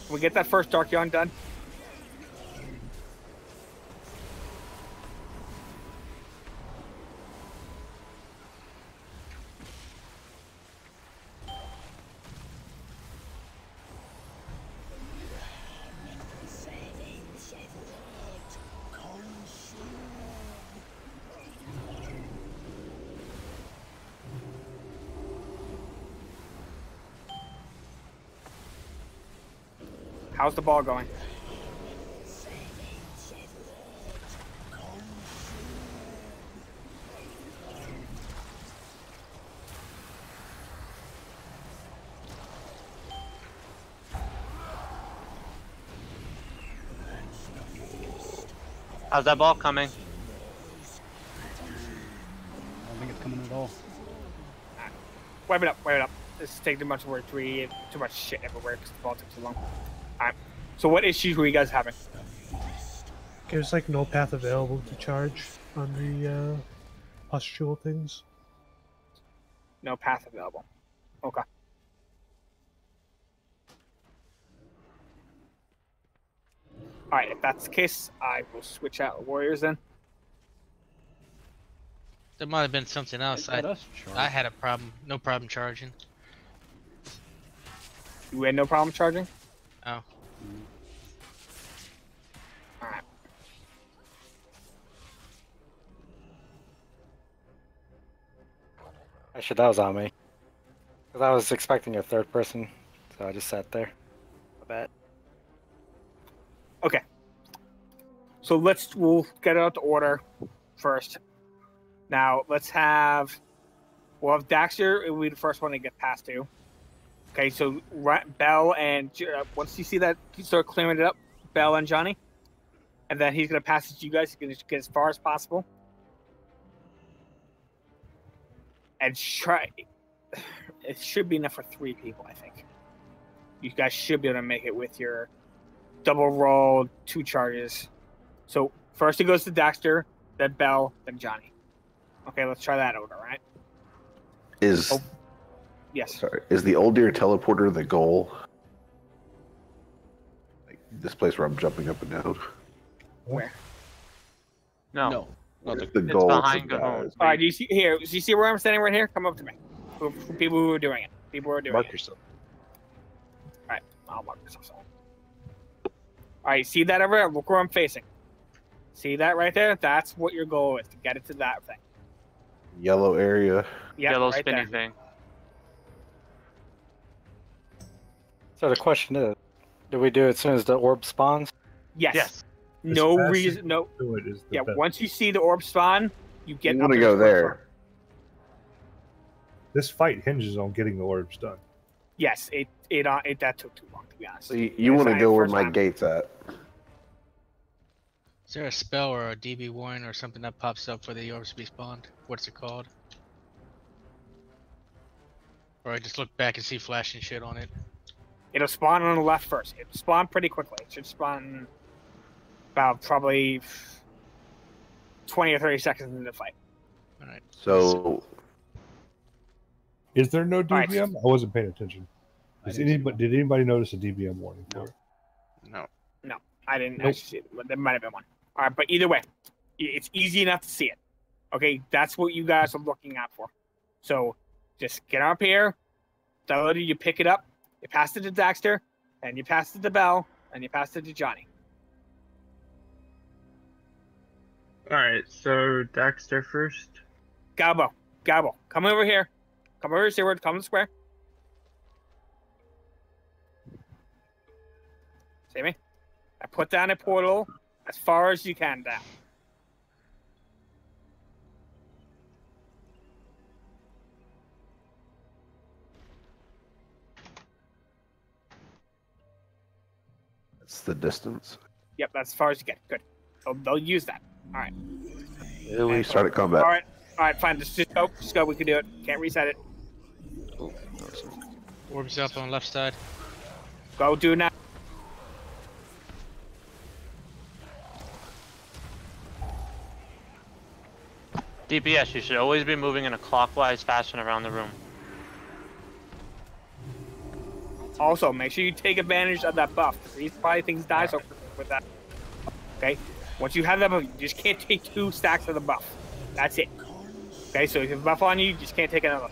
Can we get that first Dark Yawn done? How's the ball going? How's that ball coming? I don't think it's coming at all. Wipe it up, wipe it up. This is taking too much work. Too much shit everywhere because the ball took too long. Alright. So what issues were you guys having? There's like no path available to charge on the pustule things. No path available. Okay. Alright, if that's the case, I will switch out Warriors then. There might have been something else. I had a problem. No problem charging. You had no problem charging? Oh. Alright. Actually, that was on me. Because I was expecting a third person, so I just sat there. I bet. Okay. So we'll get it out to order first. Now, we'll have Daxter, it will be the first one to get past to. Okay, so Bell and, once you see that, you start clearing it up, Bell and Johnny. And then he's going to pass it to you guys. He's going to get as far as possible. And try, it should be enough for 3 people, I think. You guys should be able to make it with your double roll, 2 charges. So first it goes to Daxter, then Bell, then Johnny. Okay, let's try that order, right? Yes. Sorry. Is the old deer teleporter the goal? Like this place where I'm jumping up and down. Where? No. The It's goal behind to Gahoon. All right, do you see here? Do you see where I'm standing right here? Come up to me. People who are doing it. People who are doing Mark it. yourself. All right, I'll mark myself. All right, see that over there? Look where I'm facing. See that right there? That's what your goal is, to get it to that thing. Yellow area. Yep, Yellow right spinny there. thing. So the question is, do we do it as soon as the orb spawns? Yes. Yes. No fastest reason. No. do it is the Yeah. best. Once you see the orb spawn, you get You up want to there go as quick as there. possible. This fight hinges on getting the orbs done. Yes. It that took too long, to be honest. So you want to It's go where first my time. gate's at. Is there a spell or a DB warning or something that pops up for the orbs to be spawned? What's it called? Or I just look back and see flashing shit on it. It'll spawn on the left first. It'll spawn pretty quickly. It should spawn about probably 20 or 30 seconds into the fight. Alright. So Is there no right. DBM? I wasn't paying attention. Did anybody notice a DBM warning for it? No. No, I didn't actually see it. But there might have been one. All right, but either way, it's easy enough to see it. Okay, that's what you guys are looking out for. So just get up here. You pick it up. You pass it to Daxter, and you pass it to Bell, and you pass it to Johnny. Alright, so Daxter first. Gabo, come over here. Come over here, come to the square. See me? I put down a portal as far as you can down. that's the distance. Yep, that's as far as you get. Good. They'll use that. All right. Yeah, we started combat. All right, fine. Just go. Just go. We can do it. Can't reset it. Orbs up on left side. Go do it now. DPS, you should always be moving in a clockwise fashion around the room. Also, make sure you take advantage of that buff. These probably things die so with that. Okay? Once you have that buff, you just can't take 2 stacks of the buff. That's it. Okay, so if you have a buff on you, you just can't take another.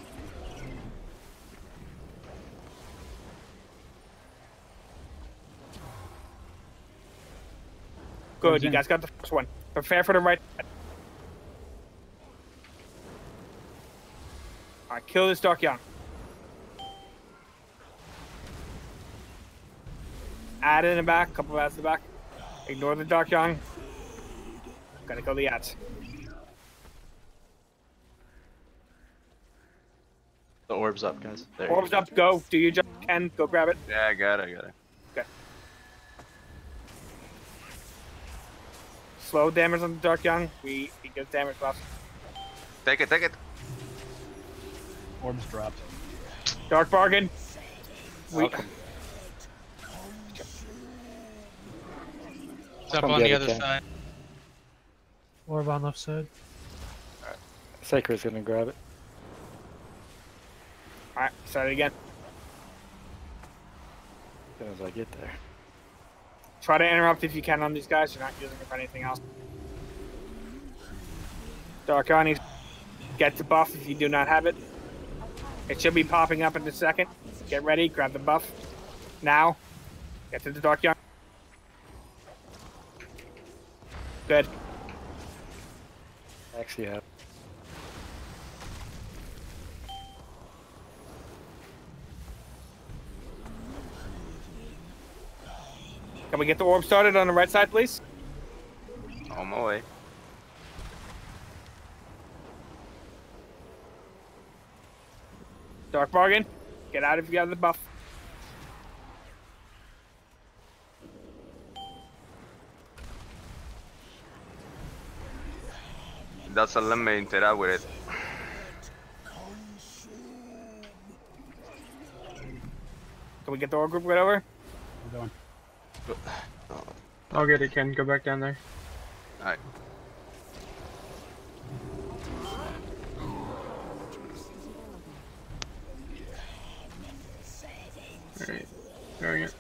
Good, you guys got the first one. Prepare for the right. Alright, kill this Dark Young. Add in the back, couple of ads in the back. Ignore the Dark Young. Gotta kill the ads. The orb's up, guys. There Orbs up, go. Do your job, Ken. Go grab it. Yeah, I got it. Okay. Slow damage on the Dark Young. He gets damage buffs. Take it. Orbs dropped. Dark Bargain. It's up on the other side. Orb on left side. Sacred's gonna grab it. Alright, start it again. As soon as I get there. Try to interrupt if you can on these guys. You're not using it for anything else. Dark Young, get the buff if you do not have it. It should be popping up in a second. Get ready, grab the buff. Now. Get to the Dark Young. Good. Actually, yeah. Can we get the orb started on the right side, please? On my way. Dark Bargain, get out if you got the buff. Doesn't let me interact with it. Can we get the orb group right over? We're going. I'll get it, Ken. Go back down there. Alright. Alright. Going it.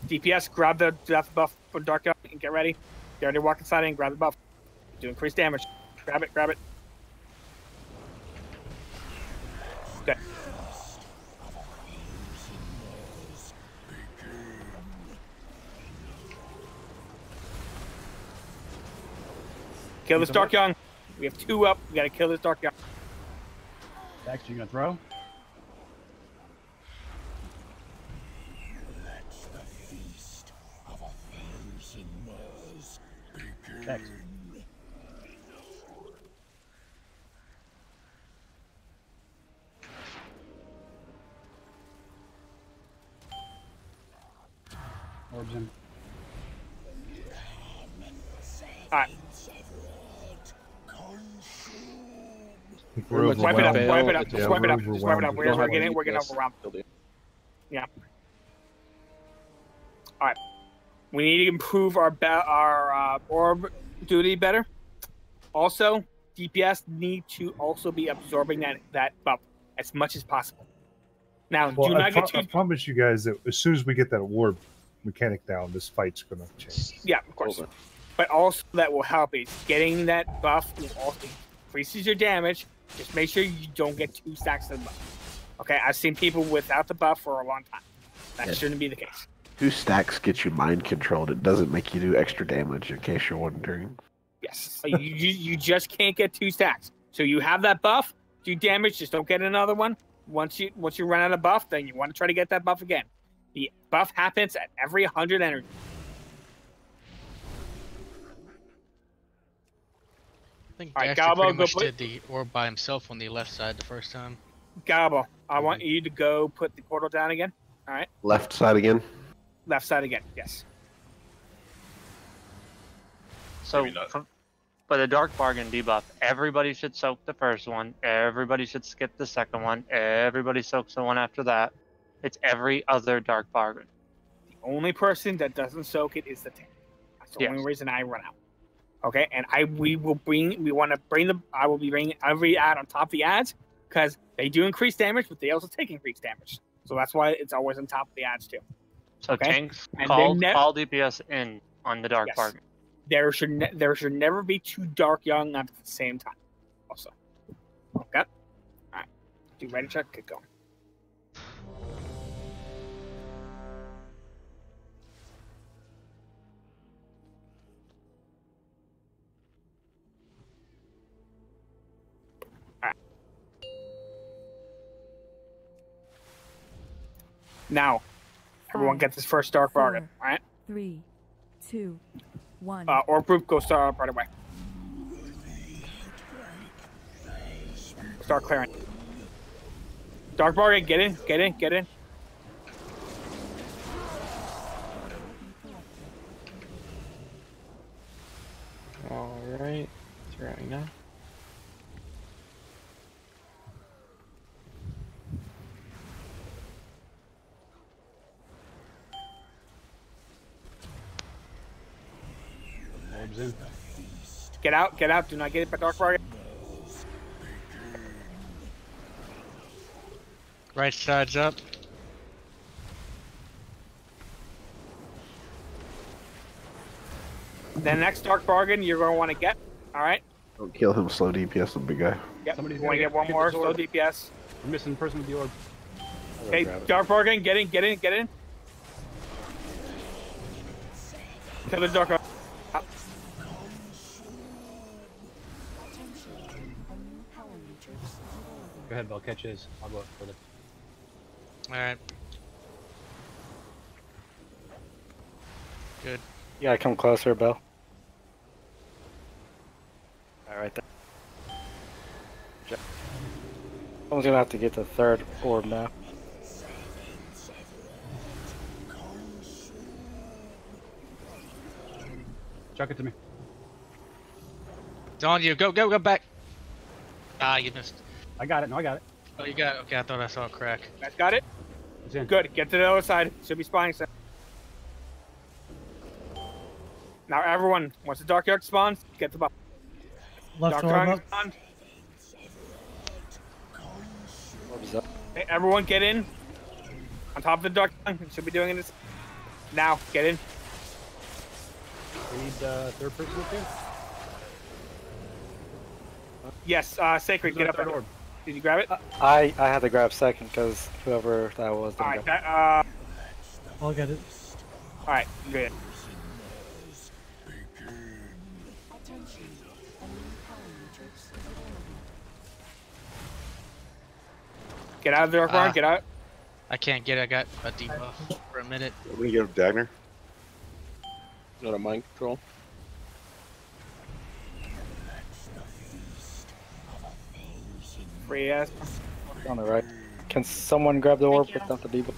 DPS, grab the death buff for Dark Young and get ready. Get ready to walk inside and grab the buff. Do increased damage. Grab it, grab it. Okay. Kill this Dark Young. We have 2 up. We gotta kill this Dark Young. Dex, you gonna throw? Dex. Orbs in. Alright. We're Wipe it up, overwhelmed. wipe it up, Yeah, just wipe it up, we're just wipe it up. overwhelmed. We're getting overwhelmed. Yeah. Alright. We need to improve our orb duty better. Also, DPS need to also be absorbing that buff as much as possible. Now, Well, do not get too... I promise you guys that as soon as we get that orb mechanic down, this fight's gonna change. Yeah, of course. But also that will help is getting that buff will also increases your damage. Just make sure you don't get 2 stacks of the buff. Okay, I've seen people without the buff for a long time. That shouldn't be the case. 2 stacks get you mind controlled. It doesn't make you do extra damage, in case you're wondering. Yes. you just can't get 2 stacks. So you have that buff, do damage, just don't get another one. Once you run out of buff, then you want to try to get that buff again. The buff happens at every 100 energy. I think All right, Daxter Galbo, pretty go much put- did the orb by himself on the left side the first time. Gabo, I want you to go put the portal down again. All right. Left side again. Left side again. Yes. So, for the Dark Bargain debuff, everybody should soak the first one. Everybody should skip the second one. Everybody soaks the one after that. It's every other Dark Bargain. The only person that doesn't soak it is the tank. That's the only reason I run out. Okay, and I will be bringing every ad on top of the ads because they do increase damage, but they also take increased damage. So that's why it's always on top of the ads too. So Okay? tanks And call they're DPS in on the Dark Yes. Bargain. There should never be 2 Dark Young at the same time. Also, okay. All right, do ready check, get going. All right. Now, everyone get this first Dark Bargain. All right. 3, 2, 1. Orb group, go start right away. Start clearing. Dark Bargain, get in, get in, get in. Alright, throwing now. Orbs in. Get out, get out. Do not get it by Dark Bargain. Right side's up. The next Dark Bargain you're going to want to get. All right. Don't kill him, slow DPS, the big guy. Yep. Somebody's You want to gonna get one get more this slow orb. DPS. We're missing the person with the orb. Okay, Dark Bargain, get in, get in, get in. Kill the Dark Bargain. Go ahead, Bell. Catch his. I'll go up further. Alright. Good. You gotta come closer, Bill. Alright there. Someone's gonna have to get the 3rd orb now. Chuck it to me. It's on you. Go, go, go back. Ah, you missed. I got it. No, I got it. Oh, you got it. Okay, I thought I saw a crack. Guys got it? It's in. Good. Get to the other side. Should be spawning soon. Now everyone, once the Dark Young spawns, get the buff. Left Dark orb Young up. spawned. Orb's up. Okay, everyone get in. On top of the Dark Young. Should be doing this. Now, get in. We need third person up here. Yes, Sacred, get up there. Orb. Did you grab it? I had to grab second because whoever that was. All right, grab. I'll get it. All right, good. Get out of the dark barn. Get out. I can't get it. I got a debuff for a minute. We're gonna get a Dagner. Not a mind control. Free ass. On the right. Can someone grab the orb without the debuff?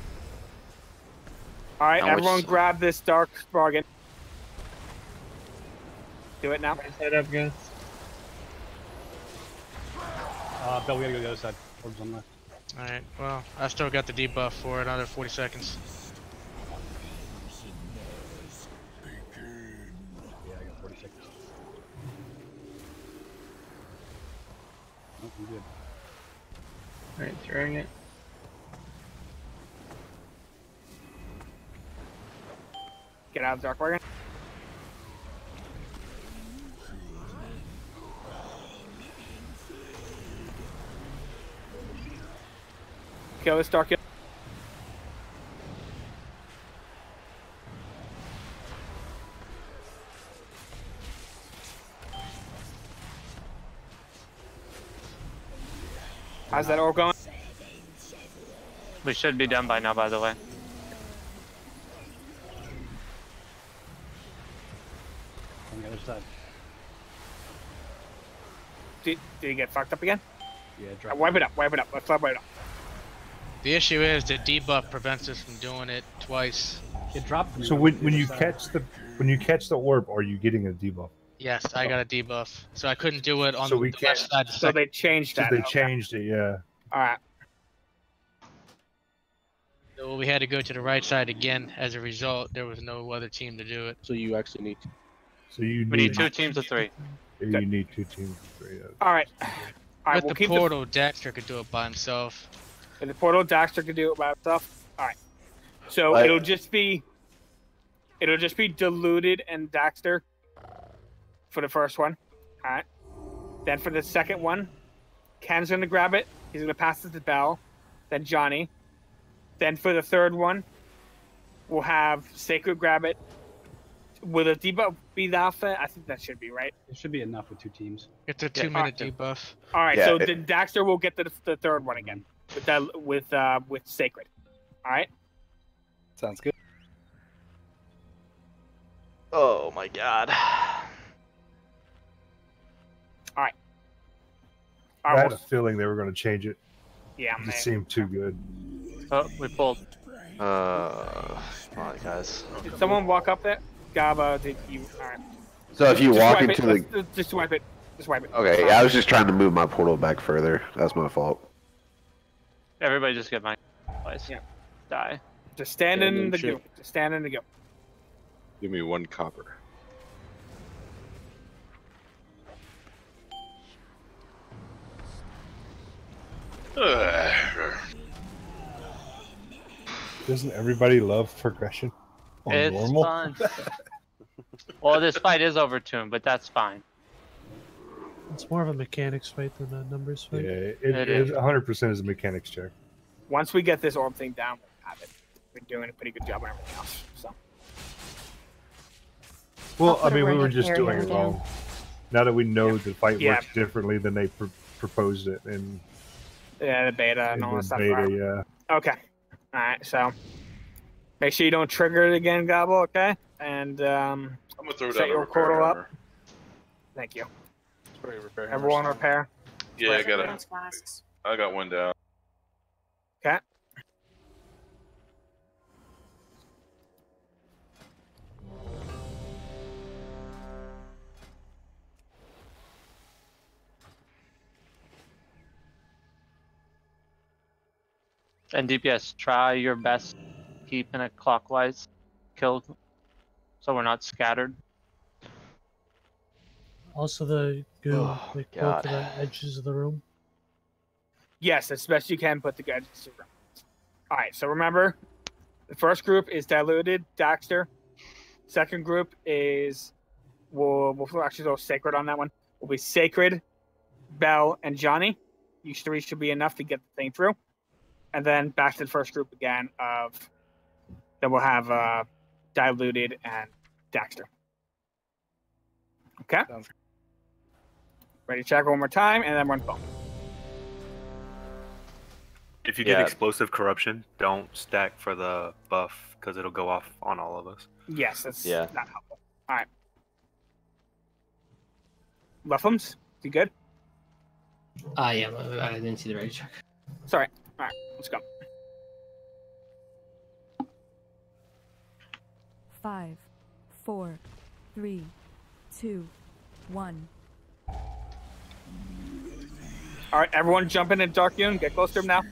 All right, Now everyone, which- grab this dark bargain. Do it now. Set up, guys. Bill, we gotta go the other side. Orbs on left. Alright, well, I still got the debuff for another 40 seconds. Yeah, I got 40 seconds. Oh, I'm good. Alright, throwing it. Get out of the dark bargain. Kill this dark. How's that orb going? We should be done by now, by the way. On the other side. Did he get fucked up again? Yeah, drop. Wipe it up. Wipe it up. Let's wipe it up. The issue is the debuff prevents us from doing it twice. It dropped. So when you catch the orb, are you getting a debuff? Yes, I got a debuff, so I couldn't do it on So the we left can't- side. So they changed that. They Okay. changed it, yeah. All right. So we had to go to the right side again. As a result, there was no other team to do it. So you actually need to. So you We need 2 teams of 3. You need 2 teams of 3. Yeah. All right. All right. With We'll the keep portal, Dexter could do it by himself. In the portal, Daxter can do it by himself. All right. So it'll just be diluted and Daxter for the first one. All right. Then for the second one, Ken's gonna grab it. He's gonna pass it to Bell. Then Johnny. Then for the third one, we'll have Sacred grab it. Will the debuff be that fit? I think that should be right. It should be enough with 2 teams. It's a 2-minute debuff. All right. Yeah, So then Daxter will get the third one again with Sacred. All right. Sounds good. Oh my god. All right. I had a feeling they were going to change it. Yeah, It man. just seemed too good. Oh, we pulled. Come on, guys. Did someone walk up there? Gaba, did you? All right. So if you Just walk wipe into it. the. Just wipe it. Just wipe it. Okay, yeah, I was just trying to move my portal back further. That's my fault. Everybody just get mine. Twice. Yeah. Die. Just stand Stand in in the shit. goo. Just stand in the goo. Give me 1 copper. Doesn't everybody love progression on It's normal? fun. Well, this fight is overtuned, but that's fine. It's more of a mechanics fight than a numbers fight. Yeah, it It is is. 100% is a mechanics check. Once we get this orb thing down, we'll have it. We're doing a pretty good job on everything else. So. Well, I'll I put it mean, where we I were can just carry doing him it down. wrong. Now that we know the fight Yeah. works differently than they proposed it in, Yeah, the beta and in all the that stuff. beta, right? yeah. Okay. All right. So make sure you don't trigger it again, Gobble. Okay. And I'm gonna throw set down a your repair portal up. hammer. Thank you. Spray repair Everyone hammers. repair. Yeah, I got Everyone's glasses. I got 1 down. Okay. And DPS, try your best keeping it clockwise. Kill, so we're not scattered. Also, the goo, Oh, like go God. to the edges of the room. Yes, as best you can. Put the guidance to room. All right. So remember, The first group is Diluted, Daxter. Second group is we'll actually go Sacred on that one. Will be Sacred, Bell, and Johnny. You three should be enough to get the thing through. And then back to the first group again then we'll have Diluted and Daxter. Okay. Ready to check one more time, and then we're on phone. If you get explosive corruption, don't stack for the buff because it'll go off on all of us. Yes, that's not helpful. All right. Luffums, you good? Yeah, I didn't see the ready check. Sorry. All right, let's go. 5, 4, 3, 2, 1. All right, everyone jump in Dark Yun. Get close to him now.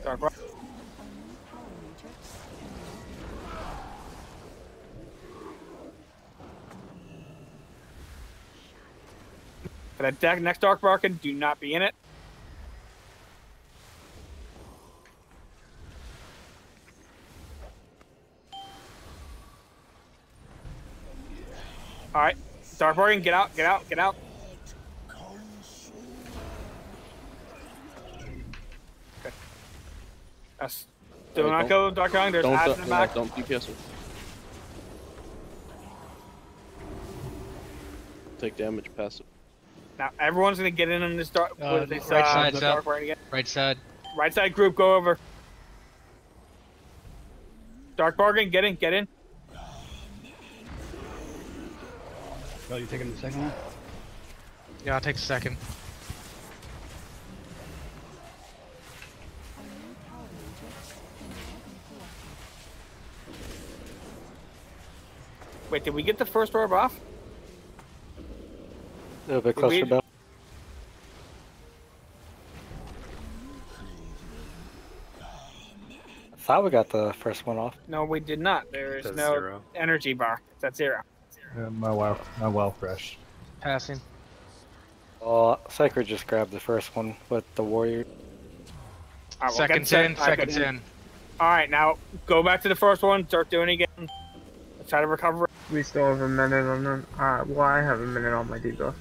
Dark Rock. For that deck, next Dark Barkin, do not be in it. All right, Dark Barkin, get out, get out, get out. Okay. Do not go Dark Young. There's ads in the back. Don't DPS her. Take damage passive. Now everyone's gonna get in on this dark. What is this? Right side's the up. dark bargain again? Right side. Right side group, go over. Dark bargain, get in, get in. Oh, you taking the second one? Yeah, I'll take the second. Wait, did we get the first orb off? A little bit closer, Bell. I thought we got the first one off. No, we did not. There is That's no 0. energy bar. That's 0. My WoW fresh. Passing. Sacred just grabbed the first one with the warrior. All right, Seconds in, seconds in. All right, now go back to the first one. Start doing it again. Let's try to recover. We still have a minute on them. Well, I have a minute on my debuff,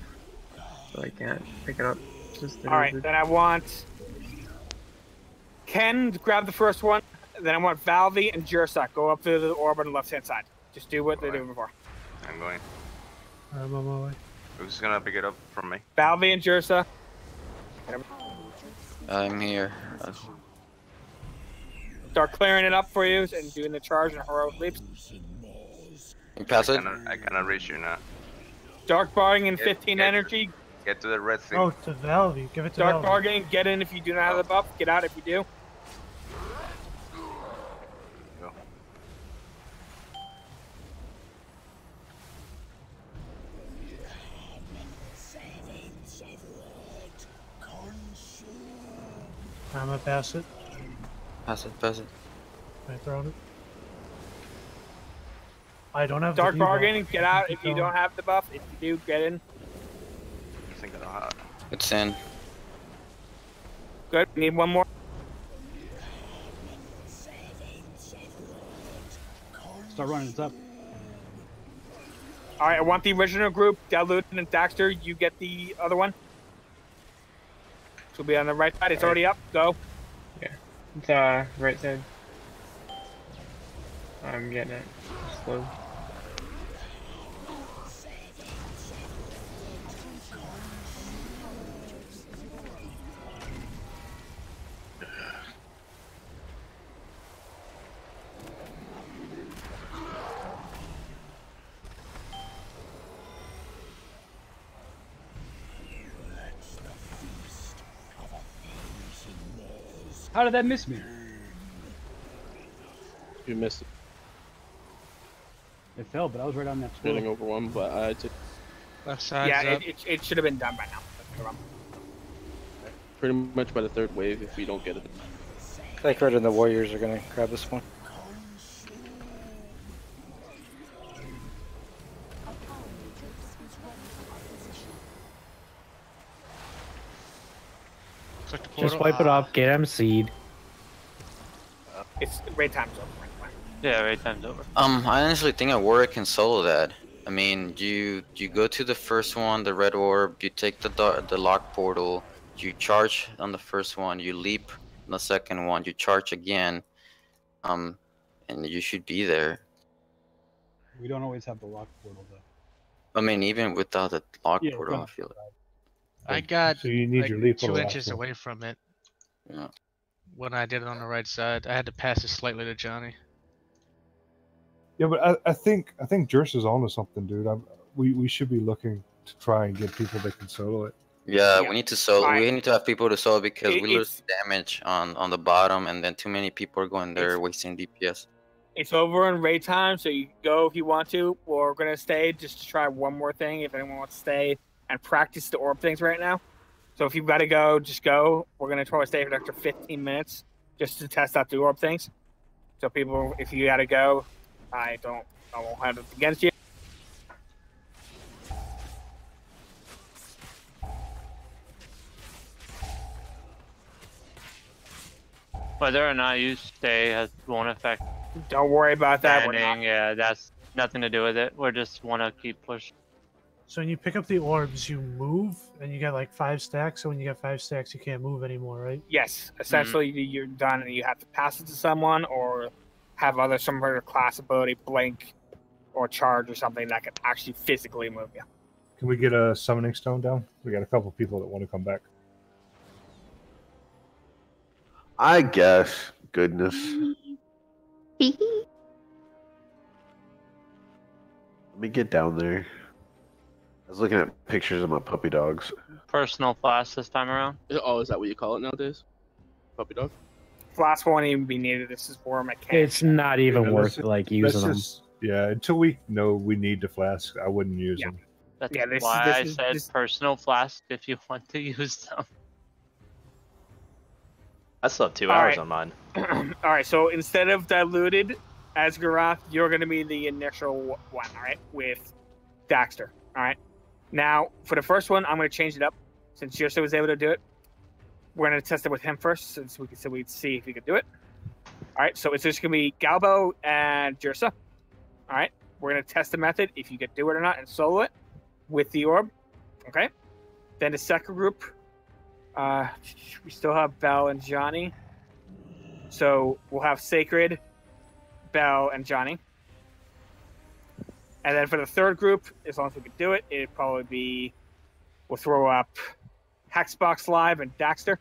so I can't pick it up. All right, then I want Ken to grab the first one. Then I want Valvi and Jursak go up to the orb on the left-hand side. Just do what they're doing before. I'm going. I'm on my way. Who's gonna pick it up from me? Valvi and Jursa. I'm here. Start clearing it up for you and doing the charge and heroic leaps. You pass it? I cannot reach you now. Dark bargaining and 15 energy. Get to the red thing. Oh, to Valve. Give it to Dark Valve. bargaining, get in if you do not have the buff. Get out if you do. Go. I'm gonna pass it. Pass it, pass it. Can I throw it? I don't have Dark the debuff. bargaining, get out if you don't have the buff. If you do, get in. I think I don't have. It's in. Good. Need one more. Start running, it's up. All right, I want the original group, Diluted and Daxter. You get the other one. She'll be on the right side. It's already up. Go. Yeah. It's right side. I'm getting it. Slow. How did that miss me? You missed it. It fell, but I was right on that squirrel. Getting over one, but I took Left side's Yeah, up. it should have been done by now. That's wrong. pretty much by the third wave if we don't get it. Sacred and the warriors are gonna grab this one. Just wipe it off, get MC'd. raid time's over. Yeah, raid time's over. I honestly think a warrior can solo that. I mean, you go to the first one, the red orb. You take the lock portal. You charge on the first one. You leap on the second one. You charge again. And you should be there. We don't always have the lock portal though. I mean, even without the lock Yeah, portal, right. I feel it. I got So you need like your lethal 2 to inches last away from it. Yeah. When I did it on the right side, I had to pass it slightly to Johnny. Yeah, but I think Jurst is onto something, dude. We should be looking to try and get people that can solo it. Yeah, we need to solo. We need to have people to solo because we lose It's damage on the bottom, and then too many people are going there wasting DPS. it's over in raid time, so you can go if you want to. We're gonna stay just to try one more thing. If anyone wants to stay and practice the orb things right now. So if you've got to go, just go. We're gonna try to stay for an extra 15 minutes just to test out the orb things. So people, if you gotta go, I won't have it against you. Whether or not you stay won't affect. Don't worry about that. We're Standing, yeah, that's nothing to do with it. We just want to keep pushing. So when you pick up the orbs, you move, and you get like 5 stacks. So when you get 5 stacks, you can't move anymore, right? Yes, essentially you're done, and you have to pass it to someone or have some other class ability, blink or charge or something that can actually physically move you. Can we get a summoning stone down? We got a couple people that want to come back. I guess. Goodness. Let me get down there. I was looking at pictures of my puppy dogs. Personal flash this time around. Oh, is that what you call it nowadays? Puppy dog? Flask won't even be needed. This is for mechanics. It's not even Yeah, worth let's- like using them. Yeah, until we know we need the flask, I wouldn't use them. That's Yeah, this- why this I is- said this- personal flask if you want to use them. I still have 2 All hours right. on mine. All right, so instead of diluted Asgaroth, you're going to be the initial one, all right, with Daxter. All right. Now, for the first one, I'm going to change it up since Jirsa was able to do it. We're going to test it with him first so we'd see if he could do it. All right, so it's just going to be Galbo and Jirsa. All right, we're going to test the method if you could do it or not and solo it with the orb. Okay. Then the second group, we still have Belle and Johnny. So we'll have Sacred, Belle, and Johnny. And then for the third group, as long as we can do it, it'd probably be, we'll throw up Hexbox Live and Daxter.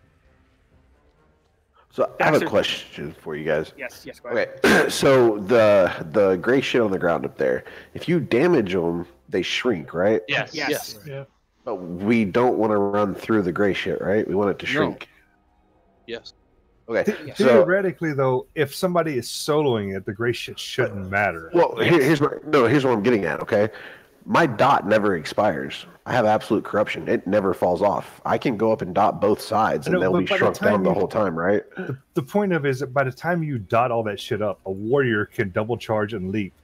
So I have a Daxter- question for you guys. Yes, go ahead. Okay, so the gray shit on the ground up there, if you damage them, they shrink, right? Yes. Yes. Yeah. But we don't want to run through the gray shit, right? We want it to No. shrink. Yes. Okay. So, Theoretically, though, if somebody is soloing it, the gray shit shouldn't matter. well, here's what I'm getting at. Okay, my dot never expires. I have absolute corruption. It never falls off. I can go up and dot both sides, I and know, they'll but be by the shrunk time down the you- whole time, right? The point of it is that by the time you dot all that shit up, a warrior can double charge and leap.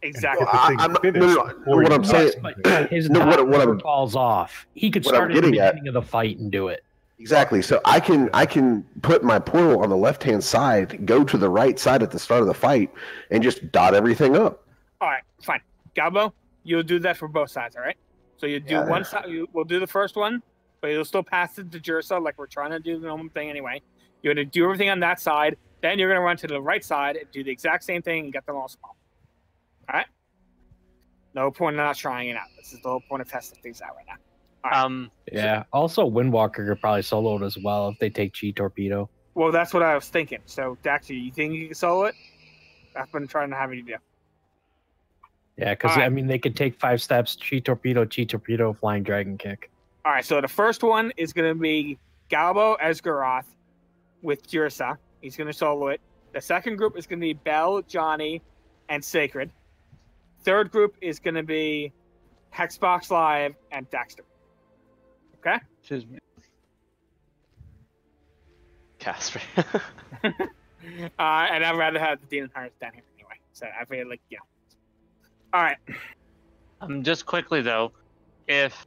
Exactly. Get the thing I'm not- finished no, no, before what you I'm dot saying- something. His No, dot what never I'm- falls off. He could what I'm start at the getting at- beginning of the fight and do it. Exactly. So I can put my portal on the left hand side, go to the right side at the start of the fight, and just dot everything up. All right, fine. Galbo, you'll do that for both sides, all right? So you do one side, we'll do the first one, but you'll still pass it to Jirsa like we're trying to do the normal thing anyway. You're going to do everything on that side, then you're going to run to the right side and do the exact same thing and get them all small. All right? No point in not trying it out. This is the whole point of testing things out right now. Yeah. Also, Windwalker could probably solo it as well if they take Chi Torpedo. Well, that's what I was thinking. So, Daxter, you think you can solo it? I've been trying to have you do. Yeah, because Alright. I mean they could take 5 steps: Chi Torpedo, Flying Dragon Kick. All right, so the first one is going to be Galbo Esgaroth with Jirsa. He's going to solo it. The second group is going to be Belle, Johnny, and Sacred. Third group is going to be Hexbox Live and Daxter. Okay? Excuse me. Casper. And I'd rather have the Demon Hunters down here anyway. So I feel like, yeah. All right. Just quickly though, if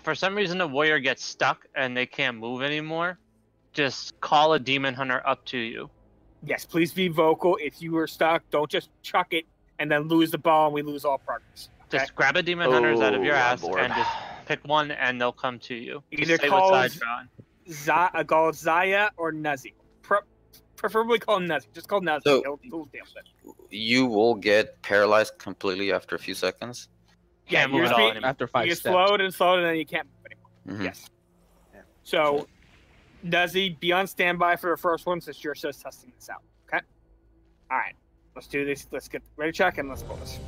for some reason the warrior gets stuck and they can't move anymore, just call a demon hunter up to you, Yes, please be vocal. If you are stuck, don't just chuck it and then lose the ball and we lose all progress. Okay? Just grab a demon hunters out of your Oh, I'm ass bored. and just pick one, and they'll come to you. Either Just say what call side you're on. call Zaya or Nuzzy. Preferably call Nuzzy. Just call Nuzzy. So- He'll deal with it. You will get paralyzed completely after a few seconds. Yeah, Can't move you're at just all being- anymore. After You 5 get steps. slowed and slowed, and then you can't move anymore. Mhm. Yes. So, Nuzzy, be on standby for the first one since you're just testing this out. Okay? All right. Let's do this. Let's get ready check and let's pull this.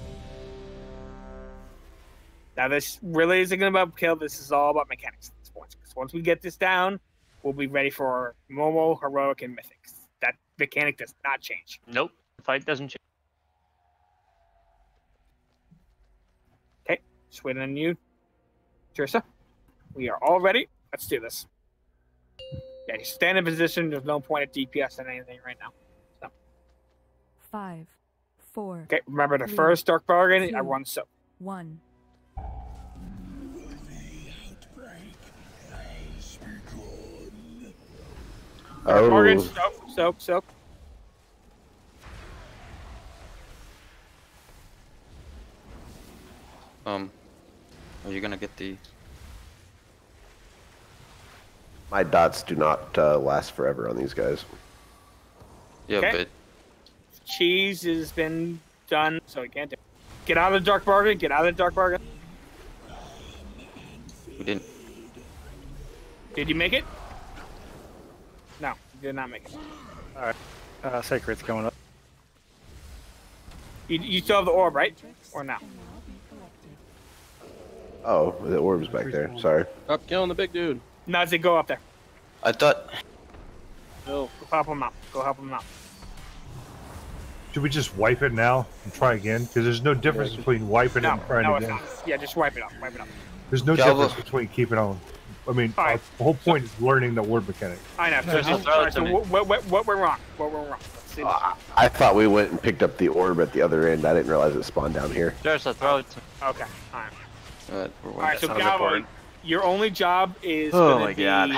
Now, this really isn't about kill. This is all about mechanics at this point. Because once we get this down, we'll be ready for normal, heroic, and mythics. That mechanic does not change. Nope. The fight doesn't change. Okay. Just waiting on you, Jersa. We are all ready. Let's do this. Yeah, you stand in position. There's no point at DPS and anything right now. 5, 4. Okay, remember the 3, first dark bargain, 2, everyone's so. 1. Dark bargain, Oh, soak. Are you gonna get the? my dots do not last forever on these guys. Yeah, Okay. Cheese has been done, so we can't do it. Get out of the dark bargain, get out of the dark bargain. but we didn't. Did you make it? No, you did not make it. Alright. Sacred's going up. You still have the orb, right? Or no? Oh, the orb's back there. Sorry. Up killing the big dude. Nazi, go up there. I thought. Go help him out. Go help him out. Should we just wipe it now and try again? Because there's no difference between wiping it No, and trying no, it's again. not. Yeah, just wipe it up. Wipe it up. There's no Galva. difference between keeping on. I mean, All right. the whole point is learning the word mechanic. I know. So, Just throw it alright, to so me. what went wrong? What went wrong? Let's see. I thought we went and picked up the orb at the other end. I didn't realize it spawned down here. There's a throw it to me. Okay. All right. We're All right. So, sounds Galvo, important. your only job is Oh gonna my be God.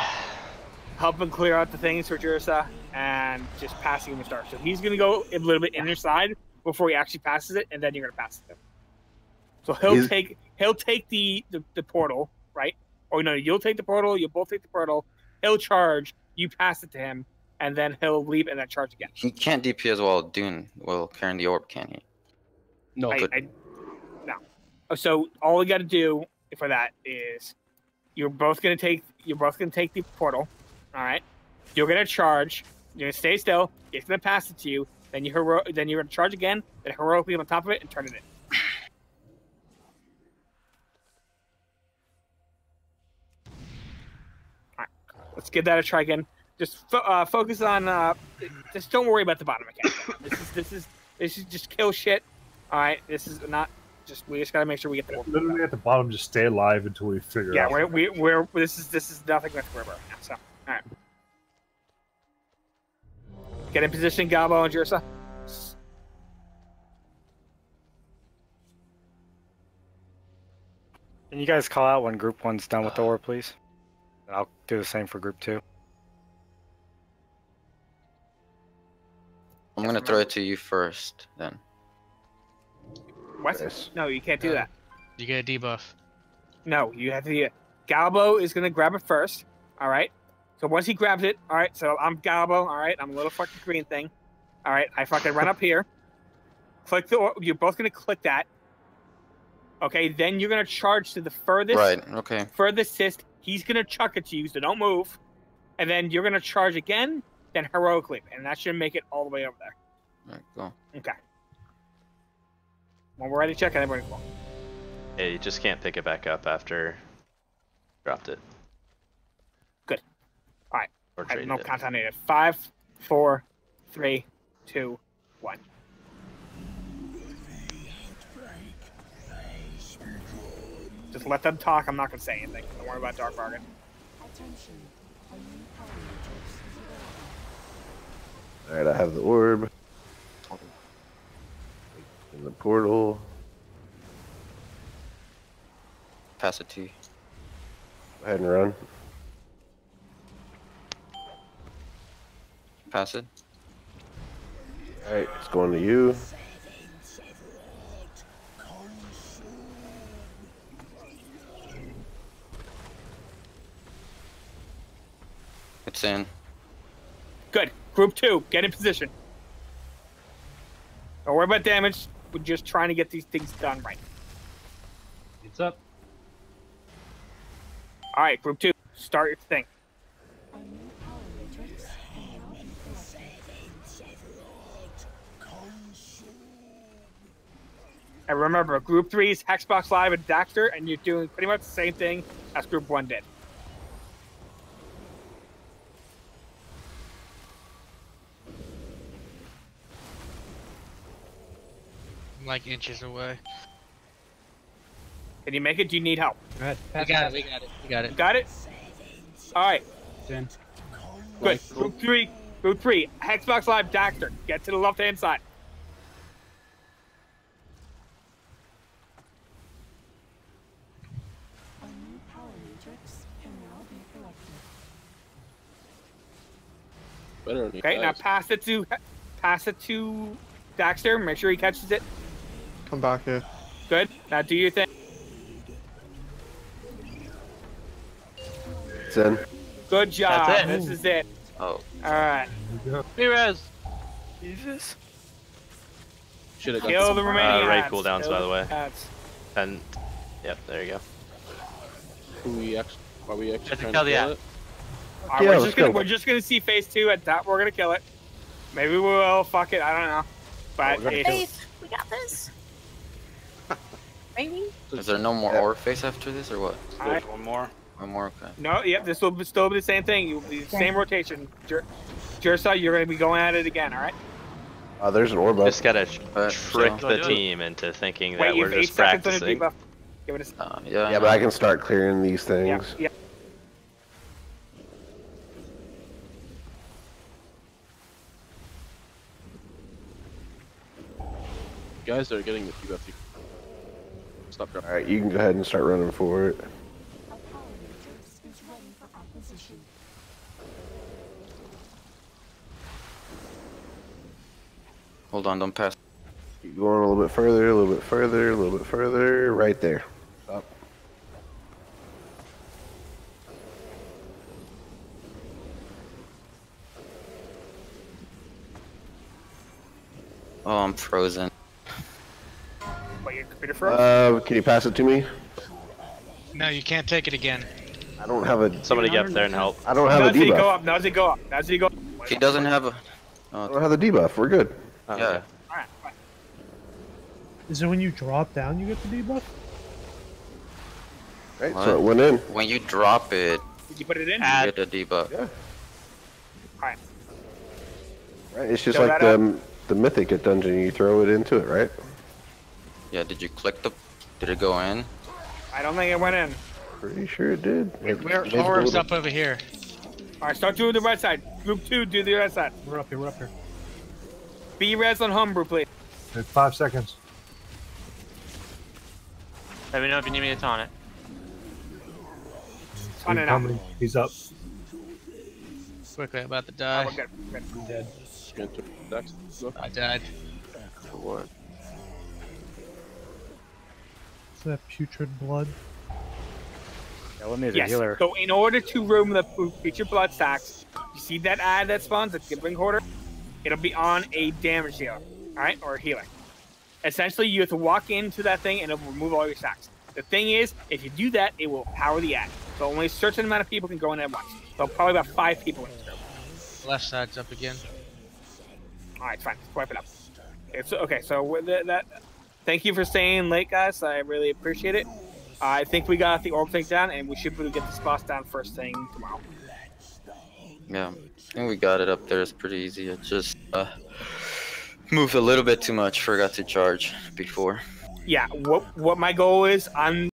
helping clear out the things for Jursa and just passing him a star. So he's gonna go a little bit inner side before he actually passes it, and then you're gonna pass it to him. So he'll take the portal, right? Or no, you'll take the portal. You'll both take the portal. He'll charge. You pass it to him, and then he'll leap and then charge again. He can't DPS while carrying the orb, can he? No. No. So all you got to do for that is you're both gonna take the portal. All right. You're gonna charge. You're gonna stay still. It's gonna pass it to you. Then you're gonna charge again. Then heroically on top of it and turn it in. All right. Let's give that a try again. Just focus on. Just don't worry about the bottom mechanic. This is just kill shit. All right. This is not. We just gotta make sure we get the. Literally at the bottom, just stay alive until we figure Yeah, out. we're this is nothing we have to worry about right now. So, all right. Get in position, Galbo and Jirsa. Can you guys call out when group 1's done with the orb, please? And I'll do the same for group 2. I'm gonna throw it to you first, then. What? Yes. No, you can't do that. You get a debuff. No, you have to. Galbo is gonna grab it first. All right. So once he grabs it, all right. So I'm Galbo. All right. I'm a little fucking green thing. All right. I fucking run up here. Click the. You're both gonna click that. Okay. Then you're gonna charge to the furthest. Right. Okay. Furthest assist. He's gonna chuck it to you, so don't move. And then you're gonna charge again. Then heroic leap, and that should make it all the way over there. All right, go. Okay. When we're ready, check. Everybody go. Yeah, you just can't pick it back up after dropped it. Good. All right. Or I have traded no it. countdown needed. 5, 4, 3, 2, 1. Just let them talk. I'm not gonna say anything. Don't worry about Dark Bargain. Alright, I have the orb. In the portal. Pass it to you. Go ahead and run. Pass it. Alright, it's going to you. It's in. Good. Group 2, get in position. Don't worry about damage. We're just trying to get these things done right. It's up. All right, Group 2, start your thing. And remember, Group 3 is Hexbox Live and Daxter, and you're doing pretty much the same thing as Group 1 did. I'm like inches away. Can you make it? Do you need help? Go ahead. We got it. We got it. We got it. You got it? All right. In. Good. Group 3, Hexbox Live Daxter. Get to the left-hand side. Okay, now pass it to Daxter. Make sure he catches it. Come back here. Good. Now do your thing. It's in. Good job. That's it. This is it. Oh. All right. Mirez. Jesus. Should have Kill the remaining raid ads. cooldowns, Kill by the way. ads. And yep, there you go. Are we actually Just trying kill to the kill ad. it? All right, we're just gonna see phase 2 at that. We're gonna kill it. Maybe we will. Fuck it. I don't know. But Faith, we got this. Maybe. Is there no more ore face after this or what? There's one more. One more, okay. No, yep. This will still be the same thing. You'll be the same rotation. Jersa, you're gonna be going at it again. All right. There's an orb up. Just gotta trick the team into thinking that we're just practicing. Give it a Yeah, but I can start clearing these things. Yeah. Guys that are getting the debuff. Stop dropping. Alright, you can go ahead and start running for it. Hold on, don't pass. Keep going a little bit further, a little bit further, a little bit further. Right there. Stop. Oh, I'm frozen. Wait, your computer froze? Can you pass it to me? No, you can't take it again. I don't have a... Somebody get up there and help. I don't have a Nazi, debuff. go up. Nazi, go up. Nazi, go up. He doesn't have a... I don't have the debuff. We're good. Oh, yeah. okay. All right. Fine. Is it when you drop down you get the debuff? Right, What? so it went in. When you drop it, Did you put it in? you get a debuff. Yeah. All right. Right, it's just Fill like that the mythic at dungeon. You throw it into it, right? Yeah, did you click the... Did it go in? I don't think it went in. Pretty sure it did. We're orbs up over here. All right, start doing the right side. Group 2, do the right side. We're up here, we're up here. Be res on homebrew, please. There's 5 seconds. Let me know if you need me to taunt it. On and out. He's up. Quickly, I'm about to die. Oh, we're good. I'm dead. I died. For what? Is that putrid blood? Yeah, we'll need a Yes. healer. So in order to room the future blood stacks, you see that ad that spawns at Gibling Quarter? It'll be on a damage healer, all right, or a healer. Essentially, you have to walk into that thing and it'll remove all your stacks. The thing is, if you do that, it will power the ad. So only a certain amount of people can go in at once. So probably about 5 people in this group. Left side's up again. All right, fine. Swipe it up. It's okay. So with that, thank you for staying late, guys. I really appreciate it. I think we got the orb thing down, and we should really get this boss down first thing tomorrow. Yeah, I think we got it up there. It's pretty easy. It just moved a little bit too much. Forgot to charge before. Yeah. What my goal is, I'm